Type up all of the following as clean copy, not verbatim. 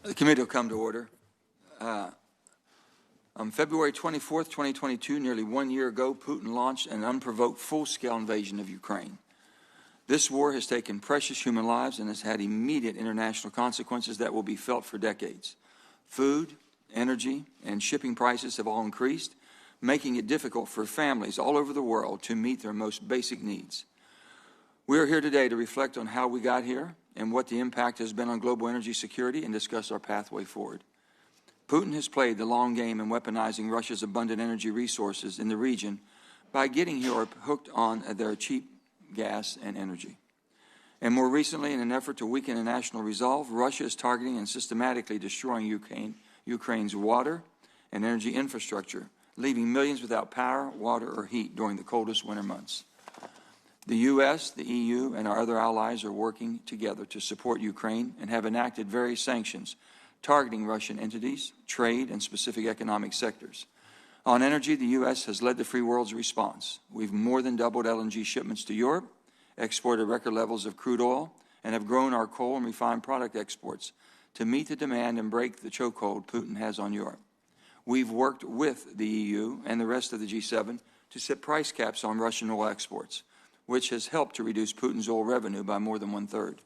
The committee will come to order. On February 24th, 2022, nearly 1 year ago, Putin launched an unprovoked full-scale invasion of Ukraine. This war has taken precious human lives and has had immediate international consequences that will be felt for decades. Food, energy, and shipping prices have all increased, making it difficult for families all over the world to meet their most basic needs. We are here today to reflect on how we got here and what the impact has been on global energy security and discuss our pathway forward. Putin has played the long game in weaponizing Russia's abundant energy resources in the region by getting Europe hooked on their cheap gas and energy. And more recently, in an effort to weaken the national resolve, Russia is targeting and systematically destroying Ukraine's water and energy infrastructure, leaving millions without power, water, or heat during the coldest winter months. The U.S., the EU, and our other allies are working together to support Ukraine and have enacted various sanctions targeting Russian entities, trade, and specific economic sectors. On energy, the U.S. has led the free world's response. We've more than doubled LNG shipments to Europe, exported record levels of crude oil, and have grown our coal and refined product exports to meet the demand and break the chokehold Putin has on Europe. We've worked with the EU and the rest of the G7 to set price caps on Russian oil exports, which has helped to reduce Putin's oil revenue by more than 1/3.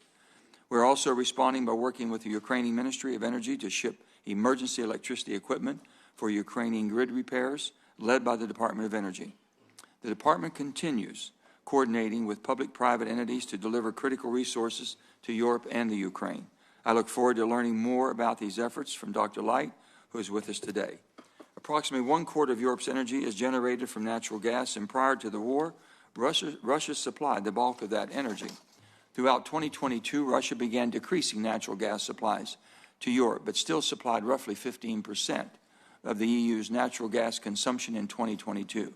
We're also responding by working with the Ukrainian Ministry of Energy to ship emergency electricity equipment for Ukrainian grid repairs, led by the Department of Energy. The department continues coordinating with public-private entities to deliver critical resources to Europe and the Ukraine. I look forward to learning more about these efforts from Dr. Light, who is with us today. Approximately 1/4 of Europe's energy is generated from natural gas, and prior to the war, Russia supplied the bulk of that energy. Throughout 2022, Russia began decreasing natural gas supplies to Europe, but still supplied roughly 15% of the EU's natural gas consumption in 2022.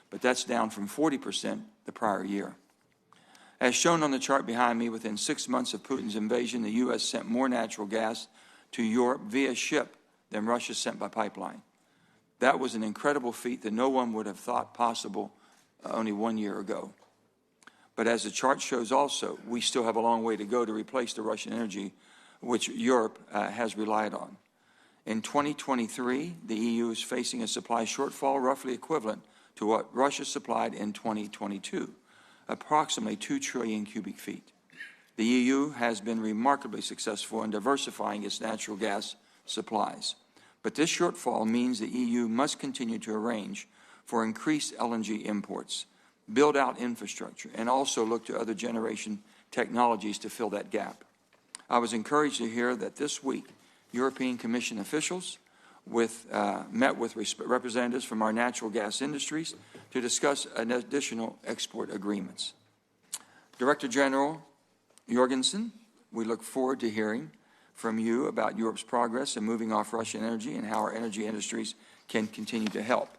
But that's down from 40% the prior year. As shown on the chart behind me, within 6 months of Putin's invasion, the U.S. sent more natural gas to Europe via ship than Russia sent by pipeline. That was an incredible feat that no one would have thought possible only 1 year ago. But as the chart shows also, we still have a long way to go to replace the Russian energy which Europe has relied on. In 2023, the EU is facing a supply shortfall roughly equivalent to what Russia supplied in 2022, approximately 2 trillion cubic feet. The EU has been remarkably successful in diversifying its natural gas supplies. But this shortfall means the EU must continue to arrange for increased LNG imports, build out infrastructure, and also look to other generation technologies to fill that gap. I was encouraged to hear that this week, European Commission officials met with representatives from our natural gas industries to discuss additional export agreements. Director General Jorgensen, we look forward to hearing from you about Europe's progress in moving off Russian energy and how our energy industries can continue to help.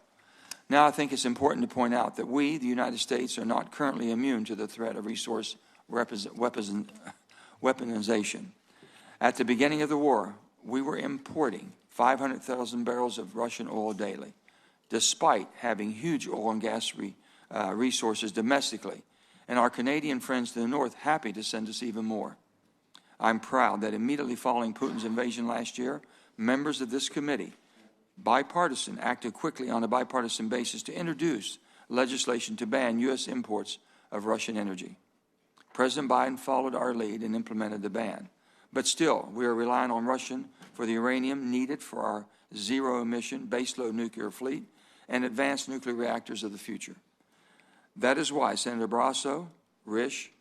Now, I think it's important to point out that we, the United States, are not currently immune to the threat of resource weaponization. At the beginning of the war, we were importing 500,000 barrels of Russian oil daily, despite having huge oil and gas resources domestically, and our Canadian friends to the north happy to send us even more. I'm proud that immediately following Putin's invasion last year, members of this committee acted quickly on a bipartisan basis to introduce legislation to ban U.S. imports of Russian energy. President Biden followed our lead and implemented the ban. But still, we are relying on Russia for the uranium needed for our zero-emission baseload nuclear fleet and advanced nuclear reactors of the future. That is why Senator Barrasso, Risch,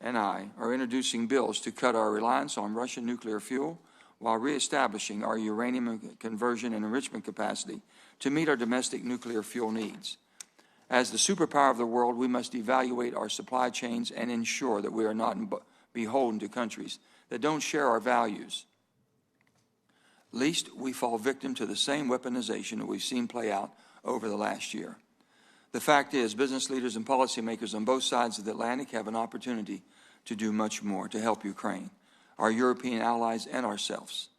and I are introducing bills to cut our reliance on Russian nuclear fuel while reestablishing our uranium conversion and enrichment capacity to meet our domestic nuclear fuel needs. As the superpower of the world, we must evaluate our supply chains and ensure that we are not beholden to countries that don't share our values. Lest we fall victim to the same weaponization that we've seen play out over the last year. The fact is, business leaders and policymakers on both sides of the Atlantic have an opportunity to do much more to help Ukraine, our European allies, and ourselves.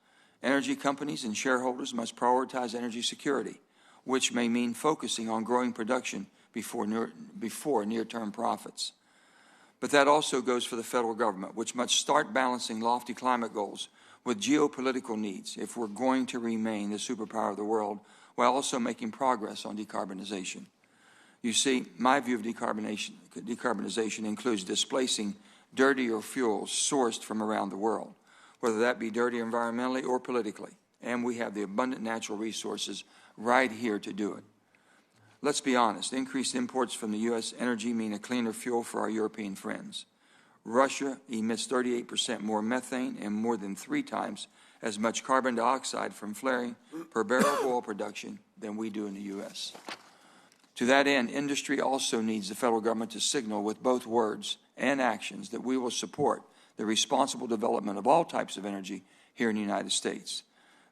Energy companies and shareholders must prioritize energy security, which may mean focusing on growing production before near-term profits. But that also goes for the federal government, which must start balancing lofty climate goals with geopolitical needs if we're going to remain the superpower of the world while also making progress on decarbonization. You see, my view of decarbonization includes displacing dirtier fuels sourced from around the world, whether that be dirty environmentally or politically, and we have the abundant natural resources right here to do it. Let's be honest, increased imports from the U.S. energy mean a cleaner fuel for our European friends. Russia emits 38% more methane and more than 3 times as much carbon dioxide from flaring per barrel of oil production than we do in the U.S. To that end, industry also needs the federal government to signal with both words and actions that we will support the responsible development of all types of energy here in the United States.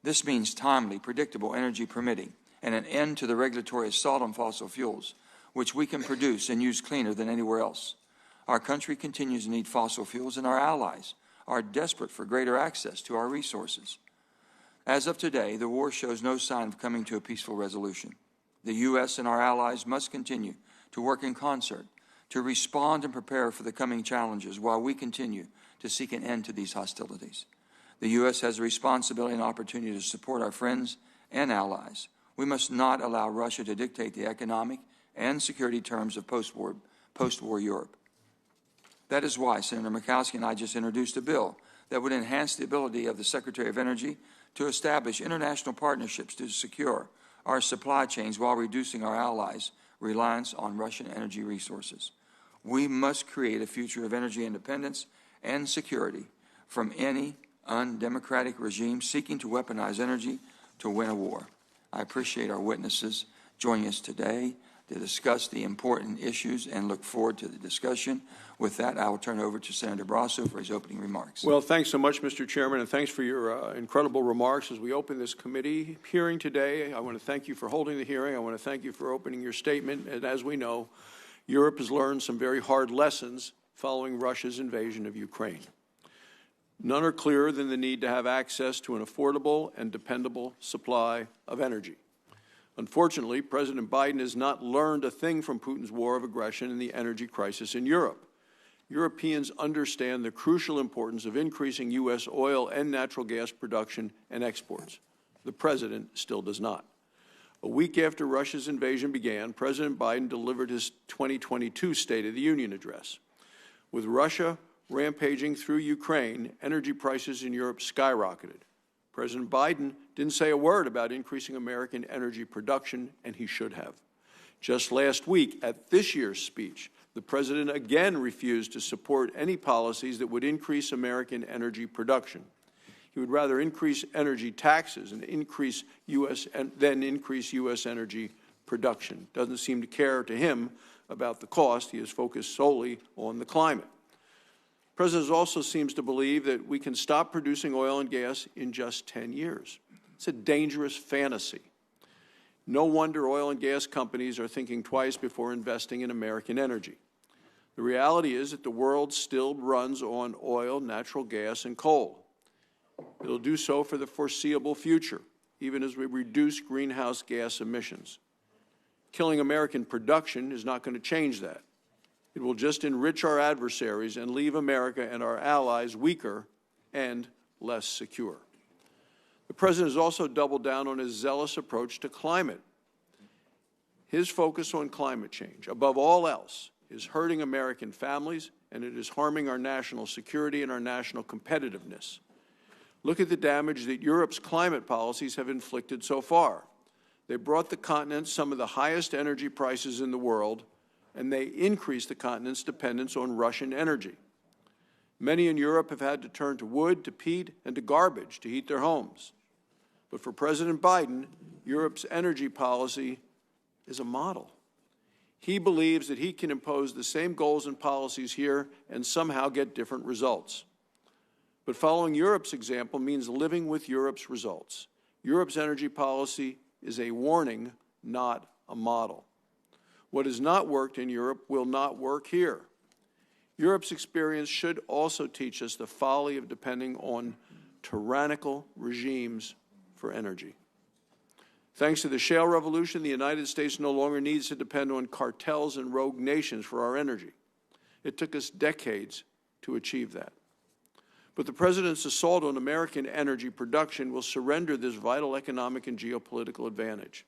This means timely, predictable energy permitting and an end to the regulatory assault on fossil fuels, which we can produce and use cleaner than anywhere else. Our country continues to need fossil fuels, and our allies are desperate for greater access to our resources. As of today, the war shows no sign of coming to a peaceful resolution. The U.S. and our allies must continue to work in concert to respond and prepare for the coming challenges while we continue to seek an end to these hostilities. The U.S. has a responsibility and opportunity to support our friends and allies. We must not allow Russia to dictate the economic and security terms of post-war Europe. That is why Senator Murkowski and I just introduced a bill that would enhance the ability of the Secretary of Energy to establish international partnerships to secure our supply chains while reducing our allies' reliance on Russian energy resources. We must create a future of energy independence and security from any undemocratic regime seeking to weaponize energy to win a war. I appreciate our witnesses joining us today to discuss the important issues and look forward to the discussion. With that, I will turn over to Senator Barrasso for his opening remarks. Well, thanks so much, Mr. Chairman, and thanks for your incredible remarks as we open this committee hearing today. I want to thank you for holding the hearing. I want to thank you for opening your statement. And as we know, Europe has learned some very hard lessons following Russia's invasion of Ukraine. None are clearer than the need to have access to an affordable and dependable supply of energy. Unfortunately, President Biden has not learned a thing from Putin's war of aggression and the energy crisis in Europe. Europeans understand the crucial importance of increasing U.S. oil and natural gas production and exports. The President still does not. A week after Russia's invasion began, President Biden delivered his 2022 State of the Union address. With Russia rampaging through Ukraine, energy prices in Europe skyrocketed. President Biden didn't say a word about increasing American energy production, and he should have. Just last week, at this year's speech, the President again refused to support any policies that would increase American energy production. He would rather increase energy taxes and increase U.S. energy production. Doesn't seem to care to him about the cost. He is focused solely on the climate. The President also seems to believe that we can stop producing oil and gas in just 10 years. It's a dangerous fantasy. No wonder oil and gas companies are thinking twice before investing in American energy. The reality is that the world still runs on oil, natural gas, and coal. It'll do so for the foreseeable future, even as we reduce greenhouse gas emissions. Killing American production is not going to change that. It will just enrich our adversaries and leave America and our allies weaker and less secure. The President has also doubled down on his zealous approach to climate. His focus on climate change, above all else, is hurting American families, and it is harming our national security and our national competitiveness. Look at the damage that Europe's climate policies have inflicted so far. They brought the continent some of the highest energy prices in the world, and they increased the continent's dependence on Russian energy. Many in Europe have had to turn to wood, to peat, and to garbage to heat their homes. But for President Biden, Europe's energy policy is a model. He believes that he can impose the same goals and policies here and somehow get different results. But following Europe's example means living with Europe's results. Europe's energy policy is a warning, not a model. What has not worked in Europe will not work here. Europe's experience should also teach us the folly of depending on tyrannical regimes for energy. Thanks to the shale revolution, the United States no longer needs to depend on cartels and rogue nations for our energy. It took us decades to achieve that. But the President's assault on American energy production will surrender this vital economic and geopolitical advantage.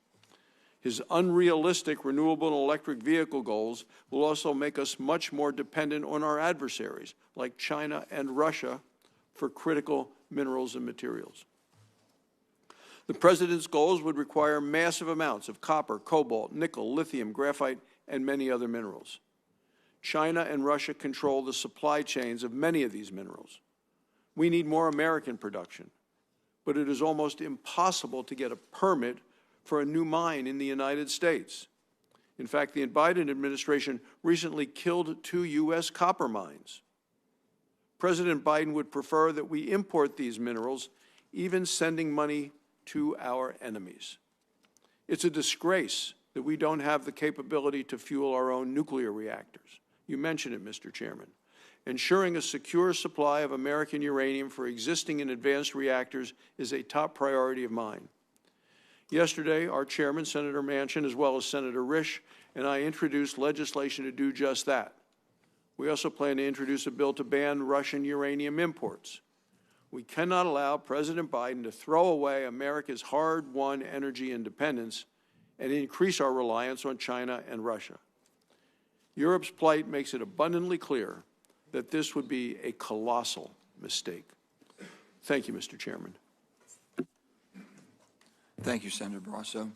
His unrealistic renewable and electric vehicle goals will also make us much more dependent on our adversaries, like China and Russia, for critical minerals and materials. The President's goals would require massive amounts of copper, cobalt, nickel, lithium, graphite, and many other minerals. China and Russia control the supply chains of many of these minerals. We need more American production, but it is almost impossible to get a permit for a new mine in the United States. In fact, the Biden administration recently killed 2 U.S. copper mines. President Biden would prefer that we import these minerals, even sending money to our enemies. It's a disgrace that we don't have the capability to fuel our own nuclear reactors. You mentioned it, Mr. Chairman. Ensuring a secure supply of American uranium for existing and advanced reactors is a top priority of mine. Yesterday, our chairman, Senator Manchin, as well as Senator Risch, and I introduced legislation to do just that. We also plan to introduce a bill to ban Russian uranium imports. We cannot allow President Biden to throw away America's hard-won energy independence and increase our reliance on China and Russia. Europe's plight makes it abundantly clear that this would be a colossal mistake. Thank you, Mr. Chairman. Thank you, Senator Barrasso.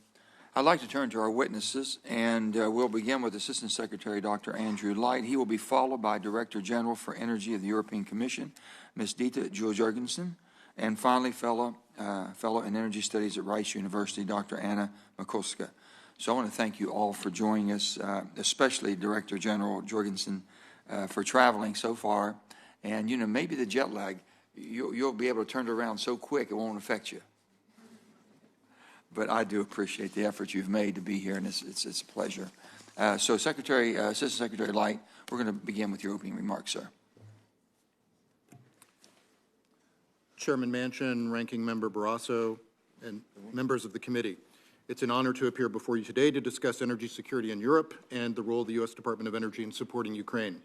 I'd like to turn to our witnesses, and we'll begin with Assistant Secretary Dr. Andrew Light. He will be followed by Director General for Energy of the European Commission, Ms. Dita Jorgensen, and finally, Fellow in Energy Studies at Rice University, Dr. Anna Makulska. So I want to thank you all for joining us, especially Director General Jorgensen, for traveling so far. And, you know, maybe the jet lag, you'll be able to turn it around so quick it won't affect you. But I do appreciate the effort you've made to be here, and it's a pleasure. So, Assistant Secretary Light, we're going to begin with your opening remarks, sir. Chairman Manchin, Ranking Member Barrasso, and members of the committee, it's an honor to appear before you today to discuss energy security in Europe and the role of the U.S. Department of Energy in supporting Ukraine.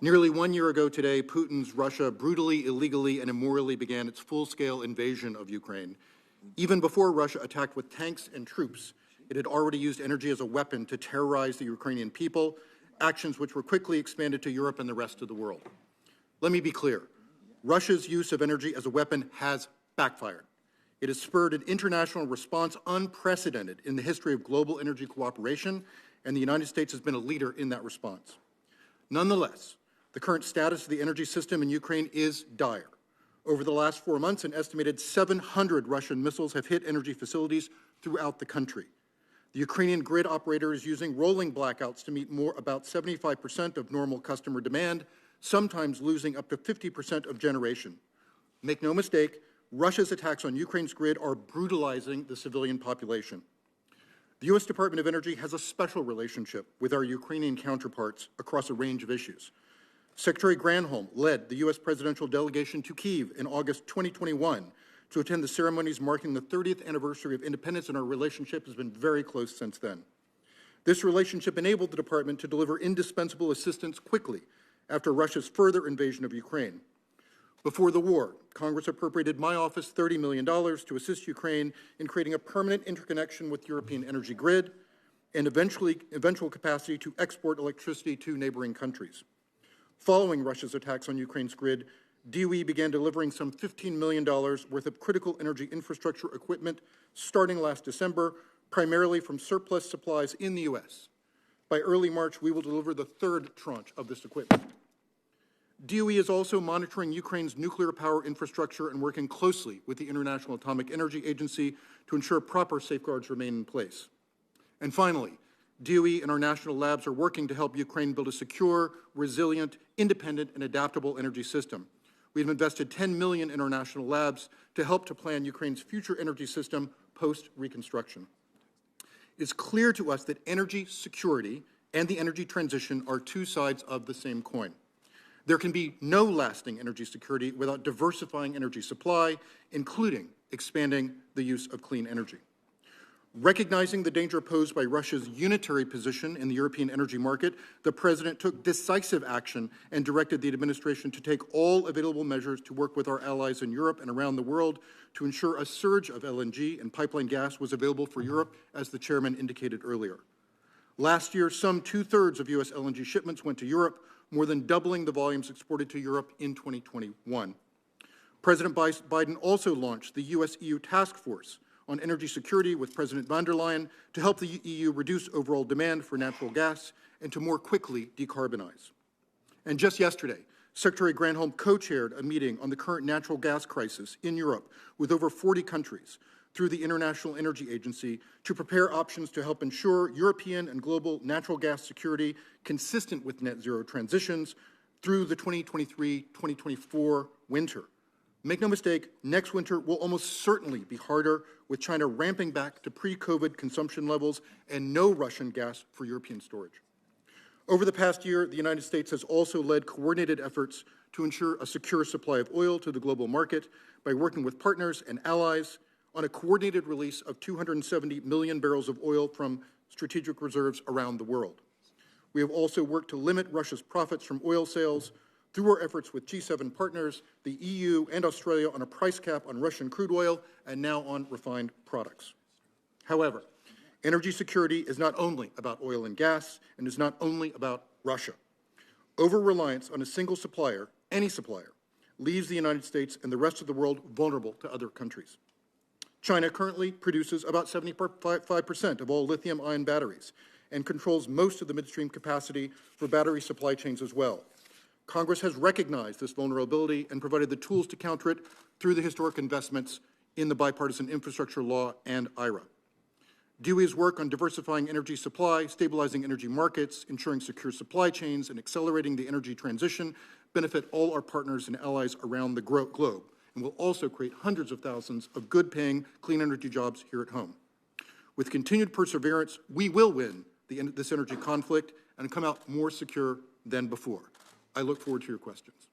Nearly 1 year ago today, Putin's Russia brutally, illegally, and immorally began its full-scale invasion of Ukraine. Even before Russia attacked with tanks and troops, it had already used energy as a weapon to terrorize the Ukrainian people, actions which were quickly expanded to Europe and the rest of the world. Let me be clear. Russia's use of energy as a weapon has backfired. It has spurred an international response unprecedented in the history of global energy cooperation, and the United States has been a leader in that response. Nonetheless, the current status of the energy system in Ukraine is dire. Over the last 4 months, an estimated 700 Russian missiles have hit energy facilities throughout the country. The Ukrainian grid operator is using rolling blackouts to meet about 75% of normal customer demand, sometimes losing up to 50% of generation. Make no mistake, Russia's attacks on Ukraine's grid are brutalizing the civilian population. The U.S. Department of Energy has a special relationship with our Ukrainian counterparts across a range of issues. Secretary Granholm led the U.S. presidential delegation to Kyiv in August 2021 to attend the ceremonies marking the 30th anniversary of independence, and our relationship has been very close since then. This relationship enabled the department to deliver indispensable assistance quickly after Russia's further invasion of Ukraine. Before the war, Congress appropriated my office $30 million to assist Ukraine in creating a permanent interconnection with European energy grid and eventual capacity to export electricity to neighboring countries. Following Russia's attacks on Ukraine's grid, DOE began delivering some $15 million worth of critical energy infrastructure equipment starting last December, primarily from surplus supplies in the U.S. By early March, we will deliver the third tranche of this equipment. DOE is also monitoring Ukraine's nuclear power infrastructure and working closely with the International Atomic Energy Agency to ensure proper safeguards remain in place. And finally, DOE and our national labs are working to help Ukraine build a secure, resilient, independent, and adaptable energy system. We've invested $10 million in our national labs to help to plan Ukraine's future energy system post-reconstruction. It's clear to us that energy security and the energy transition are two sides of the same coin. There can be no lasting energy security without diversifying energy supply, including expanding the use of clean energy. Recognizing the danger posed by Russia's unitary position in the European energy market, the President took decisive action and directed the administration to take all available measures to work with our allies in Europe and around the world to ensure a surge of LNG and pipeline gas was available for Europe, as the Chairman indicated earlier. Last year, some two-thirds of U.S. LNG shipments went to Europe, more than doubling the volumes exported to Europe in 2021. President Biden also launched the U.S.-EU Task Force on Energy Security with President von der Leyen to help the EU reduce overall demand for natural gas and to more quickly decarbonize. And just yesterday, Secretary Granholm co-chaired a meeting on the current natural gas crisis in Europe with over 40 countries through the International Energy Agency to prepare options to help ensure European and global natural gas security consistent with net zero transitions through the 2023-2024 winter. Make no mistake, next winter will almost certainly be harder, with China ramping back to pre-COVID consumption levels and no Russian gas for European storage. Over the past year, the United States has also led coordinated efforts to ensure a secure supply of oil to the global market by working with partners and allies on a coordinated release of 270 million barrels of oil from strategic reserves around the world. We have also worked to limit Russia's profits from oil sales through our efforts with G7 partners, the EU and Australia on a price cap on Russian crude oil and now on refined products. However, energy security is not only about oil and gas and is not only about Russia. Over-reliance on a single supplier, any supplier, leaves the United States and the rest of the world vulnerable to other countries. China currently produces about 75% of all lithium-ion batteries and controls most of the midstream capacity for battery supply chains as well. Congress has recognized this vulnerability and provided the tools to counter it through the historic investments in the bipartisan infrastructure law and IRA. DOE's work on diversifying energy supply, stabilizing energy markets, ensuring secure supply chains, and accelerating the energy transition benefit all our partners and allies around the globe and will also create hundreds of thousands of good-paying, clean energy jobs here at home. With continued perseverance, we will win this energy conflict and come out more secure than before. I look forward to your questions.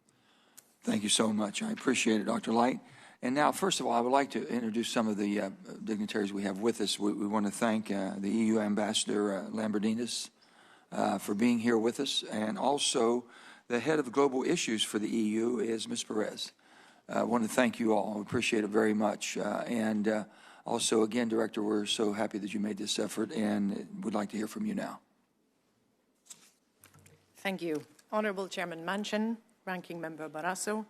Thank you so much. I appreciate it, Dr. Light. And now, first of all, I would like to introduce some of the dignitaries we have with us. We want to thank the EU Ambassador Lamberdinis for being here with us, and also the head of global issues for the EU is Ms. Perez. I want to thank you all. We appreciate it very much. And also, again, Director, we're so happy that you made this effort and would like to hear from you now. Thank you. Honourable Chairman Manchin, Ranking Member Barrasso,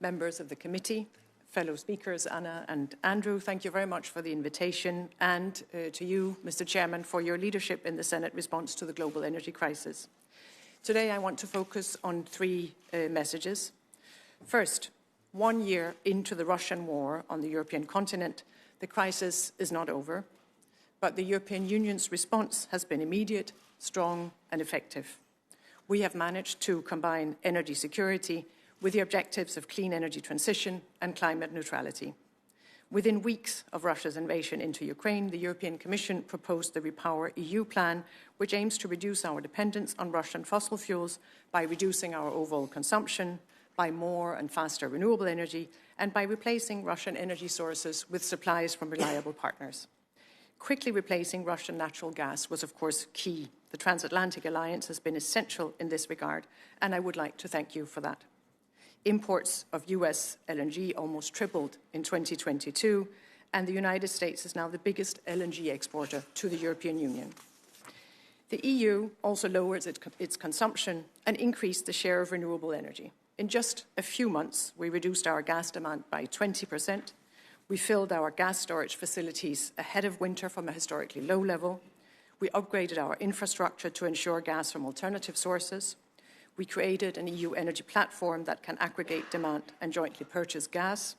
members of the committee, fellow speakers Anna and Andrew, thank you very much for the invitation, and to you, Mr. Chairman, for your leadership in the Senate response to the global energy crisis. Today I want to focus on three messages. First, 1 year into the Russian war on the European continent, the crisis is not over, but the European Union's response has been immediate, strong and effective. We have managed to combine energy security with the objectives of clean energy transition and climate neutrality. Within weeks of Russia's invasion into Ukraine, the European Commission proposed the Repower EU plan, which aims to reduce our dependence on Russian fossil fuels by reducing our overall consumption, by more and faster renewable energy, and by replacing Russian energy sources with supplies from reliable partners. Quickly replacing Russian natural gas was, of course, key. The transatlantic alliance has been essential in this regard, and I would like to thank you for that. Imports of US LNG almost tripled in 2022, and the United States is now the biggest LNG exporter to the European Union. The EU also lowered its consumption and increased the share of renewable energy. In just a few months, we reduced our gas demand by 20%. We filled our gas storage facilities ahead of winter from a historically low level. We upgraded our infrastructure to ensure gas from alternative sources. We created an EU energy platform that can aggregate demand and jointly purchase gas.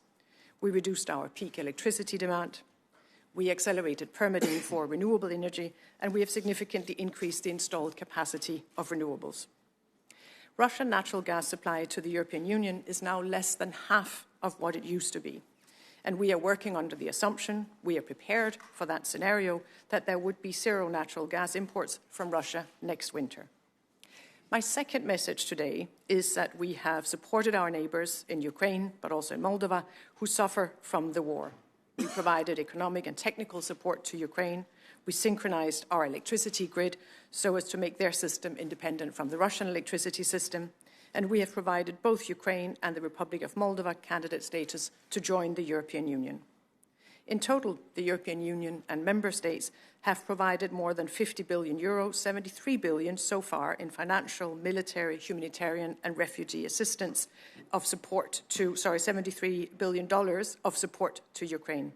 We reduced our peak electricity demand. We accelerated permitting for renewable energy, and we have significantly increased the installed capacity of renewables. Russian natural gas supply to the European Union is now less than half of what it used to be. And we are working under the assumption, we are prepared for that scenario, that there would be zero natural gas imports from Russia next winter. My second message today is that we have supported our neighbours in Ukraine, but also in Moldova, who suffer from the war. we provided economic and technical support to Ukraine. We synchronized our electricity grid so as to make their system independent from the Russian electricity system. And we have provided both Ukraine and the Republic of Moldova candidate status to join the European Union. In total, the European Union and member states have provided more than 50 billion euros, 73 billion so far in financial, military, humanitarian and refugee assistance of support to, $73 billion of support to Ukraine.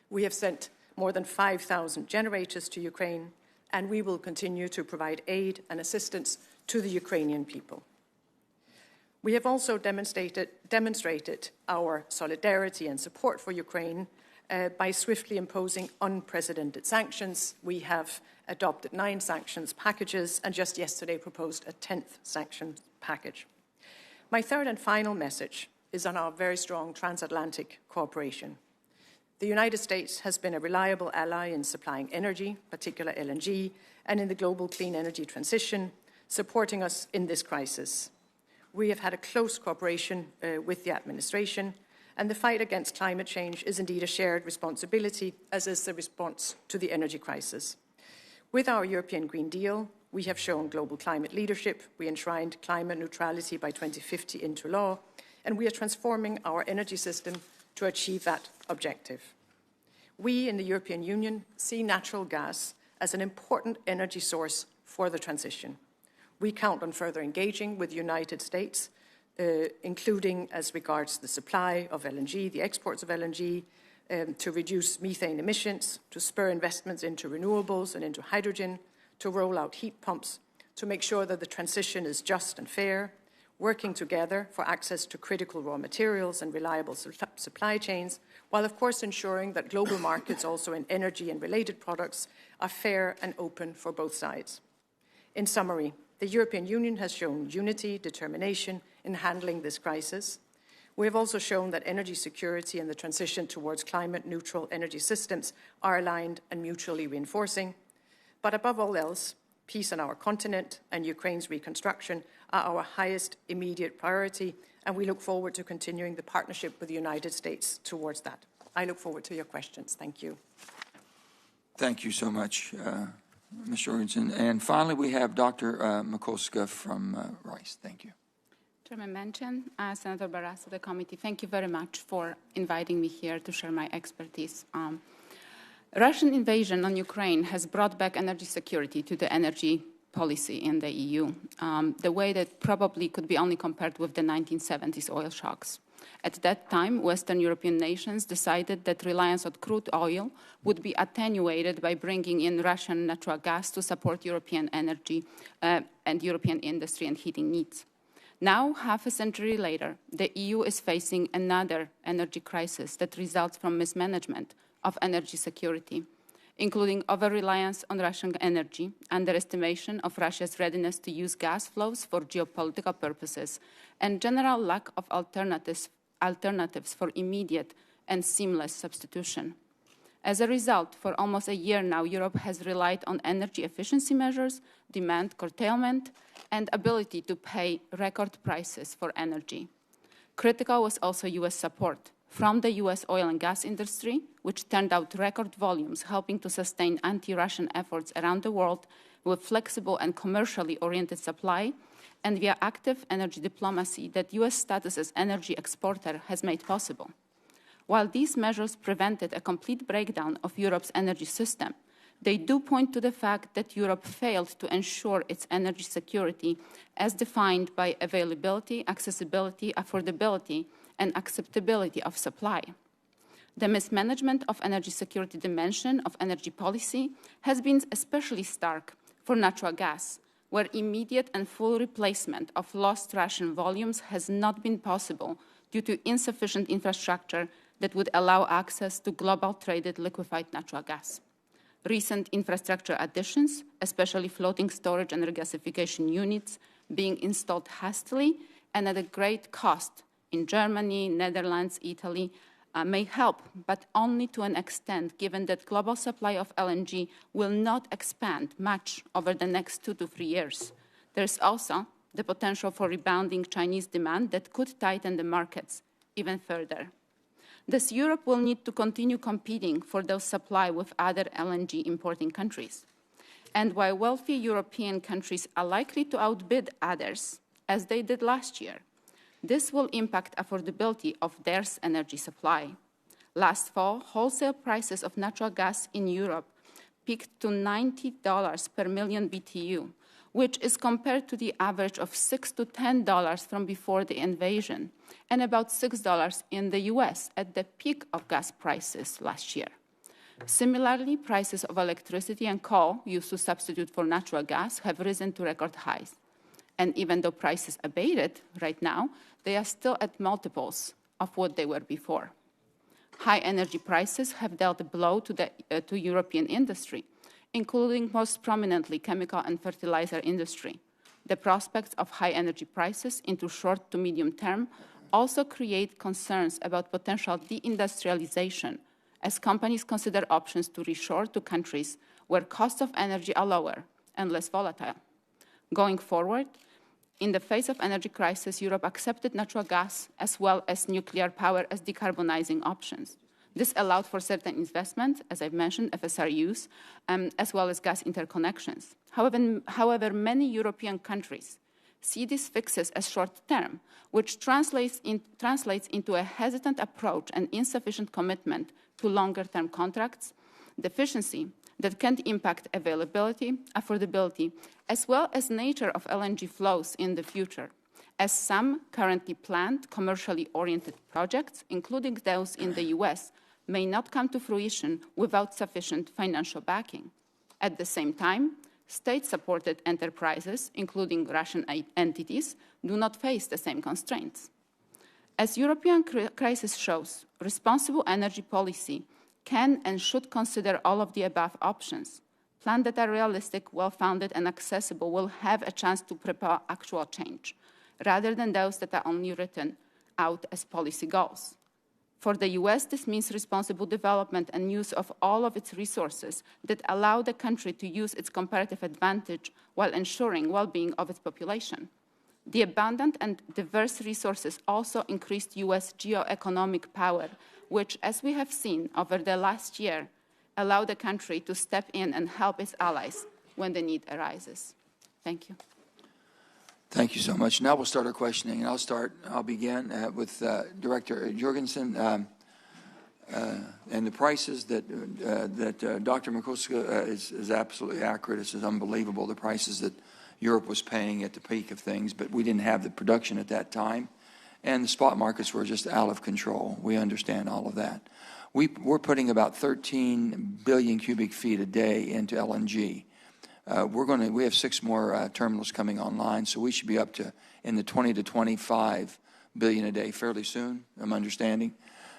We have sent more than 5,000 generators to Ukraine, and we will continue to provide aid and assistance to the Ukrainian people. We have also demonstrated our solidarity and support for Ukraine by swiftly imposing unprecedented sanctions. We have adopted 9 sanctions packages and just yesterday proposed a 10th sanctions package. My third and final message is on our very strong transatlantic cooperation. The United States has been a reliable ally in supplying energy, particularly LNG, and in the global clean energy transition, supporting us in this crisis. We have had a close cooperation with the administration, and the fight against climate change is indeed a shared responsibility, as is the response to the energy crisis. With our European Green Deal, we have shown global climate leadership, we enshrined climate neutrality by 2050 into law, and we are transforming our energy system to achieve that objective. We in the European Union see natural gas as an important energy source for the transition. We count on further engaging with the United States, including as regards the supply of LNG, the exports of LNG, to reduce methane emissions, to spur investments into renewables and into hydrogen, to roll out heat pumps, to make sure that the transition is just and fair, working together for access to critical raw materials and reliable supply chains, while of course ensuring that global markets also in energy and related products are fair and open for both sides. In summary, the European Union has shown unity, determination in handling this crisis. We have also shown that energy security and the transition towards climate-neutral energy systems are aligned and mutually reinforcing. But above all else, peace on our continent and Ukraine's reconstruction are our highest immediate priority, and we look forward to continuing the partnership with the United States towards that. I look forward to your questions. Thank you. Thank you so much, Ms. Jorgensen. And finally, we have Dr. Mikulska from Rice. Thank you. Chairman Manchin, Senator Barrasso, the committee, thank you very much for inviting me here to share my expertise. Russian invasion on Ukraine has brought back energy security to the energy policy in the EU, the way that probably could be only compared with the 1970s oil shocks. At that time, Western European nations decided that reliance on crude oil would be attenuated by bringing in Russian natural gas to support European energy and European industry and heating needs. Now, half a century later, the EU is facing another energy crisis that results from mismanagement of energy security, including over-reliance on Russian energy, underestimation of Russia's readiness to use gas flows for geopolitical purposes, and general lack of alternatives for immediate and seamless substitution. As a result, for almost a year now, Europe has relied on energy efficiency measures, demand curtailment, and ability to pay record prices for energy. Critical was also U.S. support from the U.S. oil and gas industry, which turned out record volumes, helping to sustain anti-Russian efforts around the world with flexible and commercially oriented supply, and via active energy diplomacy that U.S. status as energy exporter has made possible. While these measures prevented a complete breakdown of Europe's energy system, they do point to the fact that Europe failed to ensure its energy security as defined by availability, accessibility, affordability, and acceptability of supply. The mismanagement of energy security dimension of energy policy has been especially stark for natural gas, where immediate and full replacement of lost Russian volumes has not been possible due to insufficient infrastructure that would allow access to global traded liquefied natural gas. Recent infrastructure additions, especially floating storage and regasification units, being installed hastily and at a great cost in Germany, Netherlands, Italy, may help, but only to an extent, given that global supply of LNG will not expand much over the next 2 to 3 years. There's also the potential for rebounding Chinese demand that could tighten the markets even further. Thus, Europe will need to continue competing for those supply with other LNG importing countries. And while wealthy European countries are likely to outbid others, as they did last year, this will impact affordability of their energy supply. Last fall, wholesale prices of natural gas in Europe peaked to $90 per million BTU, which is compared to the average of $6 to $10 from before the invasion, and about $6 in the US at the peak of gas prices last year. Similarly, prices of electricity and coal used to substitute for natural gas have risen to record highs. And even though prices abated right now, they are still at multiples of what they were before. High energy prices have dealt a blow to European industry, including most prominently chemical and fertilizer industry. The prospects of high energy prices into short to medium term also create concerns about potential deindustrialization as companies consider options to reshore to countries where costs of energy are lower and less volatile. Going forward, in the face of energy crisis, Europe accepted natural gas as well as nuclear power as decarbonizing options. This allowed for certain investments, as I've mentioned, FSRUs, as well as gas interconnections. However, many European countries see these fixes as short-term, which translates into a hesitant approach and insufficient commitment to longer-term contracts, deficiency that can impact availability, affordability, as well as nature of LNG flows in the future, as some currently planned commercially oriented projects, including those in the US, may not come to fruition without sufficient financial backing. At the same time, state-supported enterprises, including Russian entities, do not face the same constraints. As European crisis shows, responsible energy policy can and should consider all of the above options. Plans that are realistic, well-founded, and accessible will have a chance to propel actual change, rather than those that are only written out as policy goals. For the US, this means responsible development and use of all of its resources that allow the country to use its comparative advantage while ensuring well-being of its population. The abundant and diverse resources also increased US geoeconomic power, which, as we have seen over the last year, allow the country to step in and help its allies when the need arises. Thank you. Thank you so much. Now we'll start our questioning, and I'll begin with Director Jorgensen. And the prices that Dr. Mikuska is absolutely accurate. It's unbelievable, the prices that Europe was paying at the peak of things, but we didn't have the production at that time. And the spot markets were just out of control. We understand all of that. We're putting about 13 billion cubic feet a day into LNG. We have 6 more terminals coming online, so we should be up to in the 20 to 25 billion a day fairly soon, I'm understanding.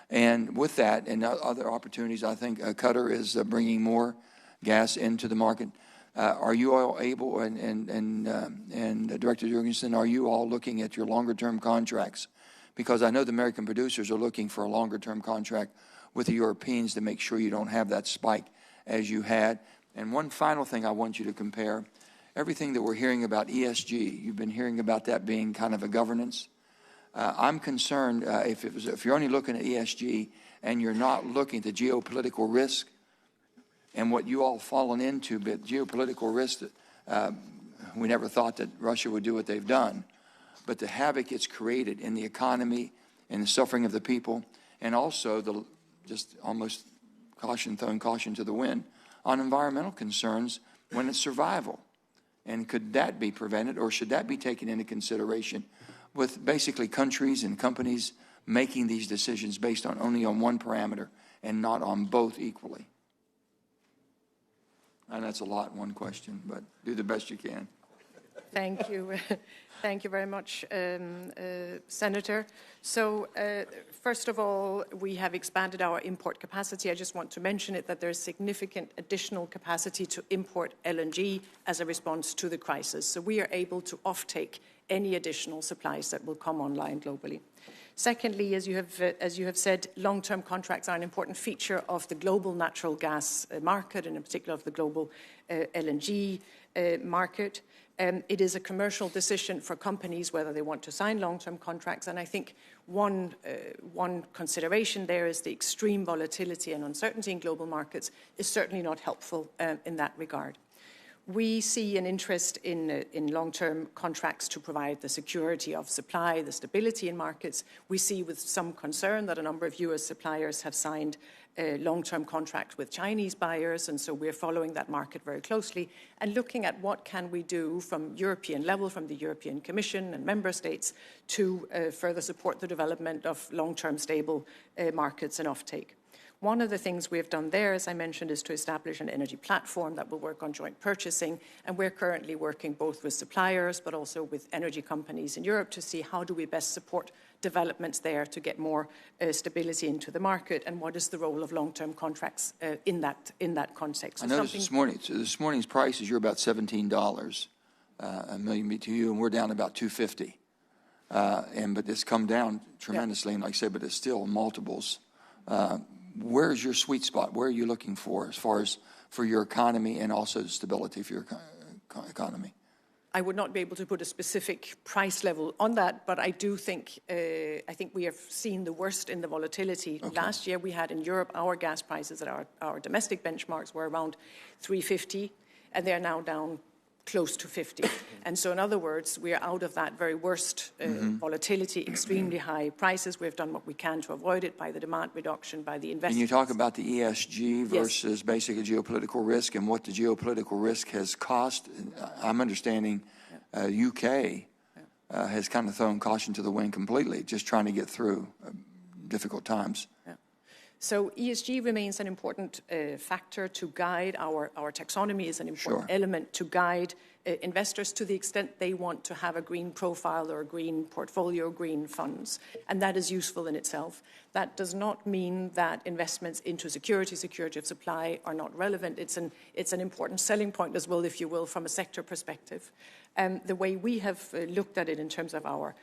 And with that and other opportunities, I think Qatar is bringing more gas into the market. Are you all able, and Director Jorgensen, are you all looking at your longer-term contracts? Because I know the American producers are looking for a longer-term contract with the Europeans to make sure you don't have that spike as you had. And one final thing I want you to compare, everything that we're hearing about ESG, you've been hearing about that being kind of a governance. I'm concerned if you're only looking at ESG and you're not looking at the geopolitical risk and what you all fallen into, but geopolitical risk, we never thought that Russia would do what they've done. But the havoc it's created in the economy and the suffering of the people, and also just almost throwing caution to the wind on environmental concerns when it's survival. And could that be prevented, or should that be taken into consideration with basically countries and companies making these decisions based on only on one parameter and not on both equally? And that's a lot in one question, but do the best you can. Thank you. Thank you very much, Senator. So, first of all, we have expanded our import capacity. I just want to mention it, that there's significant additional capacity to import LNG as a response to the crisis. So we are able to offtake any additional supplies that will come online globally. Secondly, as you have said, long-term contracts are an important feature of the global natural gas market, and in particular of the global LNG market. It is a commercial decision for companies whether they want to sign long-term contracts, and I think one consideration there is the extreme volatility and uncertainty in global markets is certainly not helpful in that regard. We see an interest in long-term contracts to provide the security of supply, the stability in markets. We see with some concern that a number of US suppliers have signed a long-term contract with Chinese buyers, and so we're following that market very closely and looking at what can we do from European level, from the European Commission and member states to further support the development of long-term stable markets and offtake. One of the things we have done there, as I mentioned, is to establish an energy platform that will work on joint purchasing, and we're currently working both with suppliers but also with energy companies in Europe to see how do we best support developments there to get more stability into the market, and what is the role of long-term contracts in that context. So I noticed this morning's prices, you're about $17 a million BTU, and we're down about $2.50. But it's come down tremendously, and like I said, but it's still multiples. Where's your sweet spot? Where are you looking for as far as for your economy and also the stability for your economy? I would not be able to put a specific price level on that, but I do think I think we have seen the worst in the volatility. Okay. Last year we had in Europe, our gas prices at our domestic benchmarks were around 350, and they are now down close to 50. And so in other words, we are out of that very worst volatility, extremely high prices. We've done what we can to avoid it by the demand reduction, by the investment. And you talk about the ESG versus basically geopolitical risk and what the geopolitical risk has cost. I'm understanding UK has kind of thrown caution to the wind completely, just trying to get through difficult times. Yeah. So ESG remains an important factor to guide our taxonomy is an important element to guide investors to the extent they want to have a green profile or a green portfolio, green funds, and that is useful in itself. That does not mean that investments into security of supply are not relevant. It's an important selling point as well, if you will, from a sector perspective. The way we have looked at it in terms of our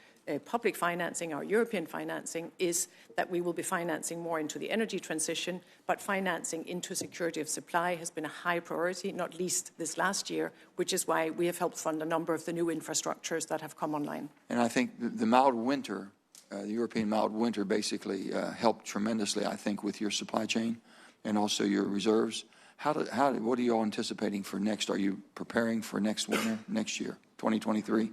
public financing, our European financing, is that we will be financing more into the energy transition, but financing into security of supply has been a high priority, not least this last year, which is why we have helped fund a number of the new infrastructures that have come online. And I think the mild winter, the European mild winter basically helped tremendously, I think, with your supply chain and also your reserves. What are you all anticipating for next? Are you preparing for next winter, next year, 2023?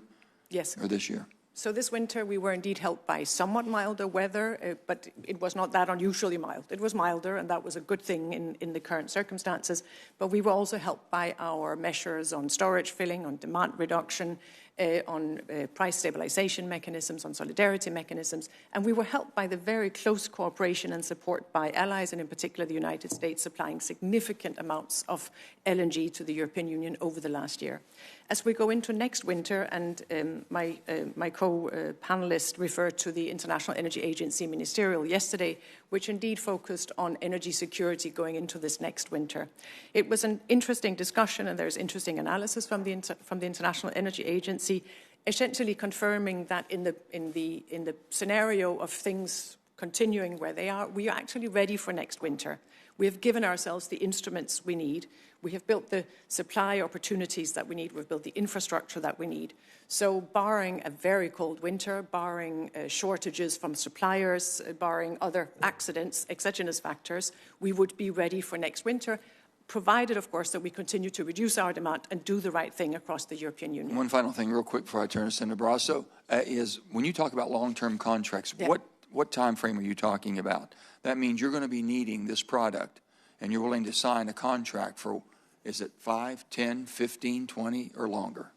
Yes. Or this year? So this winter we were indeed helped by somewhat milder weather, but it was not that unusually mild. It was milder, and that was a good thing in the current circumstances. But we were also helped by our measures on storage filling, on demand reduction, on price stabilization mechanisms, on solidarity mechanisms. And we were helped by the very close cooperation and support by allies, and in particular the United States, supplying significant amounts of LNG to the European Union over the last year. As we go into next winter, and my co-panelist referred to the International Energy Agency ministerial yesterday, which indeed focused on energy security going into this next winter. It was an interesting discussion, and there's interesting analysis from the International Energy Agency, essentially confirming that in the scenario of things continuing where they are, we are actually ready for next winter. We have given ourselves the instruments we need. We have built the supply opportunities that we need. We've built the infrastructure that we need. So barring a very cold winter, barring shortages from suppliers, barring other accidents, exogenous factors, we would be ready for next winter, provided, of course, that we continue to reduce our demand and do the right thing across the European Union. One final thing real quick before I turn to Senator Barrasso is when you talk about long-term contracts, what time frame are you talking about? That means you're going to be needing this product and you're willing to sign a contract for, is it 5, 10, 15, 20, or longer?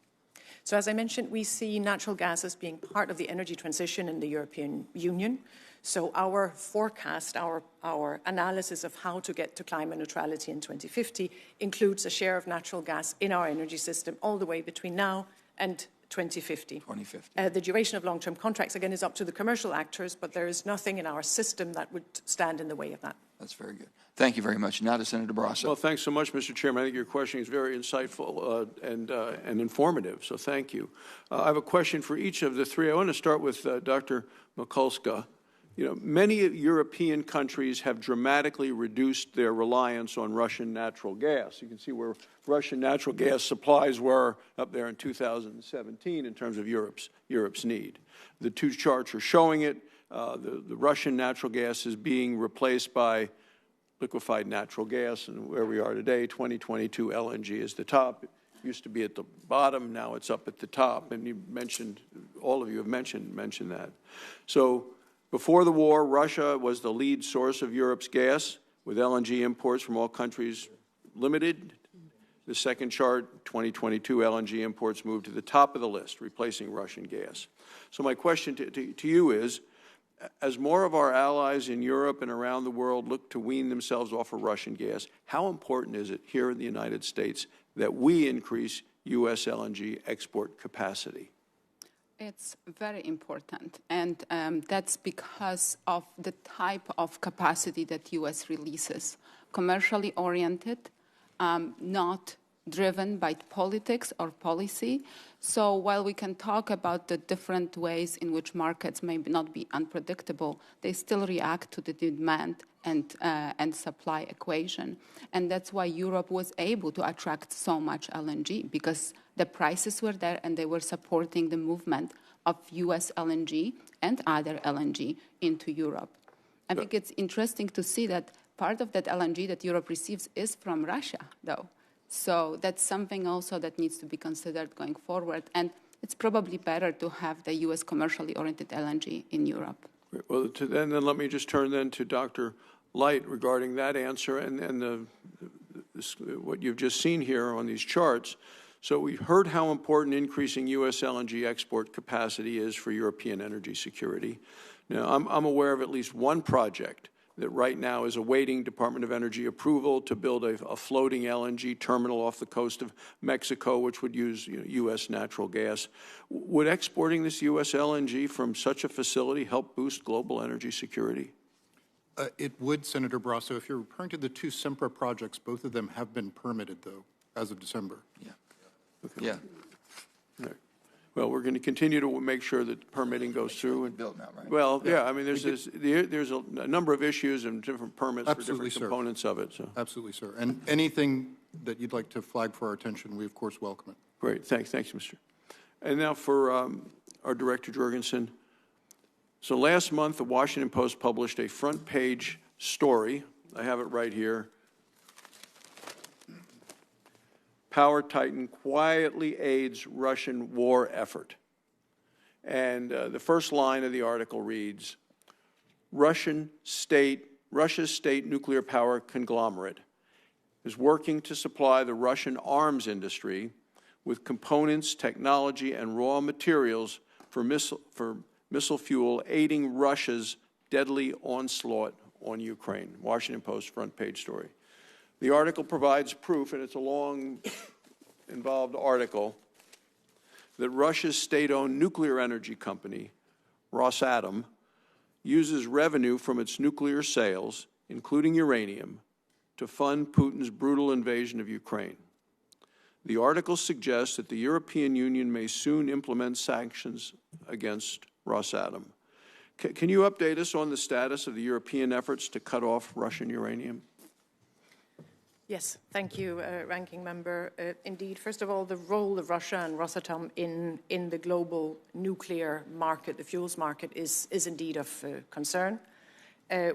So as I mentioned, we see natural gas as being part of the energy transition in the European Union. So our forecast, our analysis of how to get to climate neutrality in 2050 includes a share of natural gas in our energy system all the way between now and 2050. The duration of long-term contracts, again, is up to the commercial actors, but there is nothing in our system that would stand in the way of that. That's very good. Thank you very much. Now to Senator Barrasso. Well, thanks so much, Mr. Chairman. I think your question is very insightful and informative, so thank you. I have a question for each of the three. I want to start with Dr. Mikulska. You know, many European countries have dramatically reduced their reliance on Russian natural gas. You can see where Russian natural gas supplies were up there in 2017 in terms of Europe's need. The two charts are showing it. The Russian natural gas is being replaced by liquefied natural gas, and where we are today, 2022 LNG is the top. It used to be at the bottom, now it's up at the top, and you mentioned, all of you have mentioned that. So before the war, Russia was the lead source of Europe's gas, with LNG imports from all countries limited. The second chart, 2022 LNG imports moved to the top of the list, replacing Russian gas. So my question to you is, as more of our allies in Europe and around the world look to wean themselves off of Russian gas, how important is it here in the United States that we increase U.S. LNG export capacity? It's very important, and that's because of the type of capacity that U.S. releases. Commercially oriented, not driven by politics or policy. So while we can talk about the different ways in which markets may not be unpredictable, they still react to the demand and supply equation. And that's why Europe was able to attract so much LNG, because the prices were there and they were supporting the movement of U.S. LNG and other LNG into Europe. I think it's interesting to see that part of that LNG that Europe receives is from Russia, though. So that's something also that needs to be considered going forward. And it's probably better to have the U.S. commercially oriented LNG in Europe. Well, then let me just turn then to Dr. Light regarding that answer and what you've just seen here on these charts. So we heard how important increasing U.S. LNG export capacity is for European energy security. Now, I'm aware of at least one project that right now is awaiting Department of Energy approval to build a floating LNG terminal off the coast of Mexico, which would use U.S. natural gas. Would exporting this U.S. LNG from such a facility help boost global energy security? It would, Senator Barrasso. If you're referring to the two Sempra projects, both of them have been permitted, though, as of December. Yeah. Okay. Yeah. All right. Well, we're going to continue to make sure that permitting goes through. And built now, right? well, yeah. I mean, there's a number of issues and different permits Absolutely, for different components of it. So. Absolutely, sir. And anything that you'd like to flag for our attention, we of course welcome it. Great. Thanks, Mr. And now for our Director Jorgensen. So last month, the Washington Post published a front-page story. I have it right here. Power Titan quietly aids Russian war effort. And the first line of the article reads, Russia's state nuclear power conglomerate is working to supply the Russian arms industry with components, technology, and raw materials for missile fuel, aiding Russia's deadly onslaught on Ukraine. Washington Post front page story. The article provides proof, and it's a long, involved article, that Russia's state-owned nuclear energy company, Rosatom, uses revenue from its nuclear sales, including uranium, to fund Putin's brutal invasion of Ukraine. The article suggests that the European Union may soon implement sanctions against Rosatom. Can you update us on the status of the European efforts to cut off Russian uranium? Yes, thank you, Ranking Member. Indeed, first of all, the role of Russia and Rosatom in the global nuclear market, the fuels market, is indeed of concern.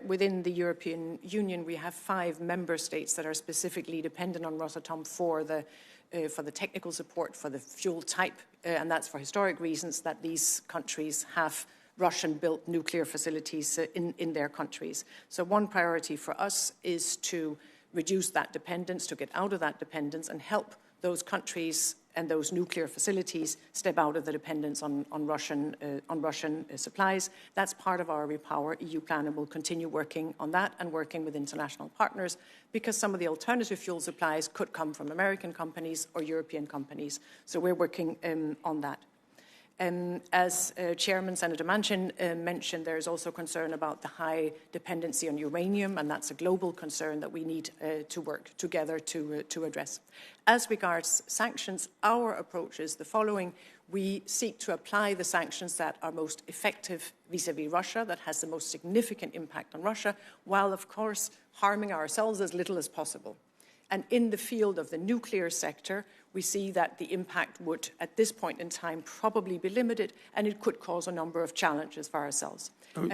Within the European Union, we have 5 member states that are specifically dependent on Rosatom for the technical support for the fuel type, and that's for historic reasons that these countries have Russian-built nuclear facilities in their countries. So one priority for us is to reduce that dependence, to get out of that dependence and help those countries and those nuclear facilities step out of the dependence on Russian supplies. That's part of our Repower EU plan, and we'll continue working on that and working with international partners, because some of the alternative fuel supplies could come from American companies or European companies. So we're working on that. As Chairman Senator Manchin mentioned, there is also concern about the high dependency on uranium, and that's a global concern that we need to work together to address. As regards sanctions, our approach is the following. We seek to apply the sanctions that are most effective vis-à-vis Russia, that has the most significant impact on Russia, while, of course, harming ourselves as little as possible. And in the field of the nuclear sector, we see that the impact would, at this point in time, probably be limited, and it could cause a number of challenges for ourselves.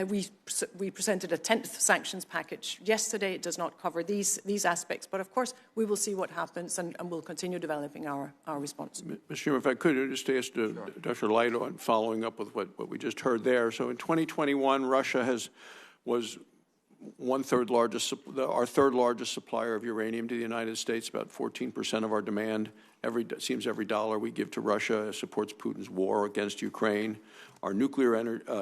We presented a 10th sanctions package yesterday. It does not cover these aspects, but of course, we will see what happens, and we'll continue developing our response. Mr. Chairman, if I could just ask Dr. Light on following up with what we just heard there. So in 2021, Russia was our third largest supplier of uranium to the United States, about 14% of our demand. It seems every dollar we give to Russia supports Putin's war against Ukraine. Our nuclear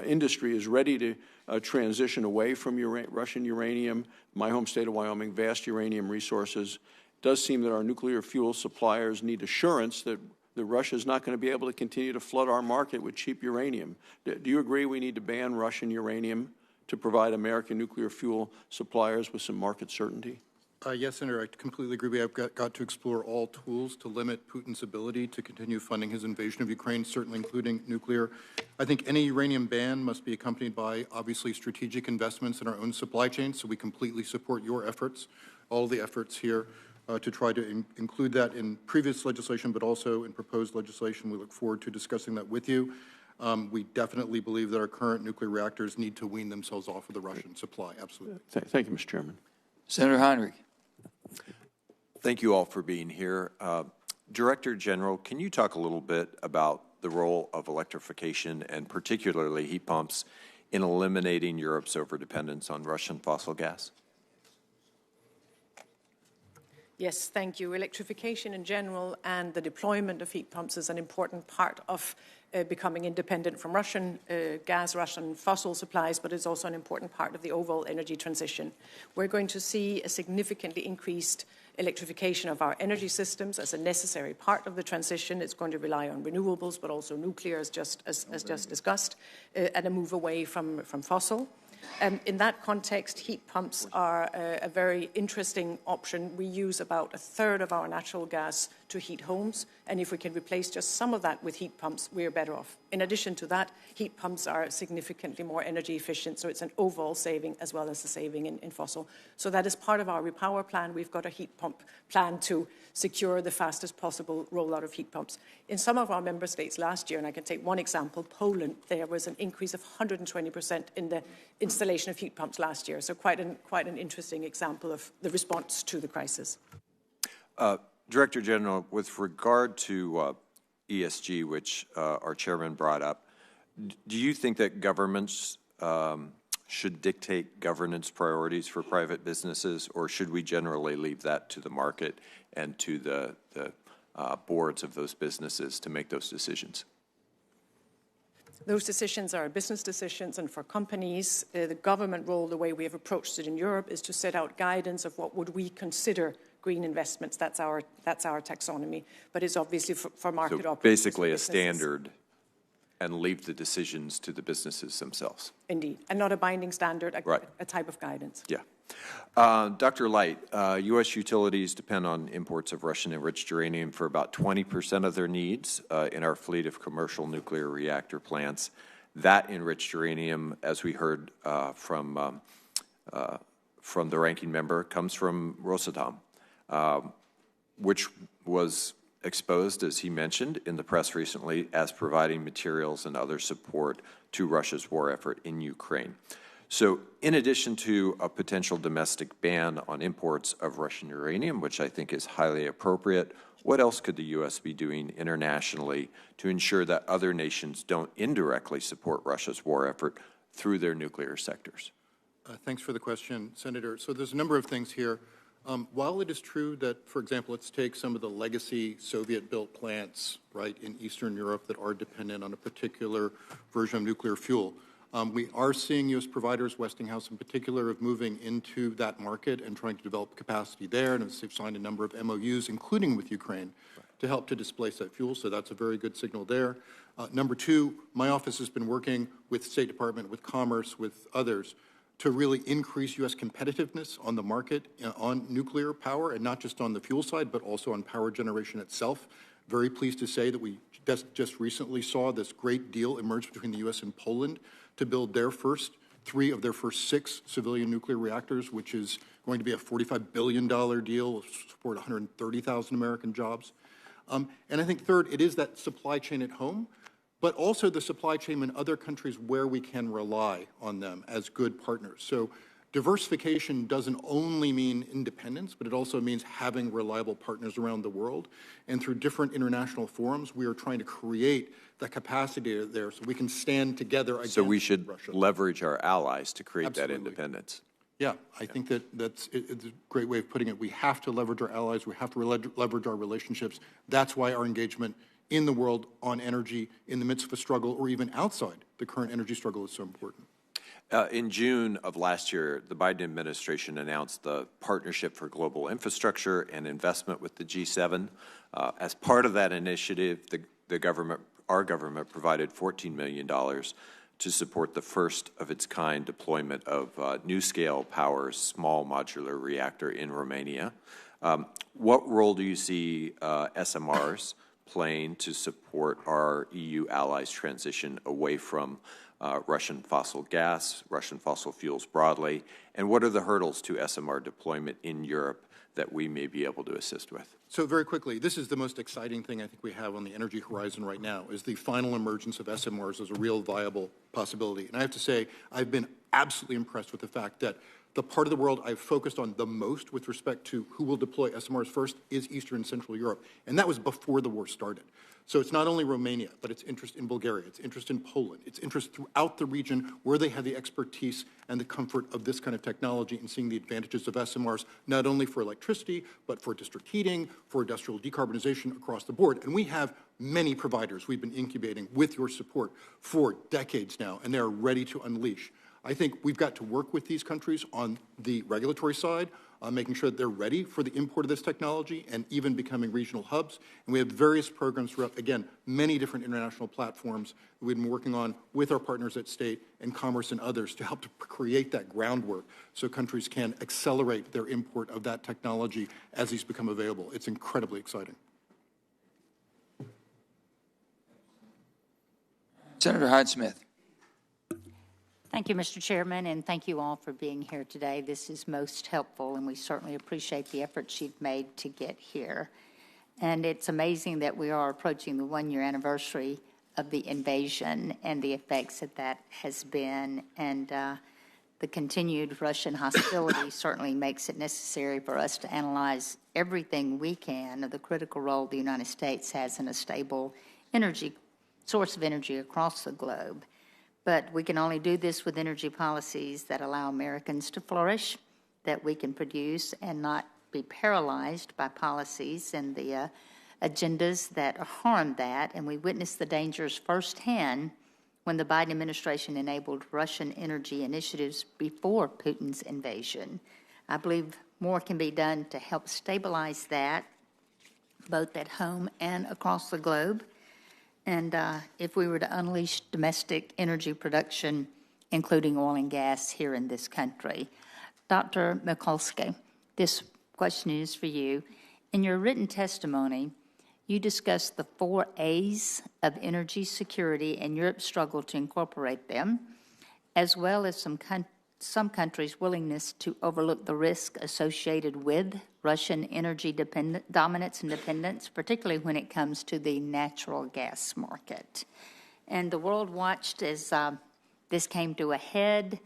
industry is ready to transition away from Russian uranium. My home state of Wyoming, vast uranium resources. It does seem that our nuclear fuel suppliers need assurance that Russia is not going to be able to continue to flood our market with cheap uranium. Do you agree we need to ban Russian uranium to provide American nuclear fuel suppliers with some market certainty? Yes, Senator, I completely agree. We have got to explore all tools to limit Putin's ability to continue funding his invasion of Ukraine, certainly including nuclear. I think any uranium ban must be accompanied by, obviously, strategic investments in our own supply chain, so we completely support your efforts, all the efforts here, to try to include that in previous legislation, but also in proposed legislation. We look forward to discussing that with you. We definitely believe that our current nuclear reactors need to wean themselves off of the Russian supply. Absolutely. Thank you, Mr. Chairman. Senator Heinrich. Thank you all for being here. Director General, can you talk a little bit about the role of electrification and particularly heat pumps in eliminating Europe's overdependence on Russian fossil gas? Yes, thank you. Electrification in general and the deployment of heat pumps is an important part of becoming independent from Russian gas, Russian fossil supplies, but it's also an important part of the overall energy transition. We're going to see a significantly increased electrification of our energy systems as a necessary part of the transition. It's going to rely on renewables, but also nuclear, as just discussed, and a move away from fossil. In that context, heat pumps are a very interesting option. We use about a third of our natural gas to heat homes, and if we can replace just some of that with heat pumps, we're better off. In addition to that, heat pumps are significantly more energy efficient, so it's an overall saving as well as a saving in fossil. So that is part of our repower plan. We've got a heat pump plan to secure the fastest possible rollout of heat pumps. In some of our member states last year, and I can take one example, Poland, there was an increase of 120% in the installation of heat pumps last year. So quite an interesting example of the response to the crisis. Director General, with regard to ESG, which our chairman brought up, do you think that governments should dictate governance priorities for private businesses, or should we generally leave that to the market and to the boards of those businesses to make those decisions? Those decisions are business decisions, and for companies, the government role, the way we have approached it in Europe, is to set out guidance of what would we consider green investments. That's our taxonomy, but it's obviously for market operators. Basically a standard, and leave the decisions to the businesses themselves. Indeed, and not a binding standard, a type of guidance. Yeah. Dr. Light, U.S. utilities depend on imports of Russian-enriched uranium for about 20% of their needs in our fleet of commercial nuclear reactor plants. That enriched uranium, as we heard from the ranking member, comes from Rosatom, which was exposed, as he mentioned, in the press recently as providing materials and other support to Russia's war effort in Ukraine. So in addition to a potential domestic ban on imports of Russian uranium, which I think is highly appropriate, what else could the U.S. be doing internationally to ensure that other nations don't indirectly support Russia's war effort through their nuclear sectors? Thanks for the question, Senator. So there's a number of things here. While it is true that, for example, let's take some of the legacy Soviet-built plants, right, in Eastern Europe that are dependent on a particular version of nuclear fuel, we are seeing U.S. providers, Westinghouse in particular, of moving into that market and trying to develop capacity there, and they've signed a number of MOUs, including with Ukraine. to help to displace that fuel, so that's a very good signal there. Number two, my office has been working with State Department, with Commerce, with others, to really increase U.S. competitiveness on the market on nuclear power, and not just on the fuel side, but also on power generation itself. Very pleased to say that we just recently saw this great deal emerge between the U.S. and Poland to build their three of their first 6 civilian nuclear reactors, which is going to be a $45 billion deal, support 130,000 American jobs. And I think third, it is that supply chain at home, but also the supply chain in other countries where we can rely on them as good partners. So diversification doesn't only mean independence, but it also means having reliable partners around the world. And through different international forums, we are trying to create the capacity there so we can stand together against Russia. So we should leverage our allies to create Absolutely. that independence. Yeah, I think it's a great way of putting it. We have to leverage our allies. We have to leverage our relationships. That's why our engagement in the world on energy in the midst of a struggle or even outside the current energy struggle is so important. In June of last year, the Biden administration announced the Partnership for Global Infrastructure and Investment with the G7. As part of that initiative, our government provided $14 million to support the first of its kind deployment of NuScale Power's small modular reactor in Romania. What role do you see SMRs playing to support our EU allies' transition away from Russian fossil gas, Russian fossil fuels broadly, and what are the hurdles to SMR deployment in Europe that we may be able to assist with? So very quickly, this is the most exciting thing I think we have on the energy horizon right now, is the final emergence of SMRs as a real viable possibility. And I have to say, I've been absolutely impressed with the fact that the part of the world I've focused on the most with respect to who will deploy SMRs first is Eastern and Central Europe. And that was before the war started. So it's not only Romania, but it's interest in Bulgaria, it's interest in Poland, it's interest throughout the region where they have the expertise and the comfort of this kind of technology and seeing the advantages of SMRs, not only for electricity, but for district heating, for industrial decarbonization across the board. And we have many providers we've been incubating with your support for decades now, and they're ready to unleash. I think we've got to work with these countries on the regulatory side, making sure that they're ready for the import of this technology and even becoming regional hubs. And we have various programs throughout, again, many different international platforms that we've been working on with our partners at State and Commerce and others to help to create that groundwork so countries can accelerate their import of that technology as these become available. It's incredibly exciting. Senator Hyde-Smith. Thank you, Mr. Chairman, and thank you all for being here today. This is most helpful, and we certainly appreciate the efforts you've made to get here. And it's amazing that we are approaching the one-year anniversary of the invasion and the effects that has been. And the continued Russian hostility certainly makes it necessary for us to analyze everything we can of the critical role the United States has in a stable source of energy across the globe. But we can only do this with energy policies that allow Americans to flourish, that we can produce and not be paralyzed by policies and the agendas that harm that. And we witnessed the dangers firsthand when the Biden administration enabled Russian energy initiatives before Putin's invasion. I believe more can be done to help stabilize that, both at home and across the globe. And if we were to unleash domestic energy production, including oil and gas here in this country. Dr. Mikulski, this question is for you. In your written testimony, you discussed the 4 A's of energy security and Europe's struggle to incorporate them, as well as some countries' willingness to overlook the risk associated with Russian energy dominance and dependence, particularly when it comes to the natural gas market. And the world watched as this came to a head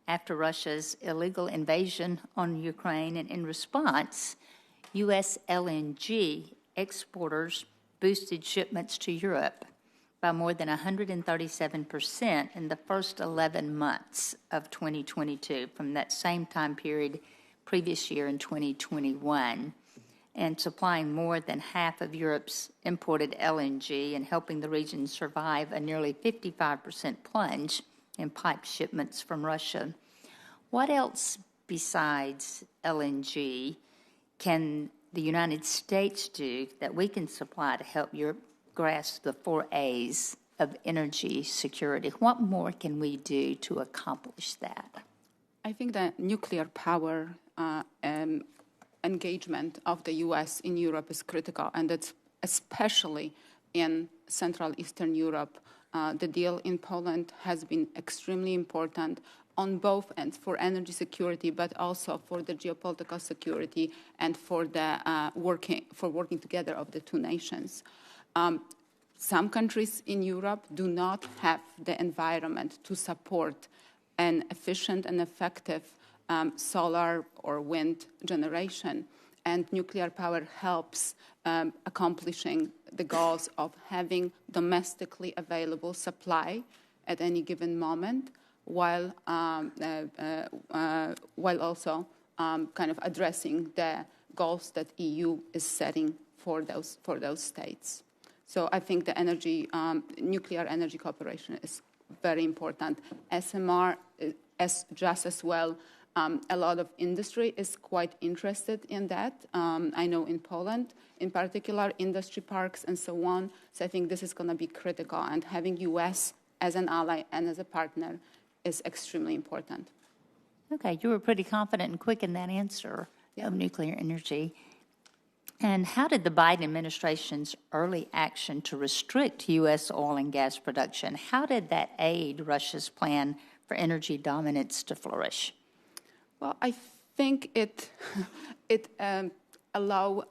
after Russia's illegal invasion on Ukraine, and in response, U.S. LNG exporters boosted shipments to Europe by more than 137% in the first 11 months of 2022 from that same time period previous year in 2021, and supplying more than half of Europe's imported LNG and helping the region survive a nearly 55% plunge in pipe shipments from Russia. What else besides LNG can the United States do that we can supply to help Europe grasp the 4 A's of energy security? What more can we do to accomplish that? I think that nuclear power engagement of the U.S. in Europe is critical, and it's especially in Central Eastern Europe. The deal in Poland has been extremely important on both ends for energy security, but also for the geopolitical security and for the working together of the two nations. Some countries in Europe do not have the environment to support an efficient and effective solar or wind generation, and nuclear power helps accomplishing the goals of having domestically available supply at any given moment, while also kind of addressing the goals that EU is setting for those states. So I think the nuclear energy cooperation is very important. SMR just as well. A lot of industry is quite interested in that. I know in Poland, in particular, industry parks and so on. So I think this is going to be critical, and having U.S. as an ally and as a partner is extremely important. Okay, you were pretty confident and quick in that answer of nuclear energy. And how did the Biden administration's early action to restrict U.S. oil and gas production, how did that aid Russia's plan for energy dominance to flourish? Well, I think it allowed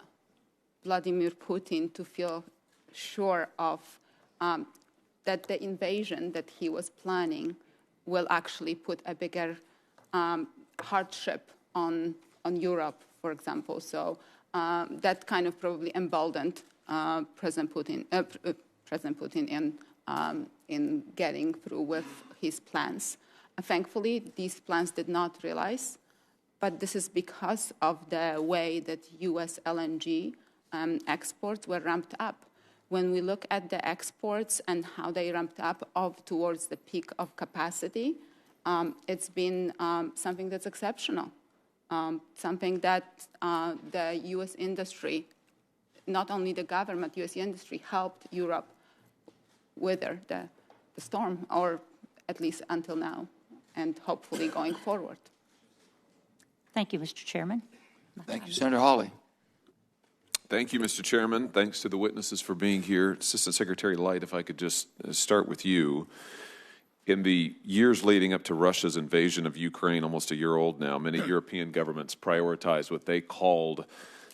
Vladimir Putin to feel sure of that the invasion that he was planning will actually put a bigger hardship on Europe, for example. So that kind of probably emboldened President Putin in getting through with his plans. Thankfully, these plans did not realize, but this is because of the way that U.S. LNG exports were ramped up. When we look at the exports and how they ramped up towards the peak of capacity, it's been something that's exceptional, something that the U.S. industry, not only the government, U.S. industry helped Europe weather the storm, or at least until now, and hopefully going forward. Thank you, Mr. Chairman. Thank you, Senator Hawley. Thank you, Mr. Chairman. Thanks to the witnesses for being here. Assistant Secretary Light, if I could just start with you. In the years leading up to Russia's invasion of Ukraine, almost a year old now, many European governments prioritized what they called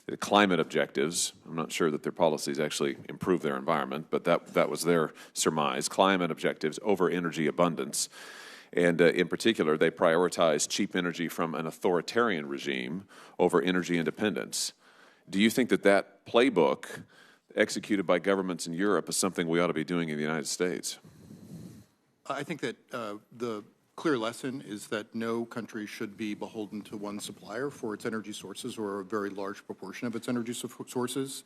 the climate objectives. I'm not sure that their policies actually improve their environment, but that was their surmise, climate objectives over energy abundance. And in particular, they prioritized cheap energy from an authoritarian regime over energy independence. Do you think that playbook executed by governments in Europe is something we ought to be doing in the United States? I think that the clear lesson is that no country should be beholden to one supplier for its energy sources, or a very large proportion of its energy sources,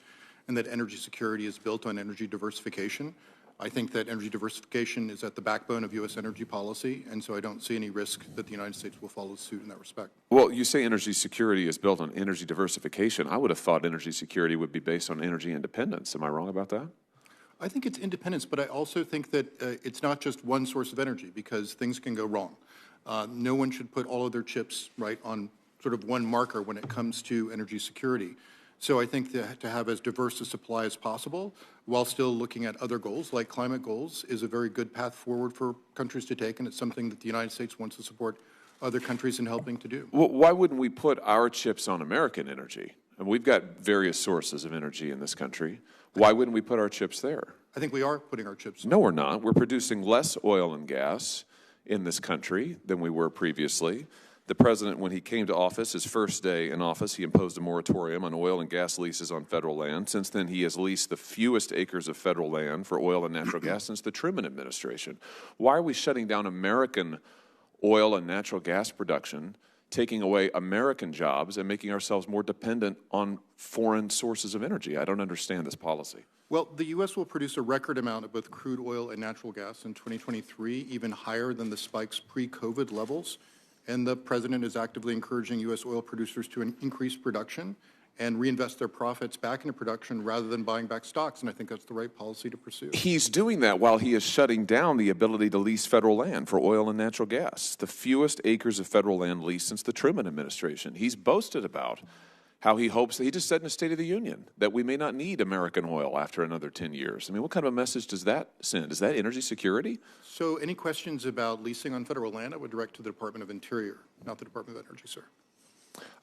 and that energy security is built on energy diversification. I think that energy diversification is at the backbone of U.S. energy policy, and so I don't see any risk that the United States will follow suit in that respect. Well, you say energy security is built on energy diversification. I would have thought energy security would be based on energy independence. Am I wrong about that? I think it's independence, but I also think that it's not just one source of energy, because things can go wrong. No one should put all of their chips on sort of one marker when it comes to energy security. So I think that to have as diverse a supply as possible, while still looking at other goals like climate goals, is a very good path forward for countries to take, and it's something that the United States wants to support other countries in helping to do. Well, why wouldn't we put our chips on American energy? And we've got various sources of energy in this country. Why wouldn't we put our chips there? I think we are putting our chips on. No, we're not. We're producing less oil and gas in this country than we were previously. The president, when he came to office, his first day in office, he imposed a moratorium on oil and gas leases on federal land. Since then, he has leased the fewest acres of federal land for oil and natural gas since the Truman administration. Why are we shutting down American oil and natural gas production, taking away American jobs, and making ourselves more dependent on foreign sources of energy? I don't understand this policy. Well, the U.S. will produce a record amount of both crude oil and natural gas in 2023, even higher than the spikes pre-COVID levels. And the president is actively encouraging U.S. oil producers to increase production and reinvest their profits back into production rather than buying back stocks. And I think that's the right policy to pursue. He's doing that while he is shutting down the ability to lease federal land for oil and natural gas, the fewest acres of federal land leased since the Truman administration. He's boasted about how he hopes, he just said in a State of the Union, that we may not need American oil after another 10 years. I mean, what kind of a message does that send? Is that energy security? So any questions about leasing on federal land, I would direct to the Department of Interior, not the Department of Energy, sir.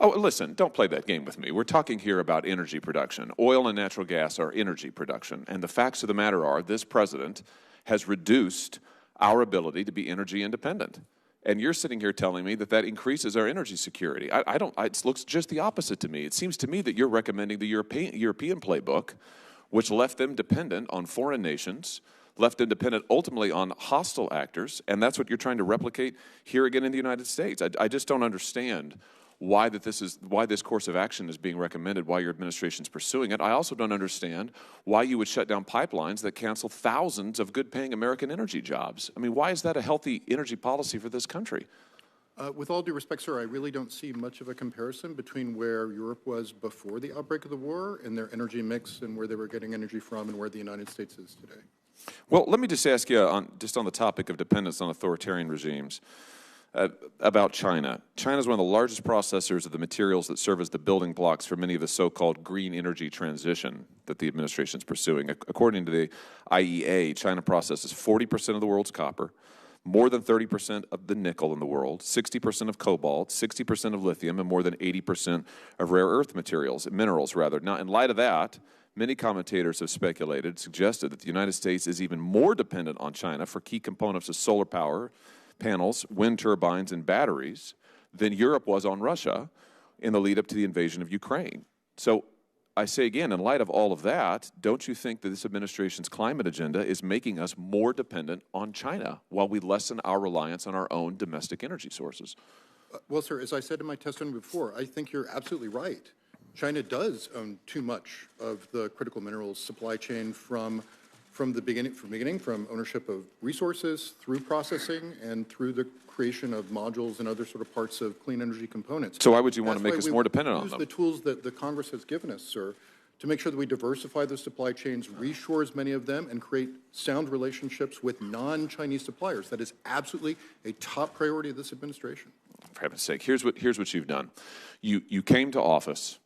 Oh, listen, don't play that game with me. We're talking here about energy production. Oil and natural gas are energy production. And the facts of the matter are this president has reduced our ability to be energy independent. And you're sitting here telling me that that increases our energy security. It looks just the opposite to me. It seems to me that you're recommending the European playbook, which left them dependent on foreign nations, left them dependent ultimately on hostile actors, and that's what you're trying to replicate here again in the United States. I just don't understand why this course of action is being recommended, why your administration is pursuing it. I also don't understand why you would shut down pipelines that cancel thousands of good-paying American energy jobs. I mean, why is that a healthy energy policy for this country? With all due respect, sir, I really don't see much of a comparison between where Europe was before the outbreak of the war and their energy mix and where they were getting energy from and where the United States is today. Well, let me just ask you, on the topic of dependence on authoritarian regimes, about China. China is one of the largest processors of the materials that serve as the building blocks for many of the so-called green energy transition that the administration is pursuing. According to the IEA, China processes 40% of the world's copper, more than 30% of the nickel in the world, 60% of cobalt, 60% of lithium, and more than 80% of rare earth minerals. Now, in light of that, many commentators have suggested that the United States is even more dependent on China for key components of solar power, panels, wind turbines, and batteries than Europe was on Russia in the lead up to the invasion of Ukraine. So I say again, in light of all of that, don't you think that this administration's climate agenda is making us more dependent on China while we lessen our reliance on our own domestic energy sources? Well, sir, as I said in my testimony before, I think you're absolutely right. China does own too much of the critical minerals supply chain from ownership of resources through processing and through the creation of modules and other sort of parts of clean energy components. So why would you want to make us more dependent on them? Use the tools that the Congress has given us, sir, to make sure that we diversify the supply chains, reshore as many of them, and create sound relationships with non-Chinese suppliers. That is absolutely a top priority of this administration. For heaven's sake, here's what you've done. You came to office.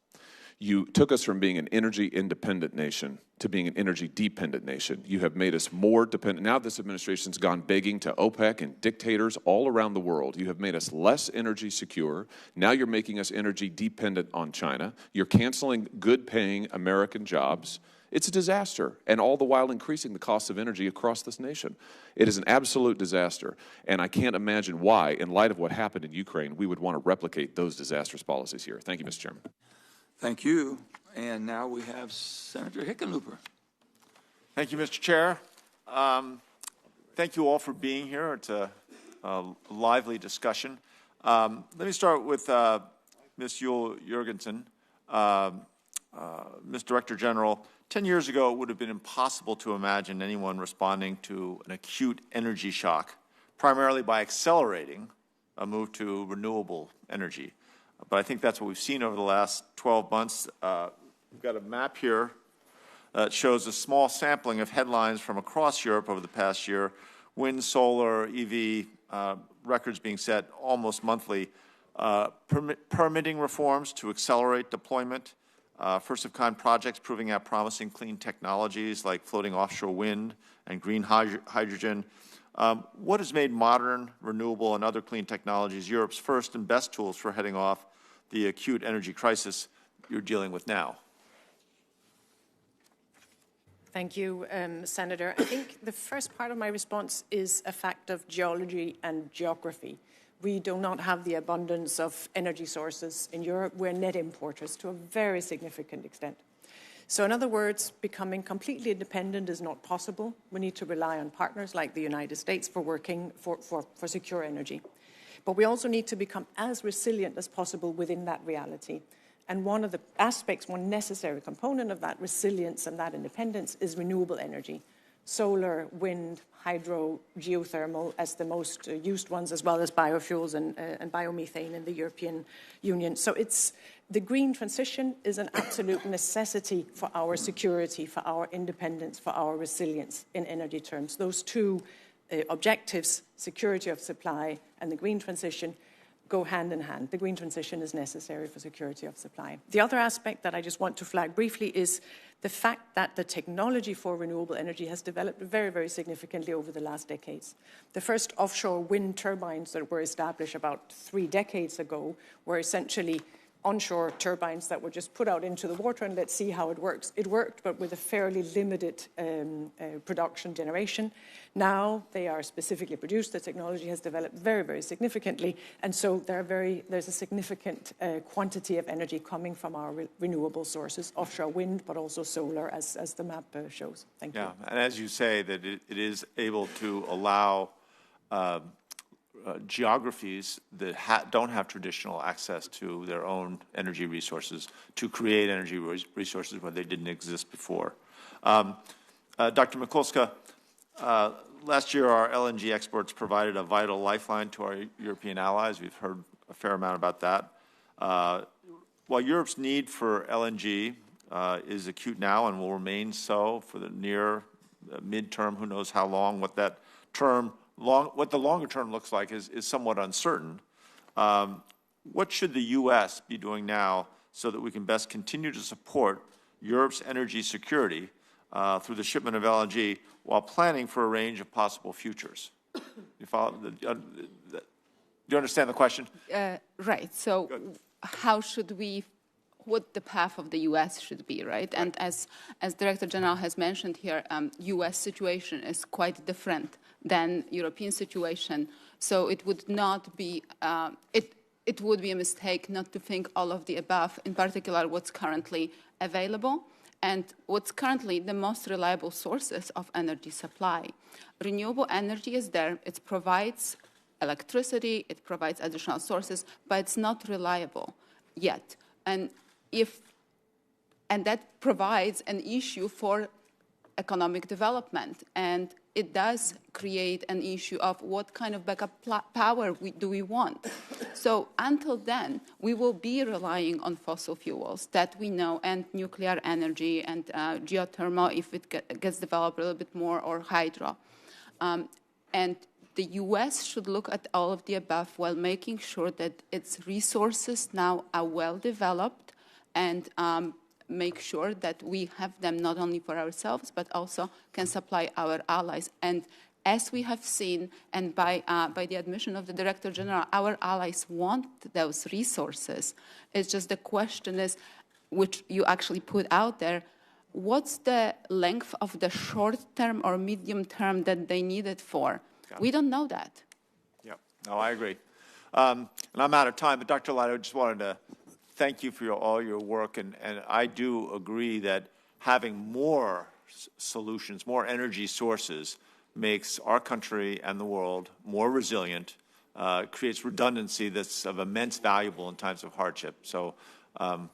You took us from being an energy independent nation to being an energy dependent nation. You have made us more dependent. Now this administration's gone begging to OPEC and dictators all around the world. You have made us less energy secure. Now you're making us energy dependent on China. You're canceling good-paying American jobs. It's a disaster, and all the while increasing the cost of energy across this nation. It is an absolute disaster, and I can't imagine why, in light of what happened in Ukraine, we would want to replicate those disastrous policies here. Thank you, Mr. Chairman. Thank you. And now we have Senator Hickenlooper. Thank you, Mr. Chair. Thank you all for being here. It's a lively discussion. Let me start with Ms. Yule-Jorgensen. Ms. Director General, 10 years ago, it would have been impossible to imagine anyone responding to an acute energy shock, primarily by accelerating a move to renewable energy. But I think that's what we've seen over the last 12 months. We've got a map here that shows a small sampling of headlines from across Europe over the past year. Wind, solar, EV, records being set almost monthly. Permitting reforms to accelerate deployment. First-of-kind projects proving out promising clean technologies like floating offshore wind and green hydrogen. What has made modern, renewable, and other clean technologies Europe's first and best tools for heading off the acute energy crisis you're dealing with now? Thank you, Senator. I think the first part of my response is a fact of geology and geography. We do not have the abundance of energy sources in Europe. We're net importers to a very significant extent. So in other words, becoming completely independent is not possible. We need to rely on partners like the United States for working for secure energy. But we also need to become as resilient as possible within that reality. And one of the aspects, one necessary component of that resilience and that independence is renewable energy. solar, wind, hydro, geothermal as the most used ones, as well as biofuels and biomethane in the European Union. So the green transition is an absolute necessity for our security, for our independence, for our resilience in energy terms. Those two objectives, security of supply and the green transition, go hand in hand. The green transition is necessary for security of supply. The other aspect that I just want to flag briefly is the fact that the technology for renewable energy has developed very, very significantly over the last decades. The first offshore wind turbines that were established about 3 decades ago were essentially onshore turbines that were just put out into the water and let's see how it works. It worked, but with a fairly limited production generation. Now they are specifically produced. The technology has developed very, very significantly, and so there's a significant quantity of energy coming from our renewable sources, offshore wind, but also solar, as the map shows. Thank you. Yeah, and as you say, that it is able to allow geographies that don't have traditional access to their own energy resources to create energy resources where they didn't exist before. Dr. Mikulska, last year our LNG exports provided a vital lifeline to our European allies. We've heard a fair amount about that. While Europe's need for LNG is acute now and will remain so for the near midterm, who knows how long, what that term what the longer term looks like is somewhat uncertain. What should the U.S. be doing now so that we can best continue to support Europe's energy security through the shipment of LNG while planning for a range of possible futures? You follow? Do you understand the question? Right. So how should we, what the path of the U.S. should be, right? And as Director General has mentioned here, U.S. situation is quite different than European situation. So it would not be, it would be a mistake not to think all of the above, in particular what's currently available and what's currently the most reliable sources of energy supply. Renewable energy is there. It provides electricity, it provides additional sources, but it's not reliable yet. And that provides an issue for economic development. And it does create an issue of what kind of backup power do we want. So until then, we will be relying on fossil fuels that we know, and nuclear energy and geothermal if it gets developed a little bit more, or hydro. And the U.S. should look at all of the above while making sure that its resources now are well developed and make sure that we have them not only for ourselves, but also can supply our allies. And as we have seen, and by the admission of the Director General, our allies want those resources. It's just the question is, which you actually put out there, what's the length of the short term or medium term that they need it for? We don't know that. Yeah, no, I agree. And I'm out of time, but Dr. Light, I just wanted to thank you for all your work, and I do agree that having more solutions, more energy sources, makes our country and the world more resilient, creates redundancy that's of immense value in times of hardship. So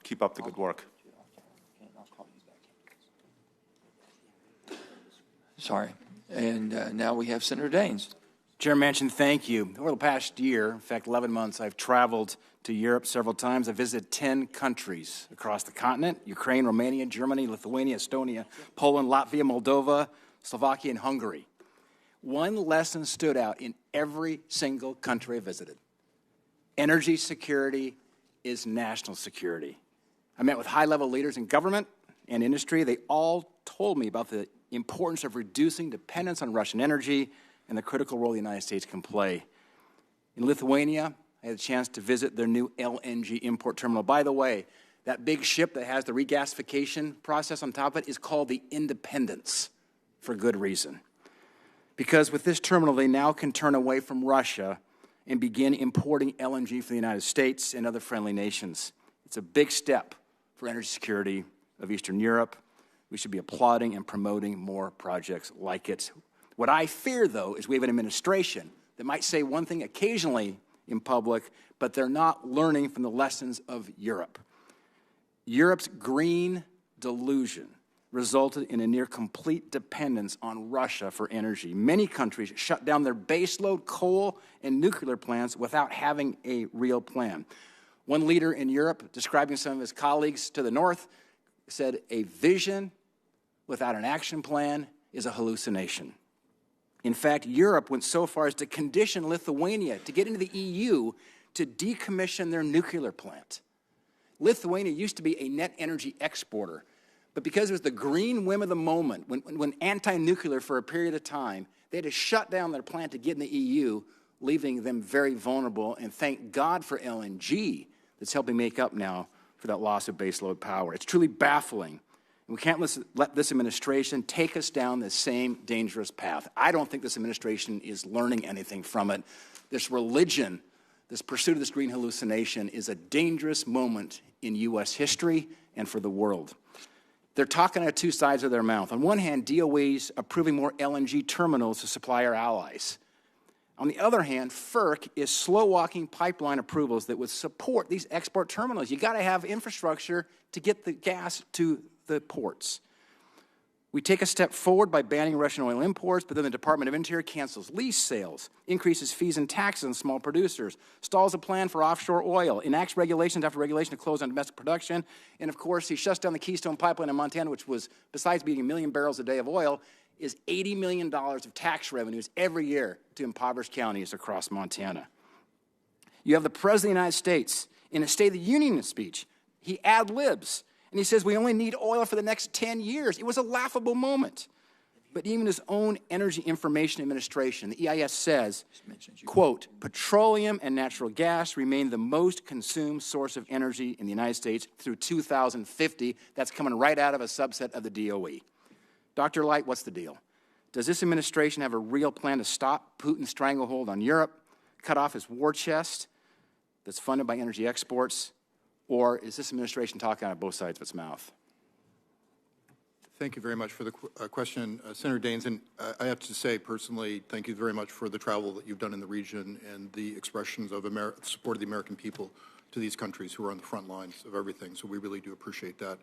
keep up the good work. Sorry. And now we have Senator Daines. Chairman Manchin, thank you. Over the past year, in fact 11 months, I've traveled to Europe several times. I've visited 10 countries across the continent: Ukraine, Romania, Germany, Lithuania, Estonia, Poland, Latvia, Moldova, Slovakia, and Hungary. One lesson stood out in every single country I visited. Energy security is national security. I met with high-level leaders in government and industry. They all told me about the importance of reducing dependence on Russian energy and the critical role the United States can play. In Lithuania, I had a chance to visit their new LNG import terminal. By the way, that big ship that has the regasification process on top of it is called the Independence, for good reason. Because with this terminal, they now can turn away from Russia and begin importing LNG from the United States and other friendly nations. It's a big step for energy security of Eastern Europe. We should be applauding and promoting more projects like it. What I fear, though, is we have an administration that might say one thing occasionally in public, but they're not learning from the lessons of Europe. Europe's green delusion resulted in a near complete dependence on Russia for energy. Many countries shut down their baseload coal and nuclear plants without having a real plan. One leader in Europe, describing some of his colleagues to the north, said a vision without an action plan is a hallucination. In fact, Europe went so far as to condition Lithuania to get into the EU to decommission their nuclear plant. Lithuania used to be a net energy exporter, but because it was the green whim of the moment, when anti-nuclear for a period of time, they had to shut down their plant to get in the EU, leaving them very vulnerable, and thank God for LNG that's helping make up now for that loss of baseload power. It's truly baffling. And we can't let this administration take us down the same dangerous path. I don't think this administration is learning anything from it. This religion, this pursuit of this green hallucination is a dangerous moment in U.S. history and for the world. They're talking out of two sides of their mouth. On one hand, DOE's approving more LNG terminals to supply our allies. On the other hand, FERC is slow-walking pipeline approvals that would support these export terminals. You got to have infrastructure to get the gas to the ports. We take a step forward by banning Russian oil imports, but then the Department of Interior cancels lease sales, increases fees and taxes on small producers, stalls a plan for offshore oil, enacts regulations after regulation to close on domestic production, and of course he shuts down the Keystone Pipeline in Montana, which was, besides being 1 million barrels a day of oil, is $80 million of tax revenues every year to impoverished counties across Montana. You have the President of the United States in a State of the Union speech. He ad-libs, and he says we only need oil for the next 10 years. It was a laughable moment. But even his own Energy Information Administration, the EIS, says, quote, petroleum and natural gas remain the most consumed source of energy in the United States through 2050. That's coming right out of a subset of the DOE. Dr. Light, what's the deal? Does this administration have a real plan to stop Putin's stranglehold on Europe, cut off his war chest that's funded by energy exports, or is this administration talking out of both sides of its mouth? Thank you very much for the question, Senator Daines. And I have to say personally, thank you very much for the travel that you've done in the region and the expressions of support of the American people to these countries who are on the front lines of everything. So we really do appreciate that.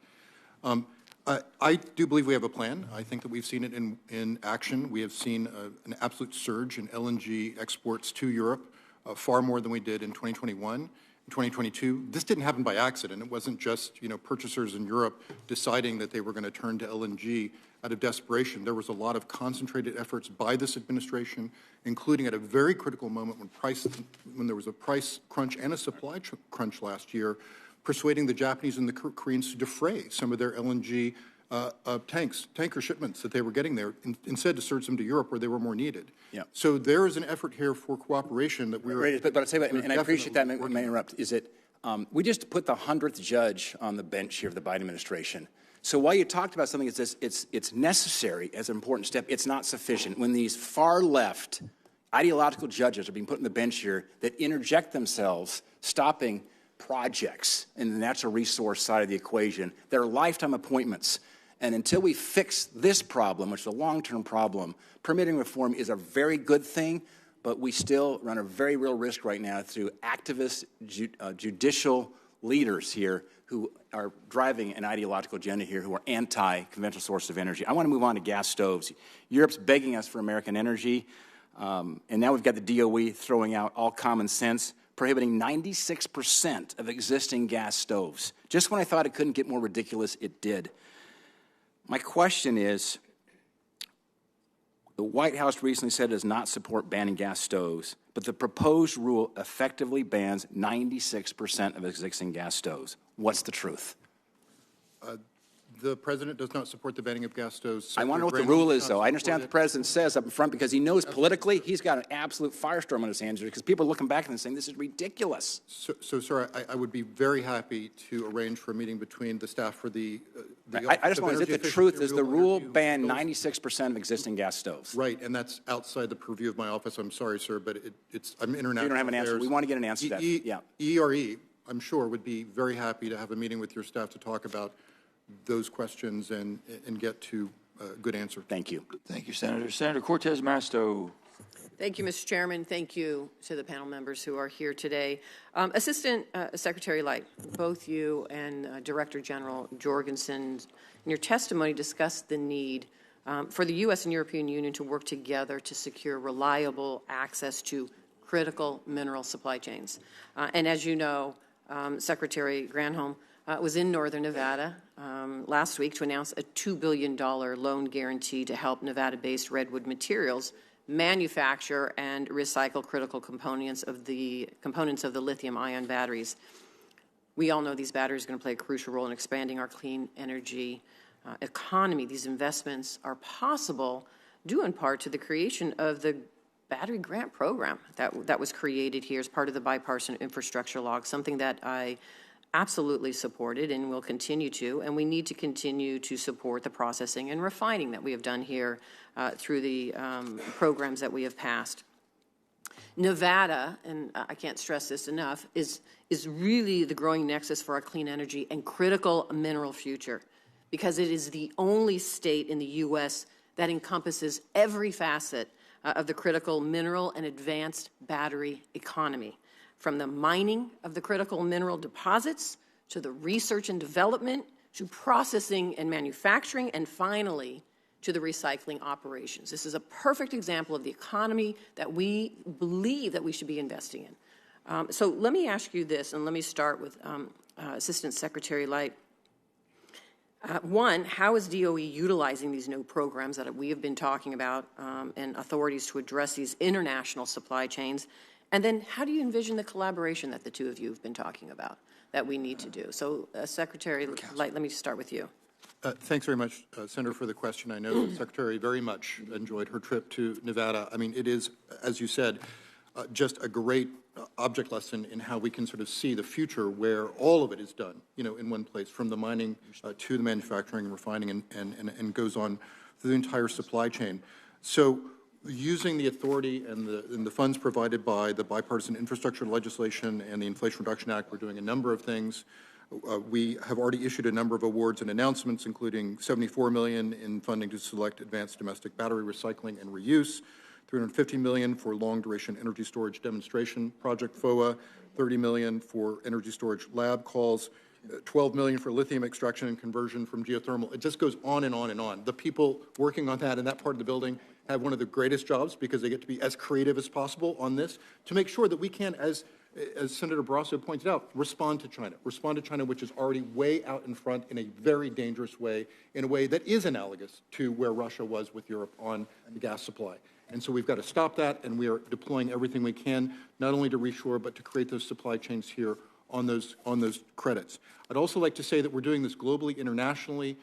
I do believe we have a plan. I think that we've seen it in action. We have seen an absolute surge in LNG exports to Europe, far more than we did in 2021. 2022. This didn't happen by accident. It wasn't just, purchasers in Europe deciding that they were going to turn to LNG out of desperation. There was a lot of concentrated efforts by this administration, including at a very critical moment when there was a price crunch and a supply crunch last year, persuading the Japanese and the Koreans to defray some of their LNG tanker shipments that they were getting there, instead to surge them to Europe where they were more needed. Yeah. So there is an effort here for cooperation that we're... But I'll tell you what, and I appreciate that, and I may interrupt, is that we just put the 100th judge on the bench here of the Biden administration. So while you talked about something that's it's necessary as an important step, it's not sufficient. When these far-left ideological judges are being put on the bench here that interject themselves, stopping projects in the natural resource side of the equation, they're lifetime appointments. And until we fix this problem, which is a long-term problem, permitting reform is a very good thing, but we still run a very real risk right now through activist judicial leaders here who are driving an ideological agenda here, who are anti-conventional sources of energy. I want to move on to gas stoves. Europe's begging us for American energy, and now we've got the DOE throwing out all common sense, prohibiting 96% of existing gas stoves. Just when I thought it couldn't get more ridiculous, it did. My question is, the White House recently said it does not support banning gas stoves, but the proposed rule effectively bans 96% of existing gas stoves. What's the truth? The President does not support the banning of gas stoves. I want to know what the rule is, though. I understand what the President says up in front because he knows politically he's got an absolute firestorm on his hands because people are looking back and saying this is ridiculous. So sir, I would be very happy to arrange for a meeting between the staff for the I just want to know, is it the truth? Does the rule ban 96% of existing gas stoves? Right, and that's outside the purview of my office. I'm sorry, sir, but I'm international. You don't have an answer. We want to get an answer to that. Yeah. ERE, I'm sure, would be very happy to have a meeting with your staff to talk about those questions and get to a good answer. Thank you. Thank you, Senator. Senator Cortez Masto. Thank you, Mr. Chairman. Thank you to the panel members who are here today. Assistant Secretary Light, both you and Director General Jorgensen, in your testimony discussed the need for the U.S. and European Union to work together to secure reliable access to critical mineral supply chains. And as you know, Secretary Granholm was in northern Nevada last week to announce a $2 billion loan guarantee to help Nevada-based Redwood Materials manufacture and recycle critical components of the lithium-ion batteries. We all know these batteries are going to play a crucial role in expanding our clean energy economy. These investments are possible due in part to the creation of the battery grant program that was created here as part of the bipartisan infrastructure law, something that I absolutely supported and will continue to, and we need to continue to support the processing and refining that we have done here through the programs that we have passed. Nevada, and I can't stress this enough, is really the growing nexus for our clean energy and critical mineral future, because it is the only state in the U.S. that encompasses every facet of the critical mineral and advanced battery economy, from the mining of the critical mineral deposits to the research and development to processing and manufacturing, and finally to the recycling operations. This is a perfect example of the economy that we believe that we should be investing in. So let me ask you this, and let me start with Assistant Secretary Light. One, how is DOE utilizing these new programs that we have been talking about and authorities to address these international supply chains? And then how do you envision the collaboration that the two of you have been talking about that we need to do? So, Secretary Light, let me start with you. Thanks very much, Senator, for the question. I know the Secretary very much enjoyed her trip to Nevada. I mean, it is, as you said, just a great object lesson in how we can sort of see the future where all of it is done, in one place, from the mining to the manufacturing and refining and goes on through the entire supply chain. So using the authority and the funds provided by the bipartisan infrastructure legislation and the Inflation Reduction Act, we're doing a number of things. We have already issued a number of awards and announcements, including $74 million in funding to select advanced domestic battery recycling and reuse, $350 million for long-duration energy storage demonstration project FOA, $30 million for energy storage lab calls, $12 million for lithium extraction and conversion from geothermal. It just goes on and on and on. The people working on that in that part of the building have one of the greatest jobs because they get to be as creative as possible on this to make sure that we can, as Senator Barrasso pointed out, respond to China, which is already way out in front in a very dangerous way, in a way that is analogous to where Russia was with Europe on the gas supply. And so we've got to stop that, and we are deploying everything we can, not only to reshore, but to create those supply chains here on those credits. I'd also like to say that we're doing this globally, internationally.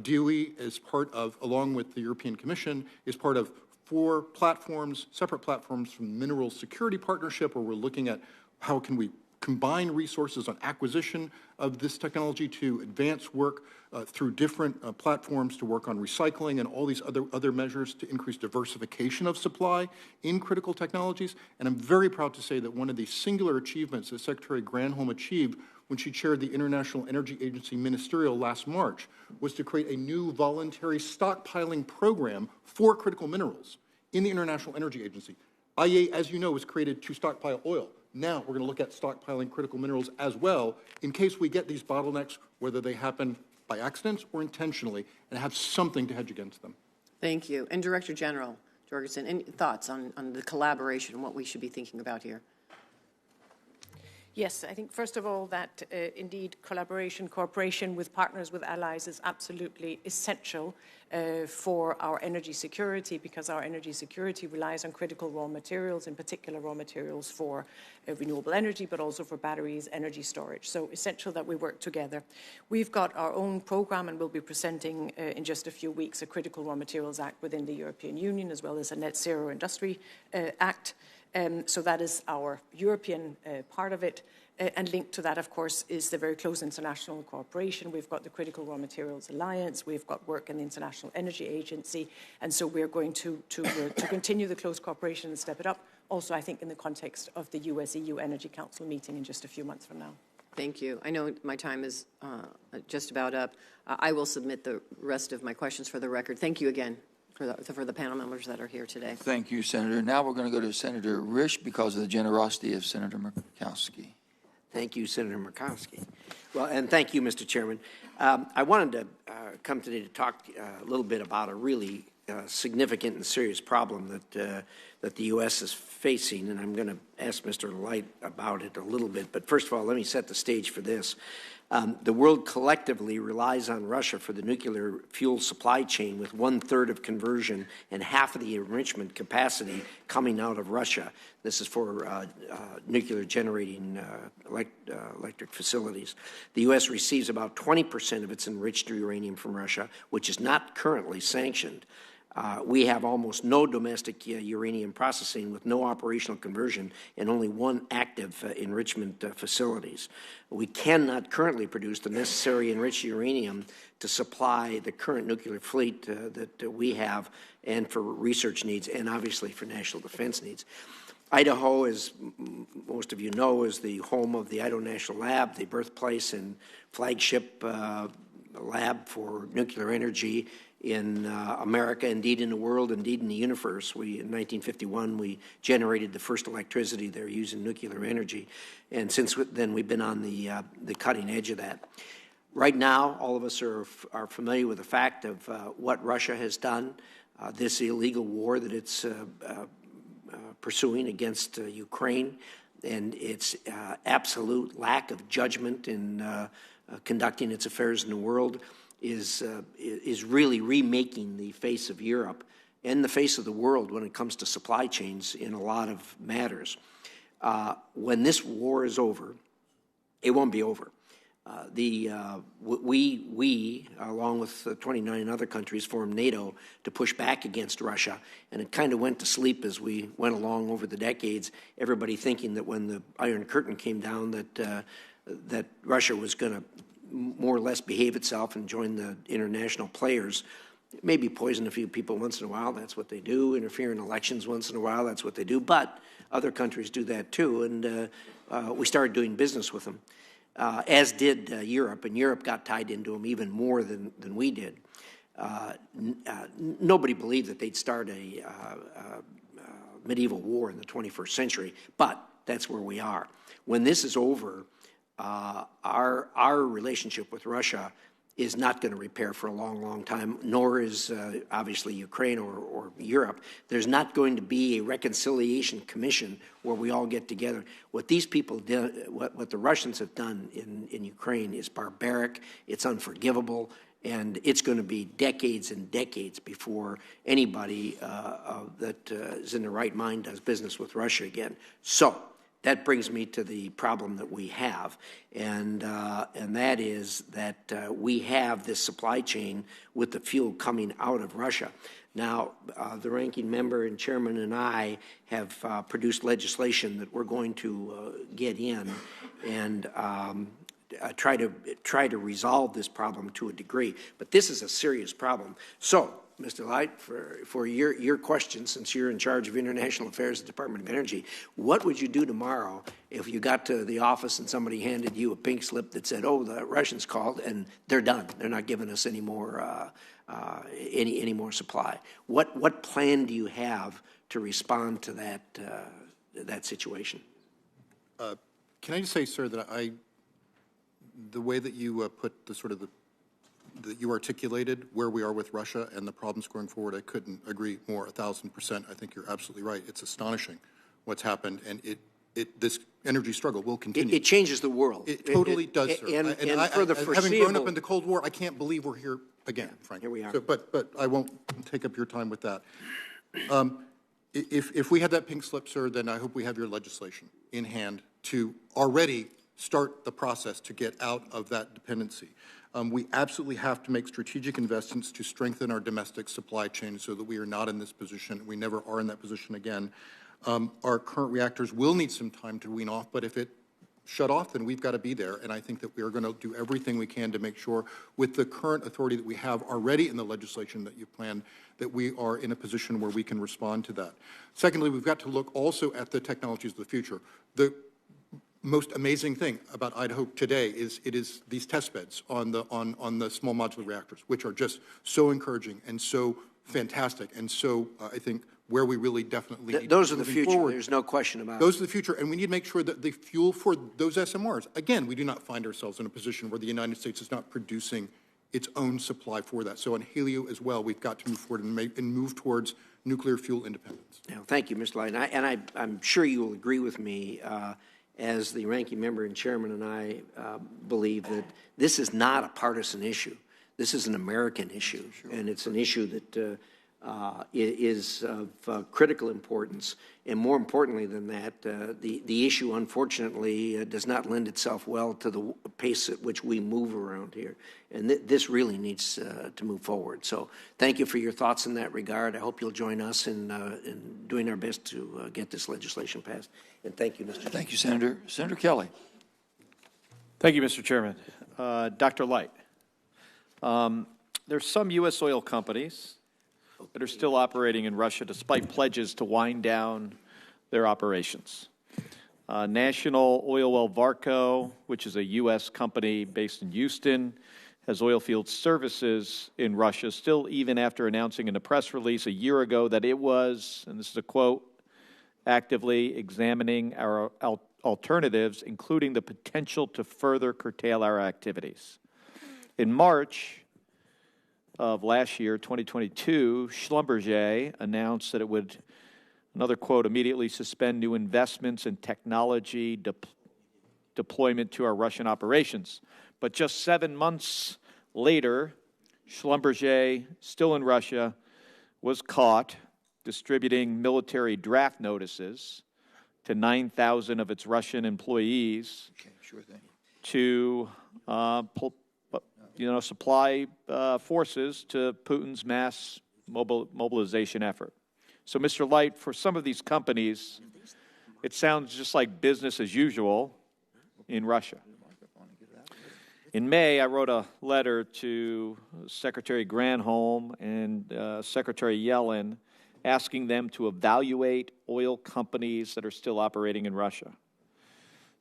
DOE is part of, along with the European Commission, is part of 4 platforms, separate platforms from the Mineral Security Partnership, where we're looking at how can we combine resources on acquisition of this technology to advance work through different platforms to work on recycling and all these other measures to increase diversification of supply in critical technologies. And I'm very proud to say that one of the singular achievements that Secretary Granholm achieved when she chaired the International Energy Agency Ministerial last March was to create a new voluntary stockpiling program for critical minerals in the International Energy Agency. IEA, as you know, was created to stockpile oil. Now we're going to look at stockpiling critical minerals as well in case we get these bottlenecks, whether they happen by accident or intentionally, and have something to hedge against them. Thank you. And Director General Jorgensen, any thoughts on the collaboration and what we should be thinking about here? Yes, I think first of all that indeed collaboration, cooperation with partners, with allies is absolutely essential for our energy security, because our energy security relies on critical raw materials, in particular raw materials for renewable energy, but also for batteries, energy storage. So essential that we work together. We've got our own program, and we'll be presenting in just a few weeks a Critical Raw Materials Act within the European Union, as well as a Net Zero Industry Act. So that is our European part of it. And linked to that, of course, is the very close international cooperation. We've got the Critical Raw Materials Alliance. We've got work in the International Energy Agency. And so we're going to continue the close cooperation and step it up. Also, I think in the context of the US-EU Energy Council meeting in just a few months from now. Thank you. I know my time is just about up. I will submit the rest of my questions for the record. Thank you again for the panel members that are here today. Thank you, Senator. Now we're going to go to Senator Risch because of the generosity of Senator Murkowski. Thank you, Senator Murkowski. Well, and thank you, Mr. Chairman. I wanted to come today to talk a little bit about a really significant and serious problem that the U.S. is facing, and I'm going to ask Mr. Light about it a little bit. But first of all, let me set the stage for this. The world collectively relies on Russia for the nuclear fuel supply chain, with 1/3 of conversion and half of the enrichment capacity coming out of Russia. This is for nuclear generating electric facilities. The U.S. receives about 20% of its enriched uranium from Russia, which is not currently sanctioned. We have almost no domestic uranium processing, with no operational conversion and only one active enrichment facilities. We cannot currently produce the necessary enriched uranium to supply the current nuclear fleet that we have, and for research needs, and obviously for national defense needs. Idaho, as most of you know, is the home of the Idaho National Lab, the birthplace and flagship lab for nuclear energy in America, indeed in the world, indeed in the universe. In 1951, we generated the first electricity there using nuclear energy, and since then we've been on the cutting edge of that. Right now, all of us are familiar with the fact of what Russia has done, this illegal war that it's pursuing against Ukraine, and its absolute lack of judgment in conducting its affairs in the world is really remaking the face of Europe and the face of the world when it comes to supply chains in a lot of matters. When this war is over, it won't be over. We, along with 29 other countries, formed NATO to push back against Russia, and it kind of went to sleep as we went along over the decades, everybody thinking that when the Iron Curtain came down that Russia was going to more or less behave itself and join the international players. Maybe poison a few people once in a while, that's what they do. Interfere in elections once in a while, that's what they do. But other countries do that too, and we started doing business with them, as did Europe, and Europe got tied into them even more than we did. Nobody believed that they'd start a medieval war in the 21st century, but that's where we are. When this is over, our relationship with Russia is not going to repair for a long, long time, nor is obviously Ukraine or Europe. There's not going to be a reconciliation commission where we all get together. What these people did, what the Russians have done in Ukraine is barbaric, it's unforgivable, and it's going to be decades and decades before anybody that is in the right mind does business with Russia again. So that brings me to the problem that we have, and that is that we have this supply chain with the fuel coming out of Russia. Now, the ranking member and chairman and I have produced legislation that we're going to get in and try to resolve this problem to a degree. But this is a serious problem. So, Mr. Light, for your question, since you're in charge of international affairs at the Department of Energy, what would you do tomorrow if you got to the office and somebody handed you a pink slip that said, "Oh, the Russians called and they're done. They're not giving us any more any more supply"? What plan do you have to respond to that situation? Can I just say, sir, that the way that you put that you articulated where we are with Russia and the problems going forward, I couldn't agree more, 1,000%. I think you're absolutely right. It's astonishing what's happened, and this energy struggle will continue. It changes the world. It totally does, sir. And for the foreseeable, having grown up in the Cold War, I can't believe we're here again, frankly. Here we are. So, but I won't take up your time with that. If we had that pink slip, sir, then I hope we have your legislation in hand to already start the process to get out of that dependency. We absolutely have to make strategic investments to strengthen our domestic supply chain so that we are not in this position. We never are in that position again. Our current reactors will need some time to wean off, but if it shut off, then we've got to be there. And I think that we are going to do everything we can to make sure, with the current authority that we have already in the legislation that you planned, that we are in a position where we can respond to that. Secondly, we've got to look also at the technologies of the future. The most amazing thing about Idaho today is these test beds on the small modular reactors, which are just so encouraging and so fantastic. And so I think where we really definitely need Those to are the moving future. forward, There's no question about it. those are the future, and we need to make sure that the fuel for those SMRs, again, we do not find ourselves in a position where the United States is not producing its own supply for that. So on HALEU as well, we've got to move forward and move towards nuclear fuel independence. Yeah, thank you, Mr. Light. I'm sure you will agree with me, as the ranking member and chairman and I believe that this is not a partisan issue. This is an American issue, and it's an issue that is of critical importance. And more importantly than that, the issue, unfortunately, does not lend itself well to the pace at which we move around here. And this really needs to move forward. So thank you for your thoughts in that regard. I hope you'll join us in doing our best to get this legislation passed. And thank you, Mr. Chairman. Thank you, Senator. Senator Kelly. Thank you, Mr. Chairman. Dr. Light, there's some U.S. oil companies that are still operating in Russia despite pledges to wind down their operations. National Oil Well Varco, which is a U.S. company based in Houston, has oil field services in Russia, still even after announcing in a press release a year ago that it was, and this is a quote, actively examining our alternatives, including the potential to further curtail our activities. In March of last year, 2022, Schlumberger announced that it would, another quote, immediately suspend new investments in technology deployment to our Russian operations. But just 7 months later, Schlumberger, still in Russia, was caught distributing military draft notices to 9,000 of its Russian employees to supply forces to Putin's mass mobilization effort. So, Mr. Light, for some of these companies, it sounds just like business as usual in Russia. In May, I wrote a letter to Secretary Granholm and Secretary Yellen asking them to evaluate oil companies that are still operating in Russia.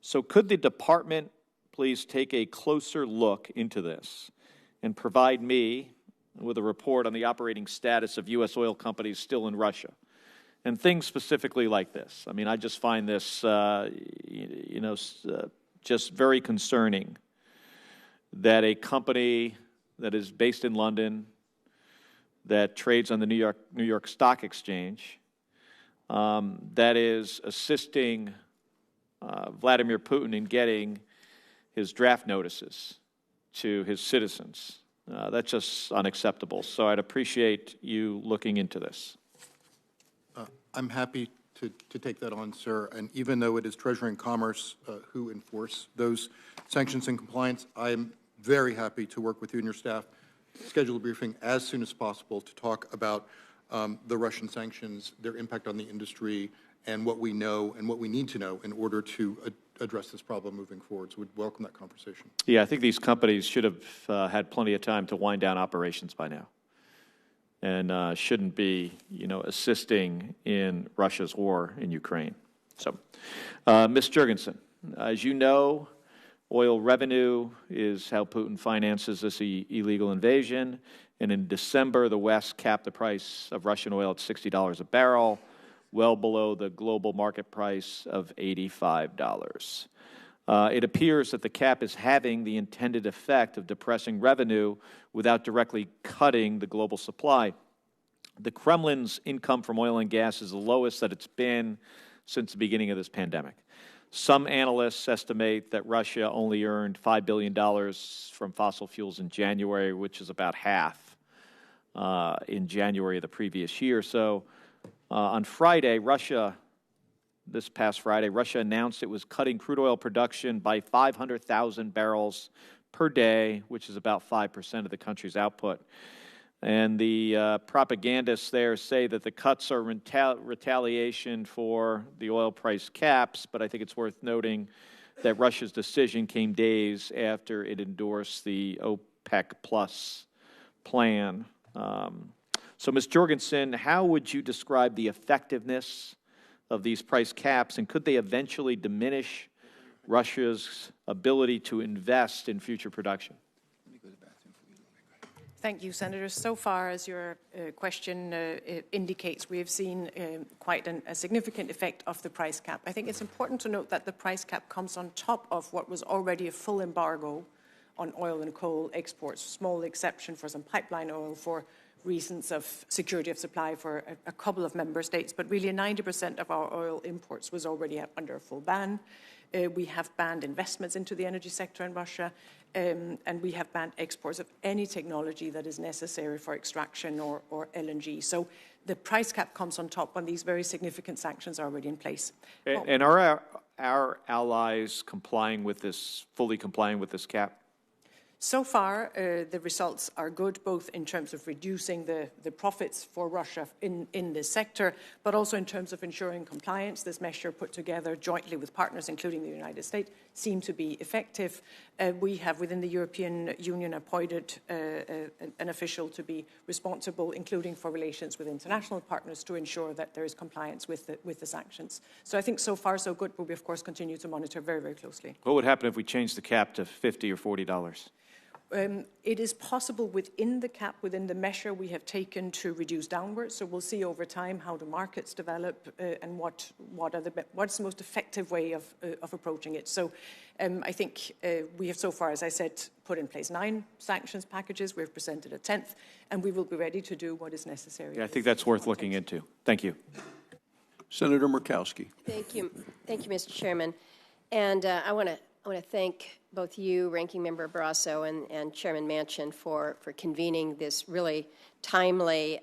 So could the department please take a closer look into this and provide me with a report on the operating status of U.S. oil companies still in Russia? And things specifically like this. I mean, I just find this, just very concerning that a company that is based in London, that trades on the New York Stock Exchange, that is assisting Vladimir Putin in getting his draft notices to his citizens. That's just unacceptable. So I'd appreciate you looking into this. I'm happy to take that on, sir. And even though it is Treasury and Commerce who enforce those sanctions and compliance, I am very happy to work with you and your staff, schedule a briefing as soon as possible to talk about the Russian sanctions, their impact on the industry, and what we know and what we need to know in order to address this problem moving forward. So we'd welcome that conversation. Yeah, I think these companies should have had plenty of time to wind down operations by now, and shouldn't be, assisting in Russia's war in Ukraine. So, Ms. Jurgensen, as you know, oil revenue is how Putin finances this illegal invasion. And in December, the West capped the price of Russian oil at $60 a barrel, well below the global market price of $85. It appears that the cap is having the intended effect of depressing revenue without directly cutting the global supply. The Kremlin's income from oil and gas is the lowest that it's been since the beginning of this pandemic. Some analysts estimate that Russia only earned $5 billion from fossil fuels in January, which is about half in January of the previous year. So on Friday, this past Friday, Russia announced it was cutting crude oil production by 500,000 barrels per day, which is about 5% of the country's output. And the propagandists there say that the cuts are retaliation for the oil price caps, but I think it's worth noting that Russia's decision came days after it endorsed the OPEC Plus plan. So, Ms. Jorgensen, how would you describe the effectiveness of these price caps, and could they eventually diminish Russia's ability to invest in future production? Thank you, Senator. So far, as your question indicates, we have seen quite a significant effect of the price cap. I think it's important to note that the price cap comes on top of what was already a full embargo on oil and coal exports, small exception for some pipeline oil for reasons of security of supply for a couple of member states, but really 90% of our oil imports was already under a full ban. We have banned investments into the energy sector in Russia, and we have banned exports of any technology that is necessary for extraction or LNG. So the price cap comes on top when these very significant sanctions are already in place. And are our allies complying with this, fully complying with this cap? So far, the results are good, both in terms of reducing the profits for Russia in this sector, but also in terms of ensuring compliance. This measure put together jointly with partners, including the United States, seemed to be effective. We have, within the European Union, appointed an official to be responsible, including for relations with international partners, to ensure that there is compliance with the sanctions. So I think so far so good, but we, of course, continue to monitor very, very closely. What would happen if we changed the cap to $50 or $40? It is possible within the cap, within the measure we have taken, to reduce downwards. So we'll see over time how the markets develop and what's the most effective way of approaching it. So I think we have so far, as I said, put in place 9 sanctions packages. We've presented a 10th, and we will be ready to do what is necessary. Yeah, I think that's worth looking into. Thank you. Senator Murkowski. Thank you, Mr. Chairman. And I want to thank both you, Ranking Member Barrasso, and Chairman Manchin for convening this really timely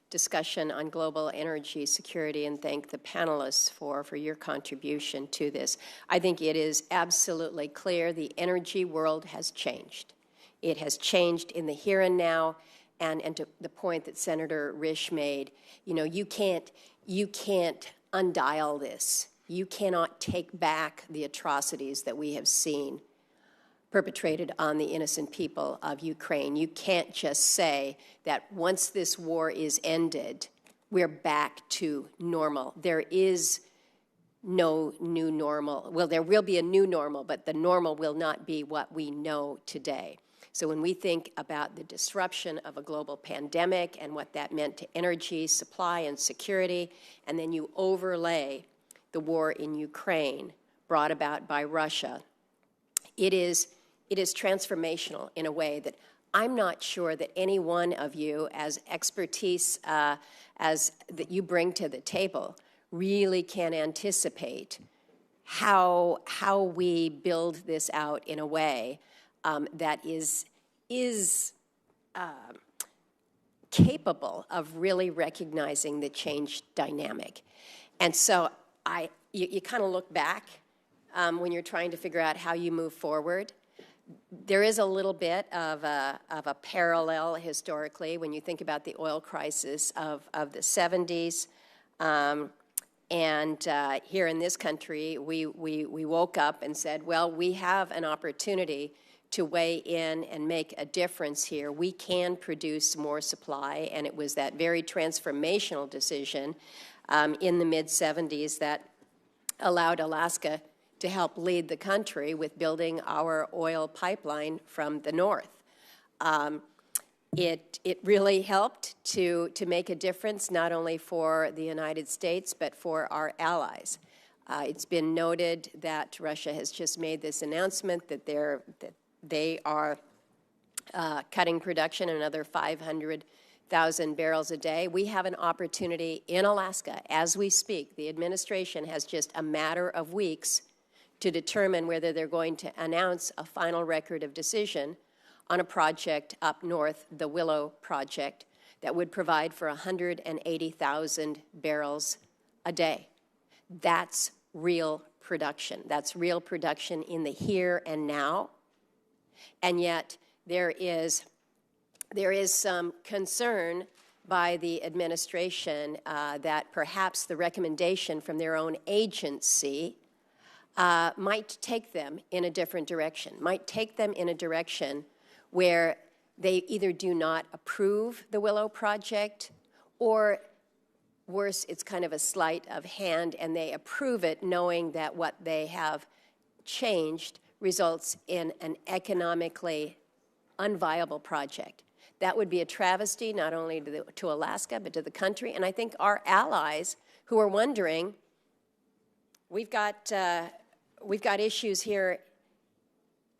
discussion on global energy security, and thank the panelists for your contribution to this. I think it is absolutely clear the energy world has changed. It has changed in the here and now, and to the point that Senator Risch made, you know, you can't undial this. You cannot take back the atrocities that we have seen perpetrated on the innocent people of Ukraine. You can't just say that once this war is ended, we're back to normal. There is no new normal. Well, there will be a new normal, but the normal will not be what we know today. So when we think about the disruption of a global pandemic and what that meant to energy, supply, and security, and then you overlay the war in Ukraine brought about by Russia, it is transformational in a way that I'm not sure that any one of you, as expertise as that you bring to the table, really can anticipate how we build this out in a way that is capable of really recognizing the changed dynamic. And so you kind of look back when you're trying to figure out how you move forward. There is a little bit of a parallel historically when you think about the oil crisis of the 70s. And here in this country, we woke up and said, well, we have an opportunity to weigh in and make a difference here. We can produce more supply, and it was that very transformational decision in the mid-70s that allowed Alaska to help lead the country with building our oil pipeline from the north. It really helped to make a difference not only for the United States but for our allies. It's been noted that Russia has just made this announcement that they are cutting production another 500,000 barrels a day. We have an opportunity in Alaska as we speak. The administration has just a matter of weeks to determine whether they're going to announce a final record of decision on a project up north, the Willow Project, that would provide for 180,000 barrels a day. That's real production. That's real production in the here and now. And yet there is some concern by the administration that perhaps the recommendation from their own agency might take them in a different direction, might take them in a direction where they either do not approve the Willow Project, or worse, it's kind of a sleight of hand and they approve it knowing that what they have changed results in an economically unviable project That would be a travesty not only to Alaska, but to the country. And I think our allies who are wondering, we've got issues here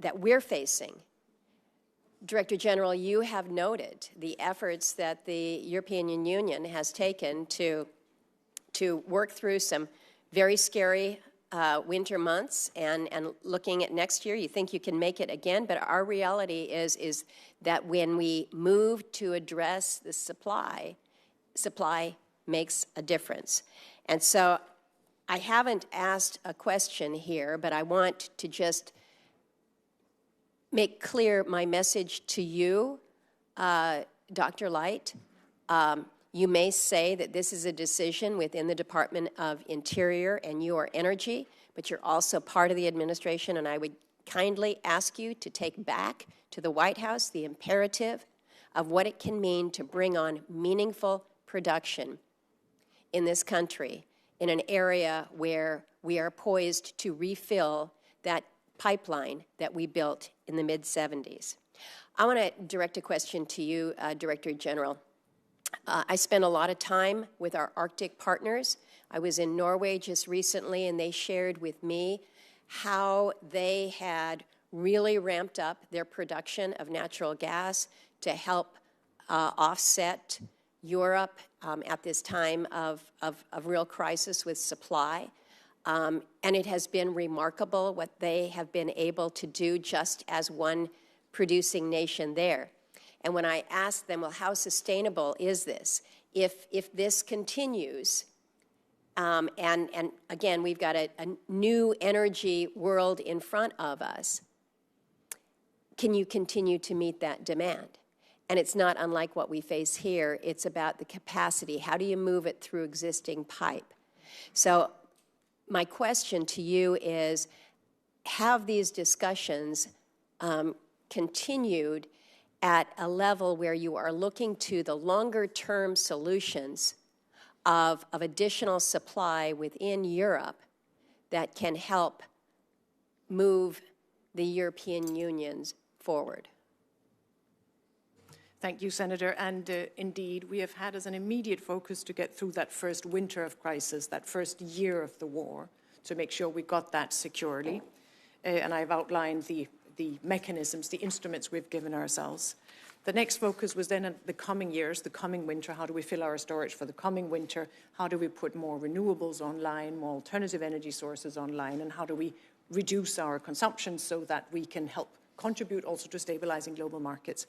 that we're facing. Director General, you have noted the efforts that the European Union has taken to work through some very scary winter months, and looking at next year, you think you can make it again, but our reality is that when we move to address the supply makes a difference. And so I haven't asked a question here, but I want to just make clear my message to you, Dr. Light. You may say that this is a decision within the Department of Interior and your energy, but you're also part of the administration, and I would kindly ask you to take back to the White House the imperative of what it can mean to bring on meaningful production in this country in an area where we are poised to refill that pipeline that we built in the mid-'70s. I want to direct a question to you, Director General. I spent a lot of time with our Arctic partners. I was in Norway just recently, and they shared with me how they had really ramped up their production of natural gas to help offset Europe at this time of real crisis with supply. And it has been remarkable what they have been able to do just as one producing nation there. And when I asked them, well, how sustainable is this? If this continues, and again, we've got a new energy world in front of us, can you continue to meet that demand? And it's not unlike what we face here. It's about the capacity. How do you move it through existing pipe? So my question to you is, have these discussions continued at a level where you are looking to the longer-term solutions of additional supply within Europe that can help move the European Union forward? Thank you, Senator. And indeed, we have had as an immediate focus to get through that first winter of crisis, that first year of the war, to make sure we got that securely. And I've outlined the mechanisms, the instruments we've given ourselves. The next focus was then at the coming years, the coming winter. How do we fill our storage for the coming winter? How do we put more renewables online, more alternative energy sources online? And how do we reduce our consumption so that we can help contribute also to stabilizing global markets?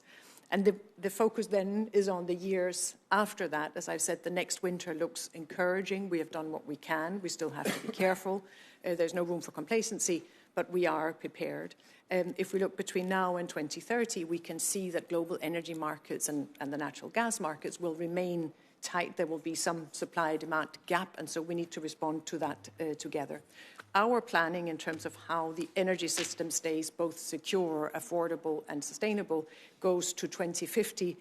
And the focus then is on the years after that. As I've said, the next winter looks encouraging. We have done what we can. We still have to be careful. There's no room for complacency, but we are prepared. If we look between now and 2030, we can see that global energy markets and the natural gas markets will remain tight. There will be some supply-demand gap, and so we need to respond to that together. Our planning in terms of how the energy system stays both secure, affordable, and sustainable goes to 2050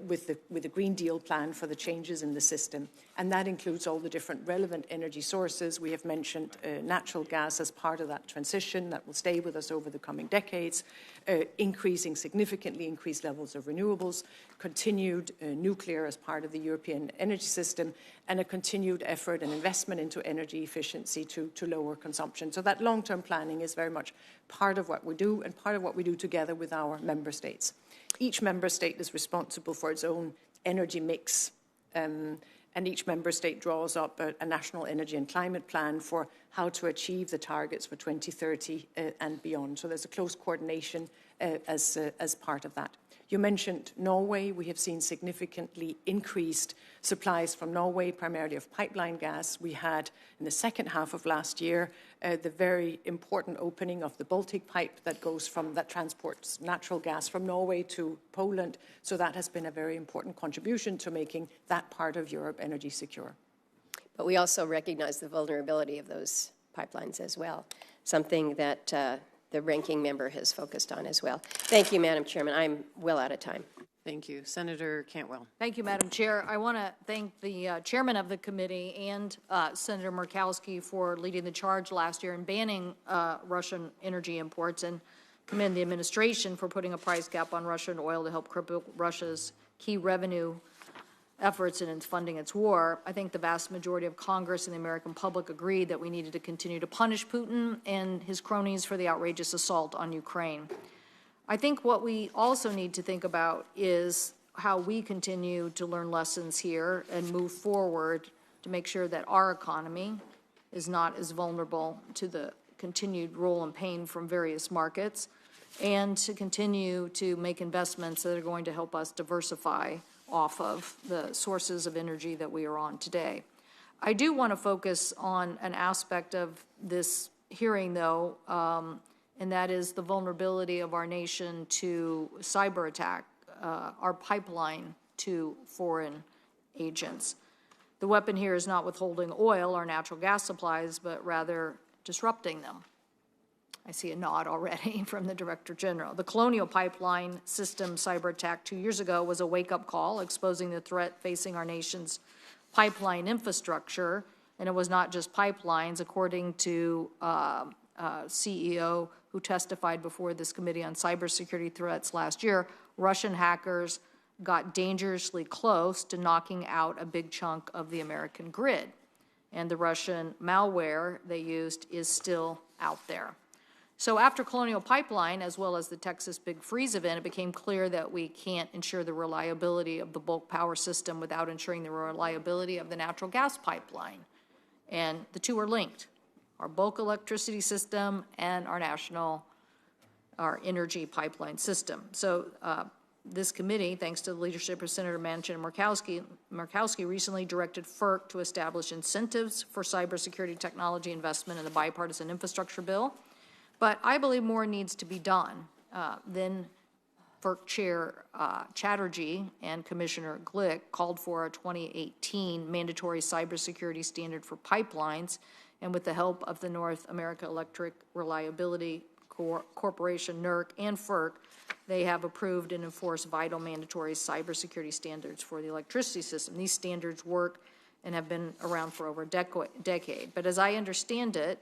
with the Green Deal plan for the changes in the system. And that includes all the different relevant energy sources. We have mentioned natural gas as part of that transition that will stay with us over the coming decades, significantly increased levels of renewables, continued nuclear as part of the European energy system, and a continued effort and investment into energy efficiency to lower consumption. So that long-term planning is very much part of what we do and part of what we do together with our member states. Each member state is responsible for its own energy mix, and each member state draws up a national energy and climate plan for how to achieve the targets for 2030 and beyond. So there's a close coordination as part of that. You mentioned Norway. We have seen significantly increased supplies from Norway, primarily of pipeline gas. We had, in the second half of last year, the very important opening of the Baltic pipe that transports natural gas from Norway to Poland. So that has been a very important contribution to making that part of Europe energy secure. But we also recognize the vulnerability of those pipelines as well, something that the ranking member has focused on as well. Thank you, Madam Chairman. I'm well out of time. Thank you. Senator Cantwell. Thank you, Madam Chair. I want to thank the chairman of the committee and Senator Murkowski for leading the charge last year in banning Russian energy imports. And commend the administration for putting a price cap on Russian oil to help cripple Russia's key revenue efforts in funding its war. I think the vast majority of Congress and the American public agreed that we needed to continue to punish Putin and his cronies for the outrageous assault on Ukraine. I think what we also need to think about is how we continue to learn lessons here and move forward to make sure that our economy is not as vulnerable to the continued role and pain from various markets, and to continue to make investments that are going to help us diversify off of the sources of energy that we are on today. I do want to focus on an aspect of this hearing, though, and that is the vulnerability of our nation to cyber attack, our pipeline to foreign agents. The weapon here is not withholding oil or natural gas supplies, but rather disrupting them. I see a nod already from the Director General. The Colonial Pipeline System cyber attack 2 years ago was a wake-up call, exposing the threat facing our nation's pipeline infrastructure. And it was not just pipelines. According to CEO who testified before this committee on cybersecurity threats last year, Russian hackers got dangerously close to knocking out a big chunk of the American grid. And the Russian malware they used is still out there. So after Colonial Pipeline, as well as the Texas Big Freeze event, it became clear that we can't ensure the reliability of the bulk power system without ensuring the reliability of the natural gas pipeline. And the two are linked, our bulk electricity system and our energy pipeline system. So this committee, thanks to the leadership of Senator Manchin and Murkowski, recently directed FERC to establish incentives for cybersecurity technology investment in the bipartisan infrastructure bill. But I believe more needs to be done. Then FERC Chair Chatterjee and Commissioner Glick called for a 2018 mandatory cybersecurity standard for pipelines, and with the help of the North America Electric Reliability Corporation, NERC, and FERC, they have approved and enforced vital mandatory cybersecurity standards for the electricity system. These standards work and have been around for over a decade. But as I understand it,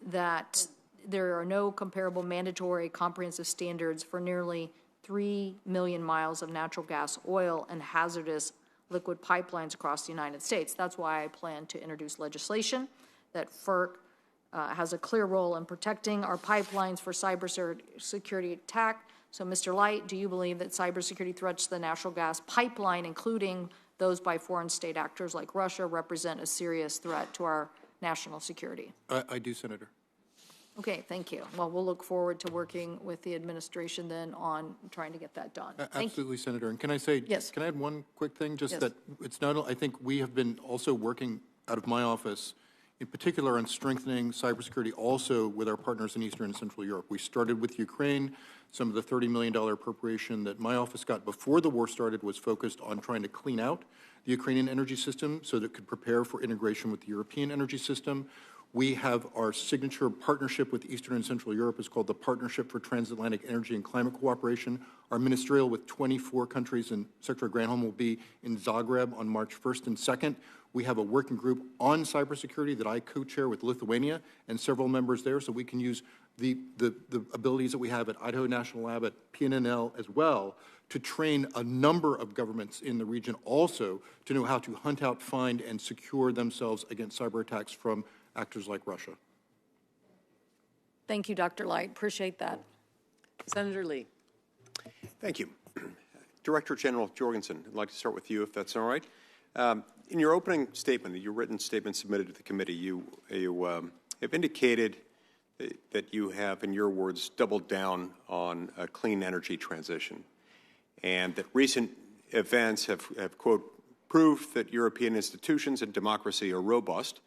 that there are no comparable mandatory comprehensive standards for nearly 3 million miles of natural gas, oil, and hazardous liquid pipelines across the United States. That's why I plan to introduce legislation that FERC has a clear role in protecting our pipelines for cybersecurity attack. So, Mr. Light, do you believe that cybersecurity threats to the natural gas pipeline, including those by foreign state actors like Russia, represent a serious threat to our national security? I do, Senator. Okay, thank you. Well, we'll look forward to working with the administration then on trying to get that done. Absolutely, Senator. And can I say, yes, can I add one quick thing? Just yes, that it's not, I think we have been also working out of my office, in particular on strengthening cybersecurity also with our partners in Eastern and Central Europe. We started with Ukraine. Some of the $30 million appropriation that my office got before the war started was focused on trying to clean out the Ukrainian energy system so that it could prepare for integration with the European energy system. We have our signature partnership with Eastern and Central Europe is called the Partnership for Transatlantic Energy and Climate Cooperation. Our ministerial with 24 countries, and Secretary Granholm will be in Zagreb on March 1st and 2nd. We have a working group on cybersecurity that I co-chair with Lithuania and several members there, so we can use the abilities that we have at Idaho National Lab, at PNNL as well, to train a number of governments in the region also to know how to hunt out, find, and secure themselves against cyber attacks from actors like Russia. Thank you, Dr. Light. Appreciate that. Senator Lee. Thank you. Director General Jorgensen, I'd like to start with you, if that's all right. In your opening statement, your written statement submitted to the committee, you have indicated that you have, in your words, doubled down on a clean energy transition, and that recent events have quote, proved that European institutions and democracy are robust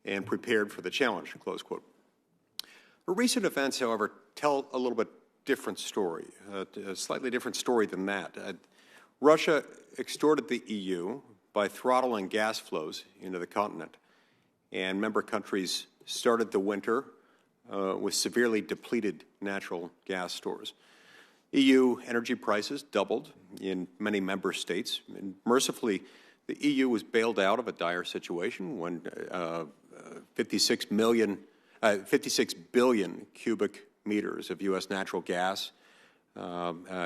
and prepared for the challenge, close quote. Recent events, however, tell a little bit different story, a slightly different story than that. Russia extorted the EU by throttling gas flows into the continent, and member countries started the winter with severely depleted natural gas stores. EU energy prices doubled in many member states, and mercifully, the EU was bailed out of a dire situation when 56 million 56 billion cubic meters of U.S. natural gas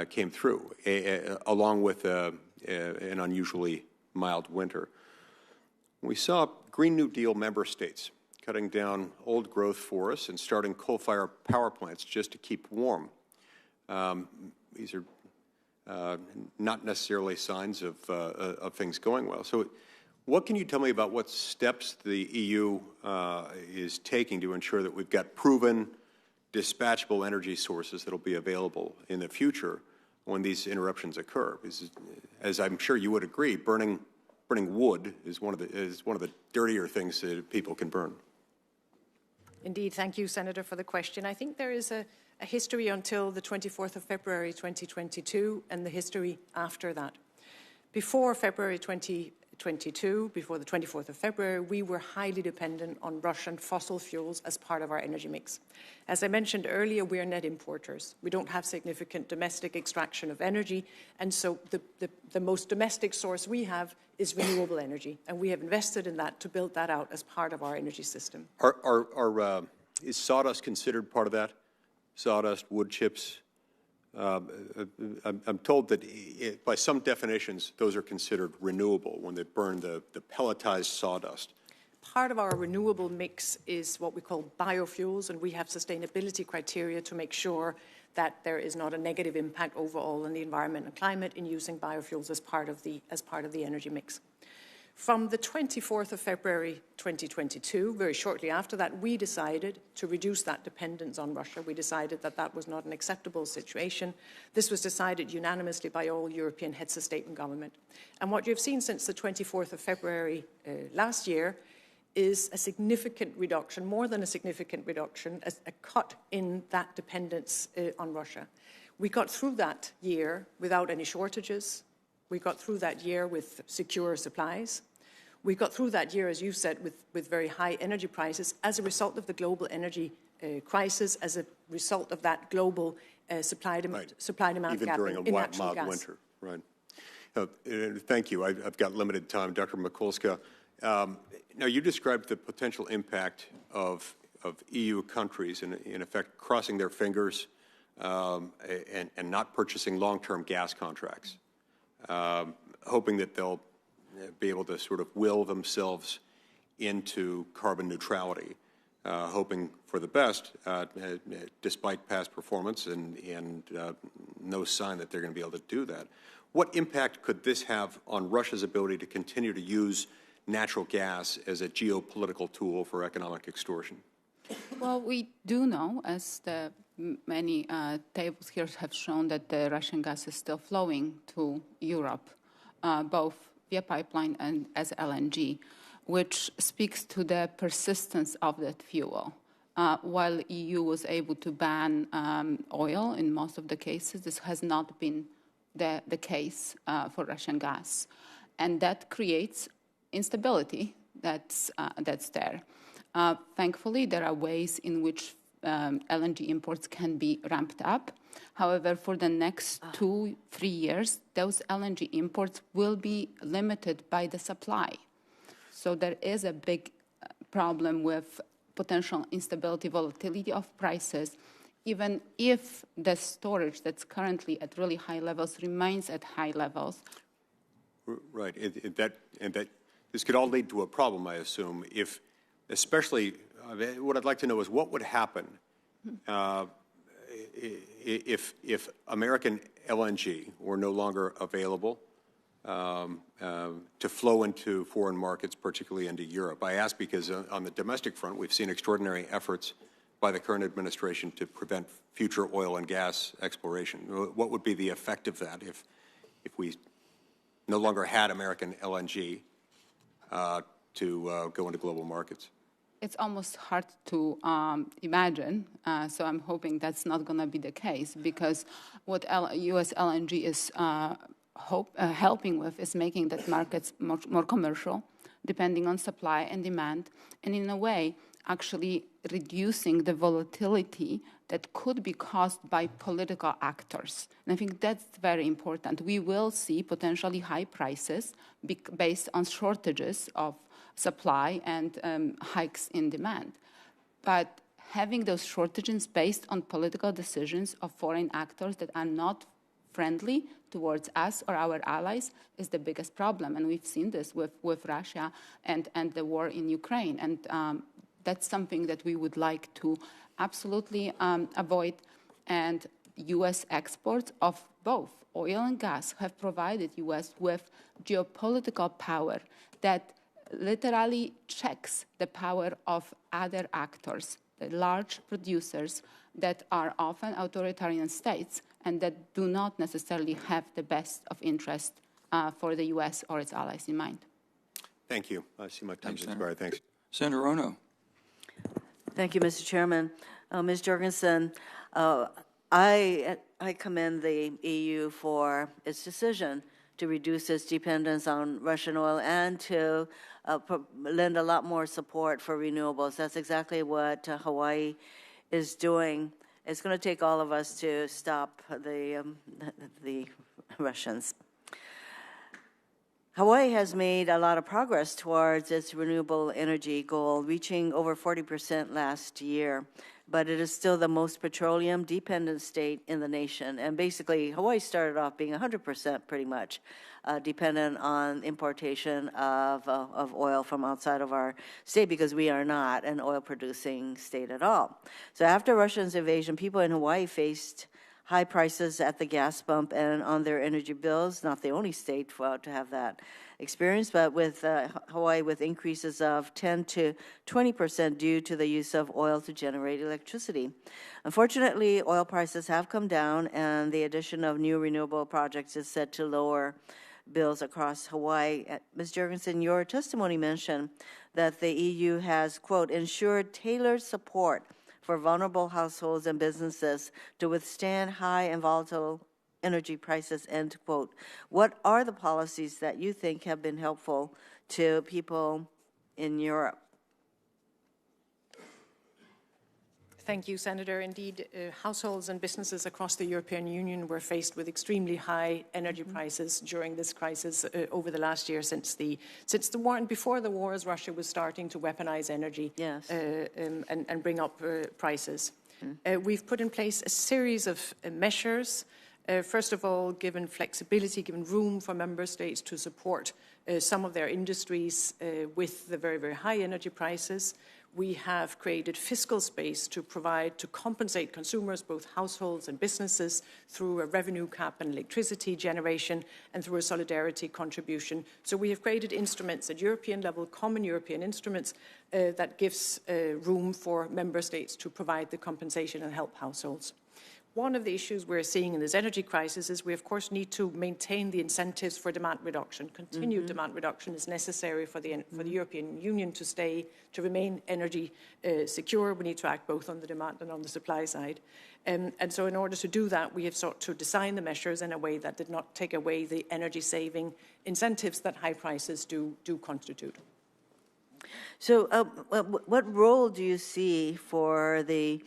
came through, along with an unusually mild winter. We saw Green New Deal member states cutting down old growth forests and starting coal-fired power plants just to keep warm. These are not necessarily signs of things going well. So what can you tell me about what steps the EU is taking to ensure that we've got proven, dispatchable energy sources that will be available in the future when these interruptions occur? Because, as I'm sure you would agree, burning wood is one of the dirtier things that people can burn. Indeed. Thank you, Senator, for the question. I think there is a history until the 24th of February 2022 and the history after that. Before February 2022, before the 24th of February, we were highly dependent on Russian fossil fuels as part of our energy mix. As I mentioned earlier, we are net importers. We don't have significant domestic extraction of energy, and so the most domestic source we have is renewable energy, and we have invested in that to build that out as part of our energy system. Is sawdust considered part of that? Sawdust, wood chips? I'm told that by some definitions, those are considered renewable when they burn the pelletized sawdust. Part of our renewable mix is what we call biofuels, and we have sustainability criteria to make sure that there is not a negative impact overall on the environment and climate in using biofuels as part of the energy mix. From the 24th of February 2022, very shortly after that, we decided to reduce that dependence on Russia. We decided that that was not an acceptable situation. This was decided unanimously by all European heads of state and government. And what you've seen since the 24th of February last year is a significant reduction, more than a significant reduction, a cut in that dependence on Russia. We got through that year without any shortages. We got through that year with secure supplies. We got through that year, as you said, with very high energy prices as a result of the global energy crisis, as a result of that global supply-demand Even gap during in natural mild gas. winter, right. Thank you. I've got limited time. Dr. Mikulska, now you described the potential impact of EU countries, in effect, crossing their fingers and not purchasing long-term gas contracts, hoping that they'll be able to sort of will themselves into carbon neutrality, hoping for the best, despite past performance and no sign that they're going to be able to do that. What impact could this have on Russia's ability to continue to use natural gas as a geopolitical tool for economic extortion? Well, we do know, as the many tables here have shown, that the Russian gas is still flowing to Europe, both via pipeline and as LNG, which speaks to the persistence of that fuel. While EU was able to ban oil in most of the cases, this has not been the case for Russian gas. And that creates instability that's there. Thankfully, there are ways in which LNG imports can be ramped up. However, for the next 2-3 years, those LNG imports will be limited by the supply. So there is a big problem with potential instability, volatility of prices, even if the storage that's currently at really high levels remains at high levels. Right, this could all lead to a problem, I assume, if, especially, what I'd like to know is what would happen if American LNG were no longer available to flow into foreign markets, particularly into Europe. I ask because on the domestic front, we've seen extraordinary efforts by the current administration to prevent future oil and gas exploration. What would be the effect of that if we no longer had American LNG to go into global markets? It's almost hard to imagine, so I'm hoping that's not going to be the case, because what U.S. LNG is helping with is making that markets more commercial, depending on supply and demand, and in a way actually reducing the volatility that could be caused by political actors. And I think that's very important. We will see potentially high prices based on shortages of supply and hikes in demand. but having those shortages based on political decisions of foreign actors that are not friendly towards us or our allies is the biggest problem. And we've seen this with Russia and the war in Ukraine. And that's something that we would like to absolutely avoid. And U.S. exports of both oil and gas have provided U.S. with geopolitical power that literally checks the power of other actors, the large producers that are often authoritarian states and that do not necessarily have the best of interest for the U.S. or its allies in mind. Thank you. I see my time's expired. Thanks. Senator Ono. Thank you, Mr. Chairman. Ms. Jorgensen, I commend the EU for its decision to reduce its dependence on Russian oil and to lend a lot more support for renewables. That's exactly what Hawaii is doing. It's going to take all of us to stop the Russians. Hawaii has made a lot of progress towards its renewable energy goal, reaching over 40% last year. But it is still the most petroleum-dependent state in the nation. And basically, Hawaii started off being 100% pretty much dependent on importation of oil from outside of our state because we are not an oil-producing state at all. So after Russia's invasion, people in Hawaii faced high prices at the gas pump and on their energy bills. Not the only state to have that experience, but with Hawaii with increases of 10 to 20% due to the use of oil to generate electricity. Unfortunately, oil prices have come down, and the addition of new renewable projects is set to lower bills across Hawaii. Ms. Jorgensen, your testimony mentioned that the EU has, quote, ensured tailored support for vulnerable households and businesses to withstand high and volatile energy prices, end quote. What are the policies that you think have been helpful to people in Europe? Thank you, Senator. Indeed, households and businesses across the European Union were faced with extremely high energy prices during this crisis over the last year since the war and before the war, as Russia was starting to weaponize energy and bring up prices. We've put in place a series of measures. First of all, given flexibility, given room for member states to support some of their industries with the very, very high energy prices. We have created fiscal space to compensate consumers, both households and businesses, through a revenue cap and electricity generation and through a solidarity contribution. So we have created instruments at European level, common European instruments, that gives room for member states to provide the compensation and help households. One of the issues we're seeing in this energy crisis is we, of course, need to maintain the incentives for demand reduction. Continued demand reduction is necessary for the European Union to remain energy secure. We need to act both on the demand and on the supply side. And so in order to do that, we have sought to design the measures in a way that did not take away the energy-saving incentives that high prices do constitute. So what role do you see for the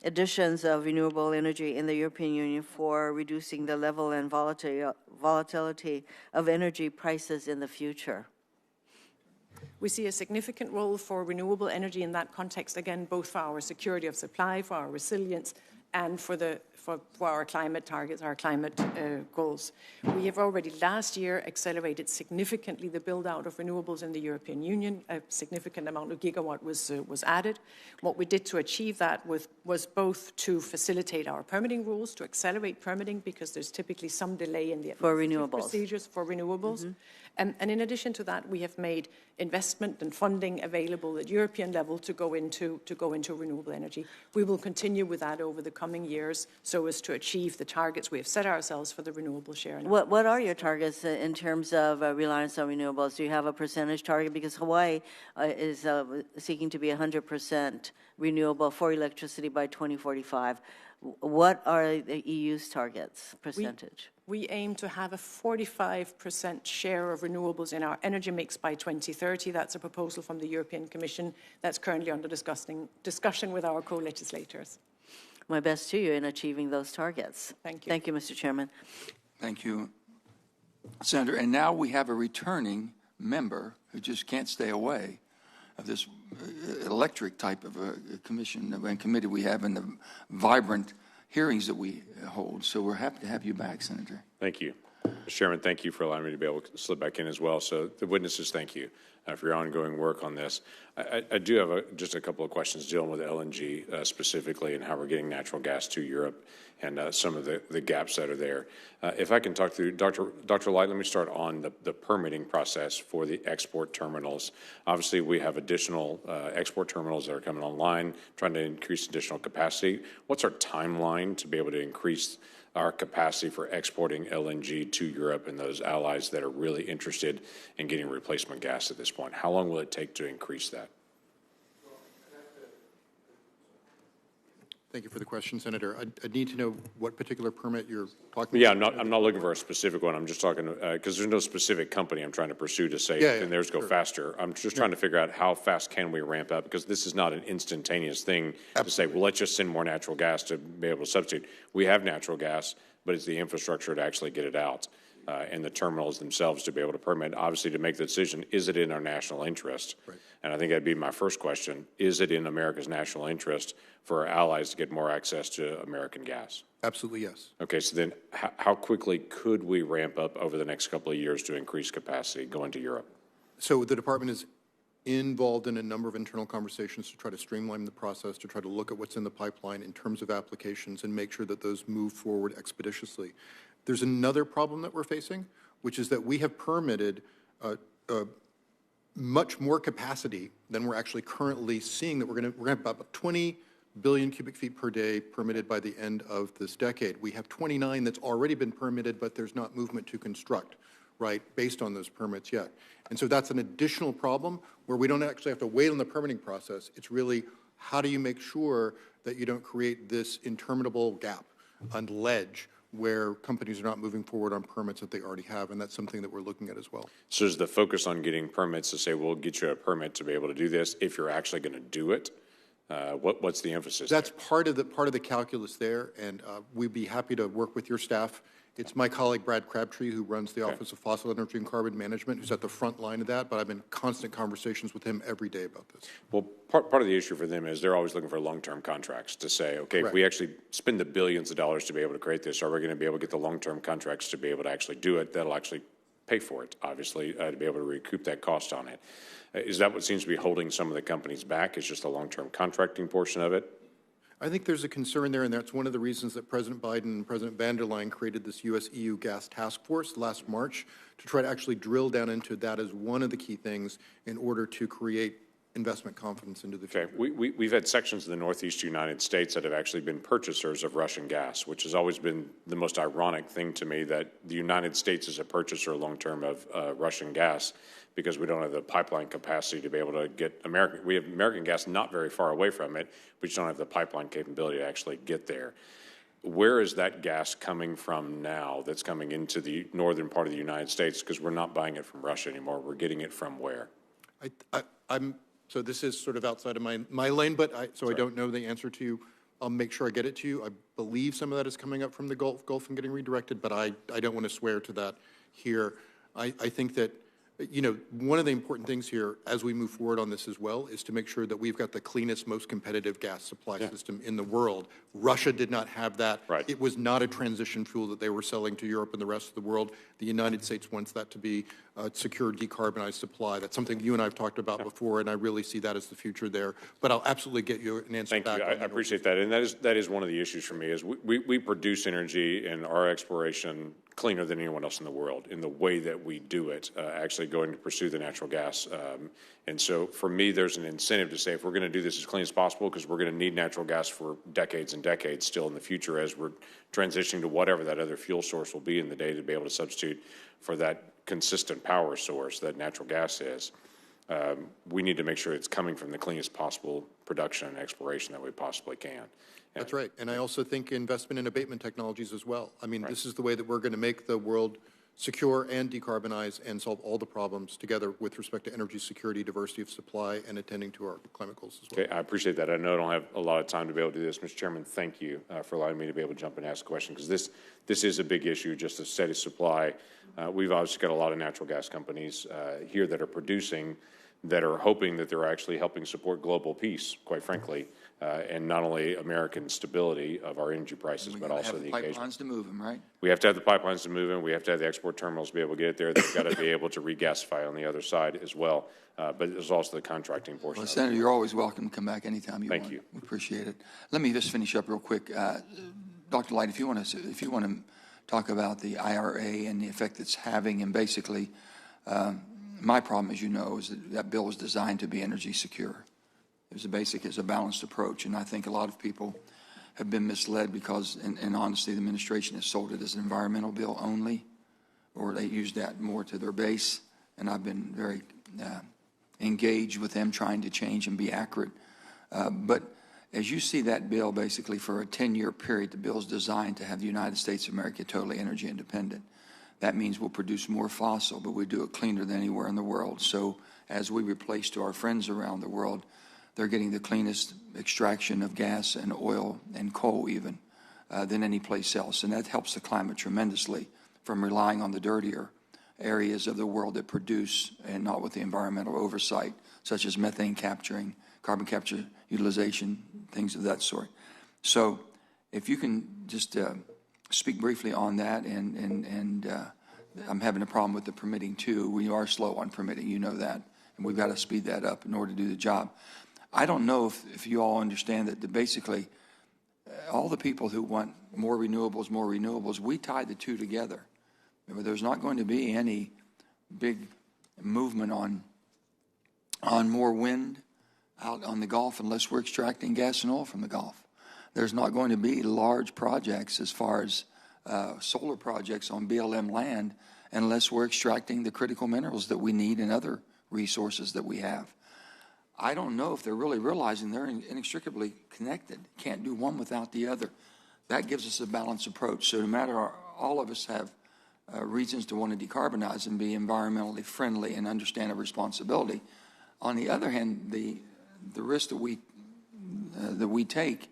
additions of renewable energy in the European Union for reducing the level and volatility of energy prices in the future? We see a significant role for renewable energy in that context, again, both for our security of supply, for our resilience, and for our climate targets, our climate goals. We have already last year accelerated significantly the build-out of renewables in the European Union. A significant amount of gigawatt was added. What we did to achieve that was both to facilitate our permitting rules, to accelerate permitting, because there's typically some delay in the procedures for renewables. And in addition to that, we have made investment and funding available at European level to go into renewable energy. We will continue with that over the coming years so as to achieve the targets we have set ourselves for the renewable share. What are your targets in terms of reliance on renewables? Do you have a percentage target? Because Hawaii is seeking to be 100% renewable for electricity by 2045. What are the EU's targets, percentage? We aim to have a 45% share of renewables in our energy mix by 2030. That's a proposal from the European Commission that's currently under discussion with our co-legislators. My best to you in achieving those targets. Thank you. Thank you, Mr. Chairman. Thank you, Senator. And now we have a returning member who just can't stay away. electric type of a commission and committee we have and the vibrant hearings that we hold. So we're happy to have you back, Senator. Thank you. Mr. Chairman, thank you for allowing me to be able to slip back in as well. So the witnesses, thank you for your ongoing work on this. I do have just a couple of questions dealing with LNG specifically and how we're getting natural gas to Europe and some of the gaps that are there. If I can talk through, Dr. Light, let me start on the permitting process for the export terminals. Obviously, we have additional export terminals that are coming online, trying to increase additional capacity. What's our timeline to be able to increase our capacity for exporting LNG to Europe and those allies that are really interested in getting replacement gas at this point? How long will it take to increase that? Thank you for the question, Senator. I need to know what particular permit you're talking Yeah, about. I'm not looking for a specific one. I'm just talking, because there's no specific company I'm trying to pursue to say, Yeah, can theirs go faster? I'm just trying to figure out how fast can we ramp up, because this is not an instantaneous thing to say, well, let's just send more natural gas to be able to substitute. We have natural gas, but it's the infrastructure to actually get it out and the terminals themselves to be able to permit, obviously to make the decision, is it in our national interest? Right. And I think that'd be my first question. Is it in America's national interest for our allies to get more access to American gas? Absolutely, yes. Okay, so then how quickly could we ramp up over the next couple of years to increase capacity going to Europe? So the department is involved in a number of internal conversations to try to streamline the process, to try to look at what's in the pipeline in terms of applications and make sure that those move forward expeditiously. There's another problem that we're facing, which is that we have permitted much more capacity than we're actually currently seeing, that we're going to have about 20 billion cubic feet per day permitted by the end of this decade. We have 29 that's already been permitted, but there's not movement to construct, right, based on those permits yet. And so that's an additional problem where we don't actually have to wait on the permitting process. It's really how do you make sure that you don't create this interminable gap and ledge where companies are not moving forward on permits that they already have, and that's something that we're looking at as well. So is the focus on getting permits to say, we'll get you a permit to be able to do this if you're actually going to do it? What's the emphasis That's there? part of the calculus there, and we'd be happy to work with your staff. It's my colleague Brad Crabtree, who runs the Office of Fossil Energy and Carbon Management, who's at the front line of that, but I've been in constant conversations with him every day about this. Well, part of the issue for them is they're always looking for long-term contracts to say, okay, Correct. if we actually spend the billions of dollars to be able to create this, are we going to be able to get the long-term contracts to be able to actually do it? That'll actually pay for it, obviously, to be able to recoup that cost on it. Is that what seems to be holding some of the companies back, is just the long-term contracting portion of it? I think there's a concern there, and that's one of the reasons that President Biden and President van der Leyen created this U.S.-EU gas task force last March to try to actually drill down into that as one of the key things in order to create investment confidence into the future. Okay, we've had sections of the Northeast United States that have actually been purchasers of Russian gas, which has always been the most ironic thing to me, that the United States is a purchaser long-term of Russian gas because we don't have the pipeline capacity to be able to get we have American gas not very far away from it, we just don't have the pipeline capability to actually get there. Where is that gas coming from now that's coming into the northern part of the United States? Because we're not buying it from Russia anymore. We're getting it from where? So this is sort of outside of my lane, but I don't know the answer to you. I'll make sure I get it to you. I believe some of that is coming up from the Gulf and getting redirected, but I don't want to swear to that here. I think that, you know, one of the important things here as we move forward on this as well is to make sure that we've got the cleanest, most competitive gas supply system in the world. Russia did not have that. Right. It was not a transition fuel that they were selling to Europe and the rest of the world. The United States wants that to be a secure, decarbonized supply. That's something you and I have talked about before, and I really see that as the future there. But I'll absolutely get you an answer back. Thank you. I appreciate that. And that is one of the issues for me is we produce energy in our exploration cleaner than anyone else in the world in the way that we do it, actually going to pursue the natural gas. And so for me, there's an incentive to say if we're going to do this as clean as possible, because we're going to need natural gas for decades and decades still in the future as we're transitioning to whatever that other fuel source will be in the day to be able to substitute for that consistent power source that natural gas is. We need to make sure it's coming from the cleanest possible production and exploration that we possibly can. That's right. And I also think investment in abatement technologies as well. I mean, this is the way that we're going to make the world secure and decarbonize and solve all the problems together with respect to energy security, diversity of supply, and attending to our climate goals as well. Okay, I appreciate that. I know I don't have a lot of time to be able to do this. Mr. Chairman, thank you for allowing me to be able to jump and ask a question, because this is a big issue, just a steady supply. We've obviously got a lot of natural gas companies here that are producing, that are hoping that they're actually helping support global peace, quite frankly, and not only American stability of our energy prices, but also the engagement. Pipelines to move them, right? We have to have the pipelines to move in. We have to have the export terminals to be able to get it there. They've got to be able to regasify on the other side as well. But there's also the contracting portion. Well, Senator, you're always welcome to come back anytime you want. Thank you. We appreciate it. Let me just finish up real quick. Dr. Light, if you want to talk about the IRA and the effect it's having, and basically, my problem, as you know, is that bill was designed to be energy secure. It was a balanced approach, and I think a lot of people have been misled because, and honestly, the administration has sold it as an environmental bill only, or they used that more to their base, and I've been very engaged with them trying to change and be accurate. But as you see that bill, basically for a 10-year period, the bill is designed to have the United States of America totally energy independent. That means we'll produce more fossil, but we do it cleaner than anywhere in the world. So as we replace to our friends around the world, they're getting the cleanest extraction of gas and oil and coal even than any place else. And that helps the climate tremendously from relying on the dirtier areas of the world that produce and not with the environmental oversight, such as methane capturing, carbon capture utilization, things of that sort. So if you can just speak briefly on that, and I'm having a problem with the permitting too. We are slow on permitting, you know that, and we've got to speed that up in order to do the job. I don't know if you all understand that basically all the people who want more renewables, we tie the two together. There's not going to be any big movement on more wind out on the Gulf unless we're extracting gas and oil from the Gulf. There's not going to be large projects as far as solar projects on BLM land unless we're extracting the critical minerals that we need and other resources that we have. I don't know if they're really realizing they're inextricably connected. Can't do one without the other. That gives us a balanced approach. So no matter, all of us have reasons to want to decarbonize and be environmentally friendly and understand a responsibility. On the other hand, the risk that we take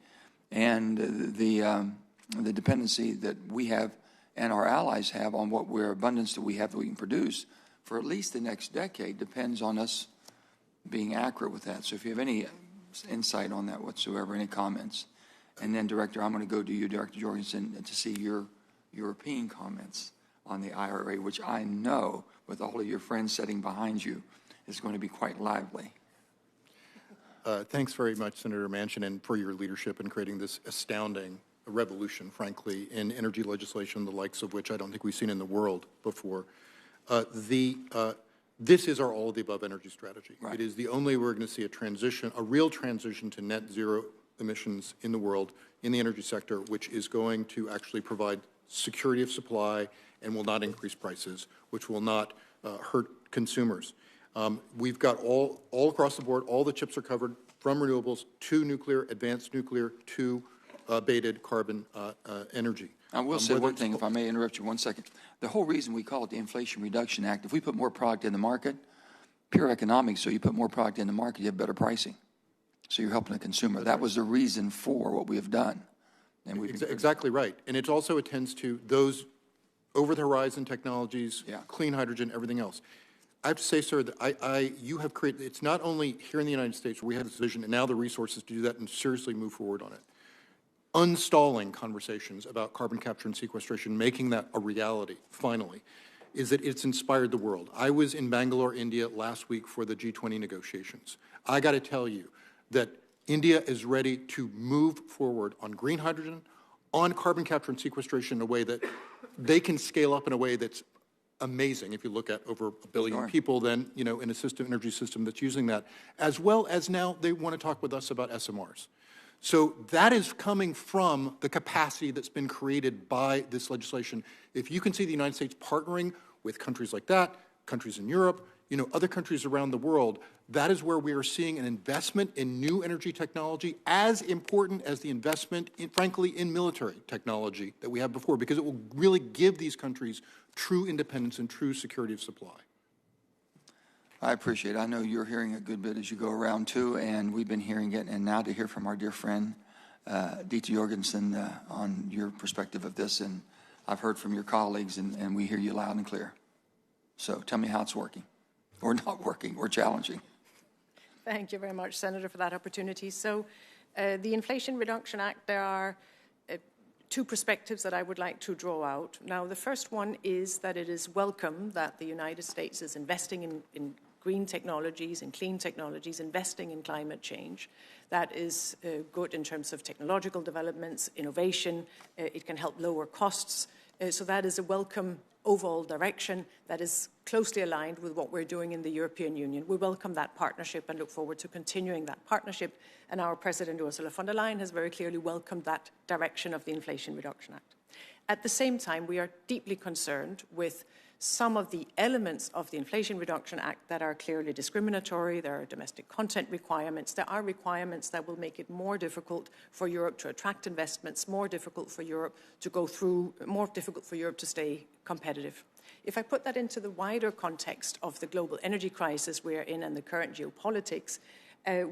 and the dependency that we have and our allies have on what abundance that we have that we can produce for at least the next decade depends on us being accurate with that. So if you have any insight on that whatsoever, any comments. And then, Director, I'm going to go to you, Director Jorgensen, to see your European comments on the IRA, which I know, with all of your friends sitting behind you, is going to be quite lively. Thanks very much, Senator Manchin, and for your leadership in creating this astounding revolution, frankly, in energy legislation, the likes of which I don't think we've seen in the world before. This is our all-of-the-above energy strategy. Right. It is the only way we're going to see a real transition to net zero emissions in the world, in the energy sector, which is going to actually provide security of supply and will not increase prices, which will not hurt consumers. We've got all across the board, all the chips are covered, from renewables to nuclear, advanced nuclear, to abated carbon energy. I will say one thing, if I may interrupt you 1 second. The whole reason we call it the Inflation Reduction Act, if we put more product in the market, pure economics, so you put more product in the market, you have better pricing. So you're helping the consumer. That was the reason for what we have done. And exactly right. And it also attends to those over-the-horizon technologies, clean hydrogen, everything else. I have to say, sir, that you have created, it's not only here in the United States where we have this vision and now the resources to do that and seriously move forward on it. Unstalling conversations about carbon capture and sequestration, making that a reality, finally, is that it's inspired the world. I was in Bangalore, India last week for the G20 negotiations. I got to tell you that India is ready to move forward on green hydrogen, on carbon capture and sequestration in a way that they can scale up in a way that's amazing. If you look at over 1 billion people then, in a energy system that's using that, as well as now they want to talk with us about SMRs. So that is coming from the capacity that's been created by this legislation. If you can see the United States partnering with countries like that, countries in Europe, other countries around the world, that is where we are seeing an investment in new energy technology as important as the investment, frankly, in military technology that we had before, because it will really give these countries true independence and true security of supply. I appreciate it. I know you're hearing a good bit as you go around, too, and we've been hearing it. And now to hear from our dear friend, Dieter Jorgensen, on your perspective of this. And I've heard from your colleagues, and we hear you loud and clear. So tell me how it's working, or not working, or challenging. Thank you very much, Senator, for that opportunity. So the Inflation Reduction Act, there are two perspectives that I would like to draw out. Now, the first one is that it is welcome that the United States is investing in green technologies and clean technologies, investing in climate change. That is good in terms of technological developments, innovation. It can help lower costs. So that is a welcome overall direction that is closely aligned with what we're doing in the European Union. We welcome that partnership and look forward to continuing that partnership. And our President, Ursula von der Leyen, has very clearly welcomed that direction of the Inflation Reduction Act. At the same time, we are deeply concerned with some of the elements of the Inflation Reduction Act that are clearly discriminatory. There are domestic content requirements. There are requirements that will make it more difficult for Europe to attract investments, more difficult for Europe to go through, more difficult for Europe to stay competitive. If I put that into the wider context of the global energy crisis we are in and the current geopolitics,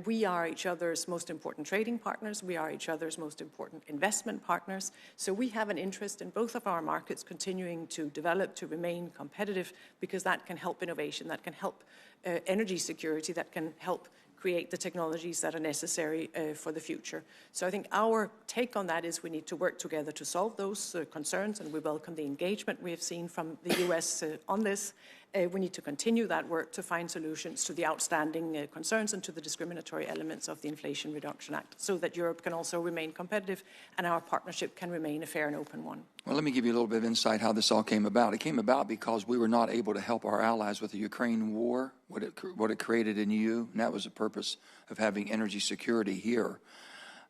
we are each other's most important trading partners. We are each other's most important investment partners. So we have an interest in both of our markets continuing to develop, to remain competitive, because that can help innovation, that can help energy security, that can help create the technologies that are necessary for the future. So I think our take on that is we need to work together to solve those concerns, and we welcome the engagement we have seen from the US on this. We need to continue that work to find solutions to the outstanding concerns and to the discriminatory elements of the Inflation Reduction Act, so that Europe can also remain competitive and our partnership can remain a fair and open one. Well, let me give you a little bit of insight how this all came about. It came about because we were not able to help our allies with the Ukraine war, what it created in EU, and that was the purpose of having energy security here.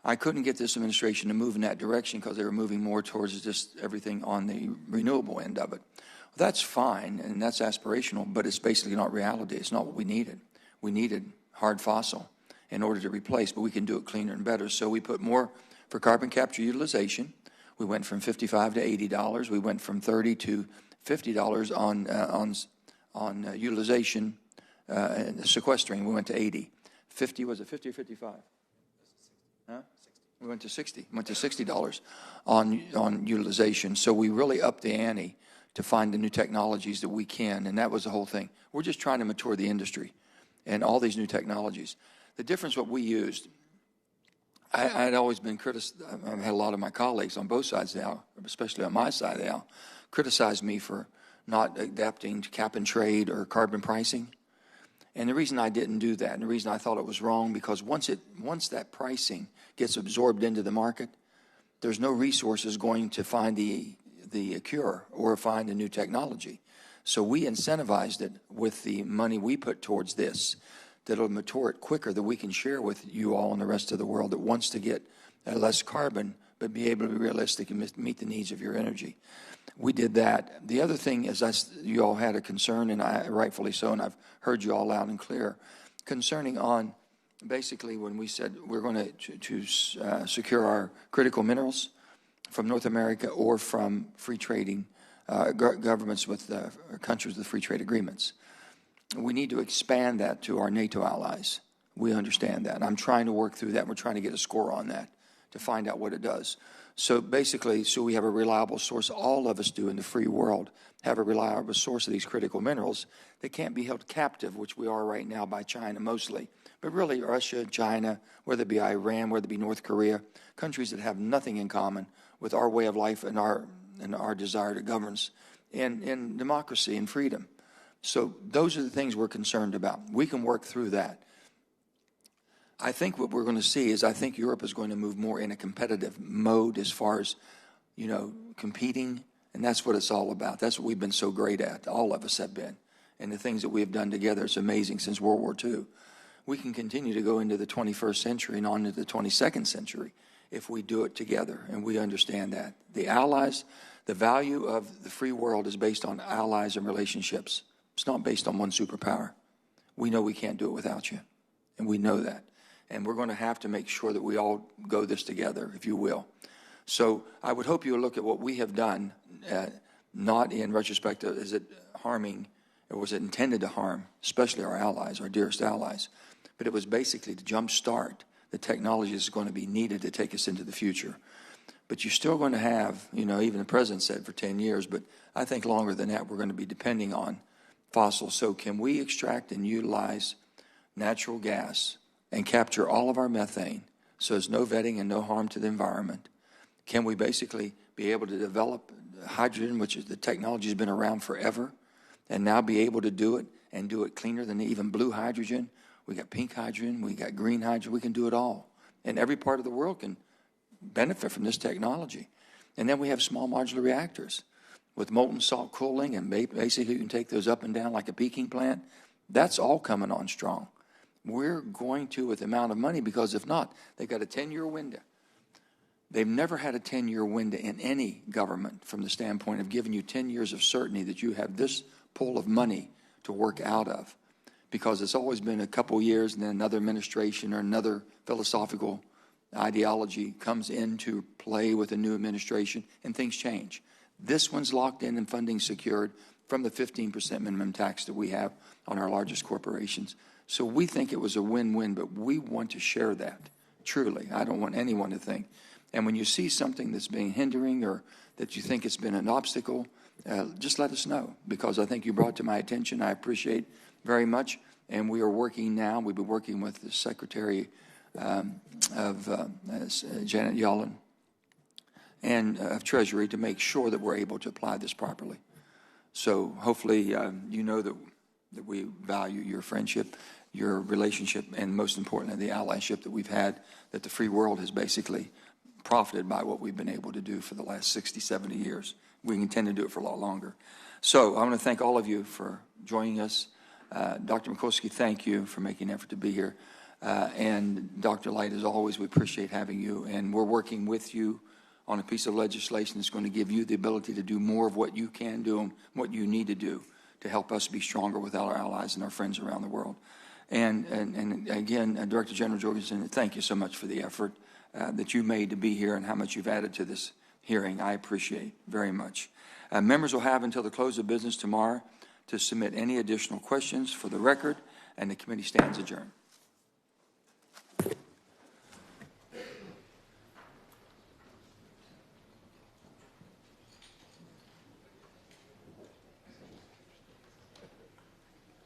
I couldn't get this administration to move in that direction because they were moving more towards just everything on the renewable end of it. Well, that's fine, and that's aspirational, but it's basically not reality. It's not what we needed. We needed hard fossil in order to replace, but we can do it cleaner and better. So we put more for carbon capture utilization. We went from $55 to $80. We went from $30 to $50 on utilization and sequestering. We went to 80. 50, was it 50 or 55? Huh? We went to 60. Went to $60 on utilization. So we really upped the ante to find the new technologies that we can, and that was the whole thing. We're just trying to mature the industry and all these new technologies. The difference what we used, I'd always been criticized. I've had a lot of my colleagues on both sides of the aisle, especially on my side of the aisle, criticize me for not adapting to cap and trade or carbon pricing. And the reason I didn't do that, and the reason I thought it was wrong, because once that pricing gets absorbed into the market, there's no resources going to find the cure or find a new technology. So we incentivized it with the money we put towards this, that'll mature it quicker, that we can share with you all and the rest of the world that wants to get less carbon, but be able to be realistic and meet the needs of your energy. We did that. The other thing is you all had a concern, and rightfully so, and I've heard you all loud and clear, concerning on basically when we said we're going to secure our critical minerals from North America or from free trading governments with countries with free trade agreements. We need to expand that to our NATO allies. We understand that. And I'm trying to work through that. We're trying to get a score on that to find out what it does. So basically, so we have a reliable source, all of us do in the free world, have a reliable source of these critical minerals that can't be held captive, which we are right now by China mostly. But really Russia, China, whether it be Iran, whether it be North Korea, countries that have nothing in common with our way of life and our desire to govern in democracy and freedom. So those are the things we're concerned about. We can work through that. I think what we're going to see is I think Europe is going to move more in a competitive mode as far as, competing, and that's what it's all about. That's what we've been so great at. All of us have been. And the things that we have done together, it's amazing since World War II. We can continue to go into the 21st century and on into the 22nd century if we do it together, and we understand that. The allies, the value of the free world is based on allies and relationships. It's not based on one superpower. We know we can't do it without you, and we know that. And we're going to have to make sure that we all go this together, if you will. So I would hope you will look at what we have done, not in retrospect, is it harming, or was it intended to harm, especially our allies, our dearest allies. But it was basically to jumpstart the technology that's going to be needed to take us into the future. But you're still going to have, even the president said for 10 years, but I think longer than that, we're going to be depending on fossils. So can we extract and utilize natural gas and capture all of our methane so there's no vetting and no harm to the environment? Can we basically be able to develop hydrogen, which is the technology has been around forever, and now be able to do it and do it cleaner than even blue hydrogen? We got pink hydrogen, we got green hydrogen, we can do it all. And every part of the world can benefit from this technology. And then we have small modular reactors with molten salt cooling, and basically you can take those up and down like a peaking plant. That's all coming on strong. We're going to with the amount of money, because if not, they've got a 10-year window. They've never had a 10-year window in any government from the standpoint of giving you 10 years of certainty that you have this pool of money to work out of, because it's always been a couple years and then another administration or another philosophical ideology comes into play with a new administration and things change. This one's locked in and funding secured from the 15% minimum tax that we have on our largest corporations. So we think it was a win-win, but we want to share that, truly. I don't want anyone to think. And when you see something that's being hindering or that you think it's been an obstacle, just let us know, because I think you brought to my attention. I appreciate very much. And we are working now. We've been working with the Secretary of Janet Yellen and of Treasury to make sure that we're able to apply this properly. So hopefully you know that we value your friendship, your relationship, and most importantly, the allyship that we've had, that the free world has basically profited by what we've been able to do for the last 60, 70 years. We intend to do it for a lot longer. So I want to thank all of you for joining us. Dr. Mikulski, thank you for making an effort to be here. And Dr. Light, as always, we appreciate having you. And we're working with you on a piece of legislation that's going to give you the ability to do more of what you can do and what you need to do to help us be stronger with our allies and our friends around the world. And again, Director General Jorgensen, thank you so much for the effort that you made to be here and how much you've added to this hearing. I appreciate very much. Members will have until the close of business tomorrow to submit any additional questions for the record, and the committee stands adjourned.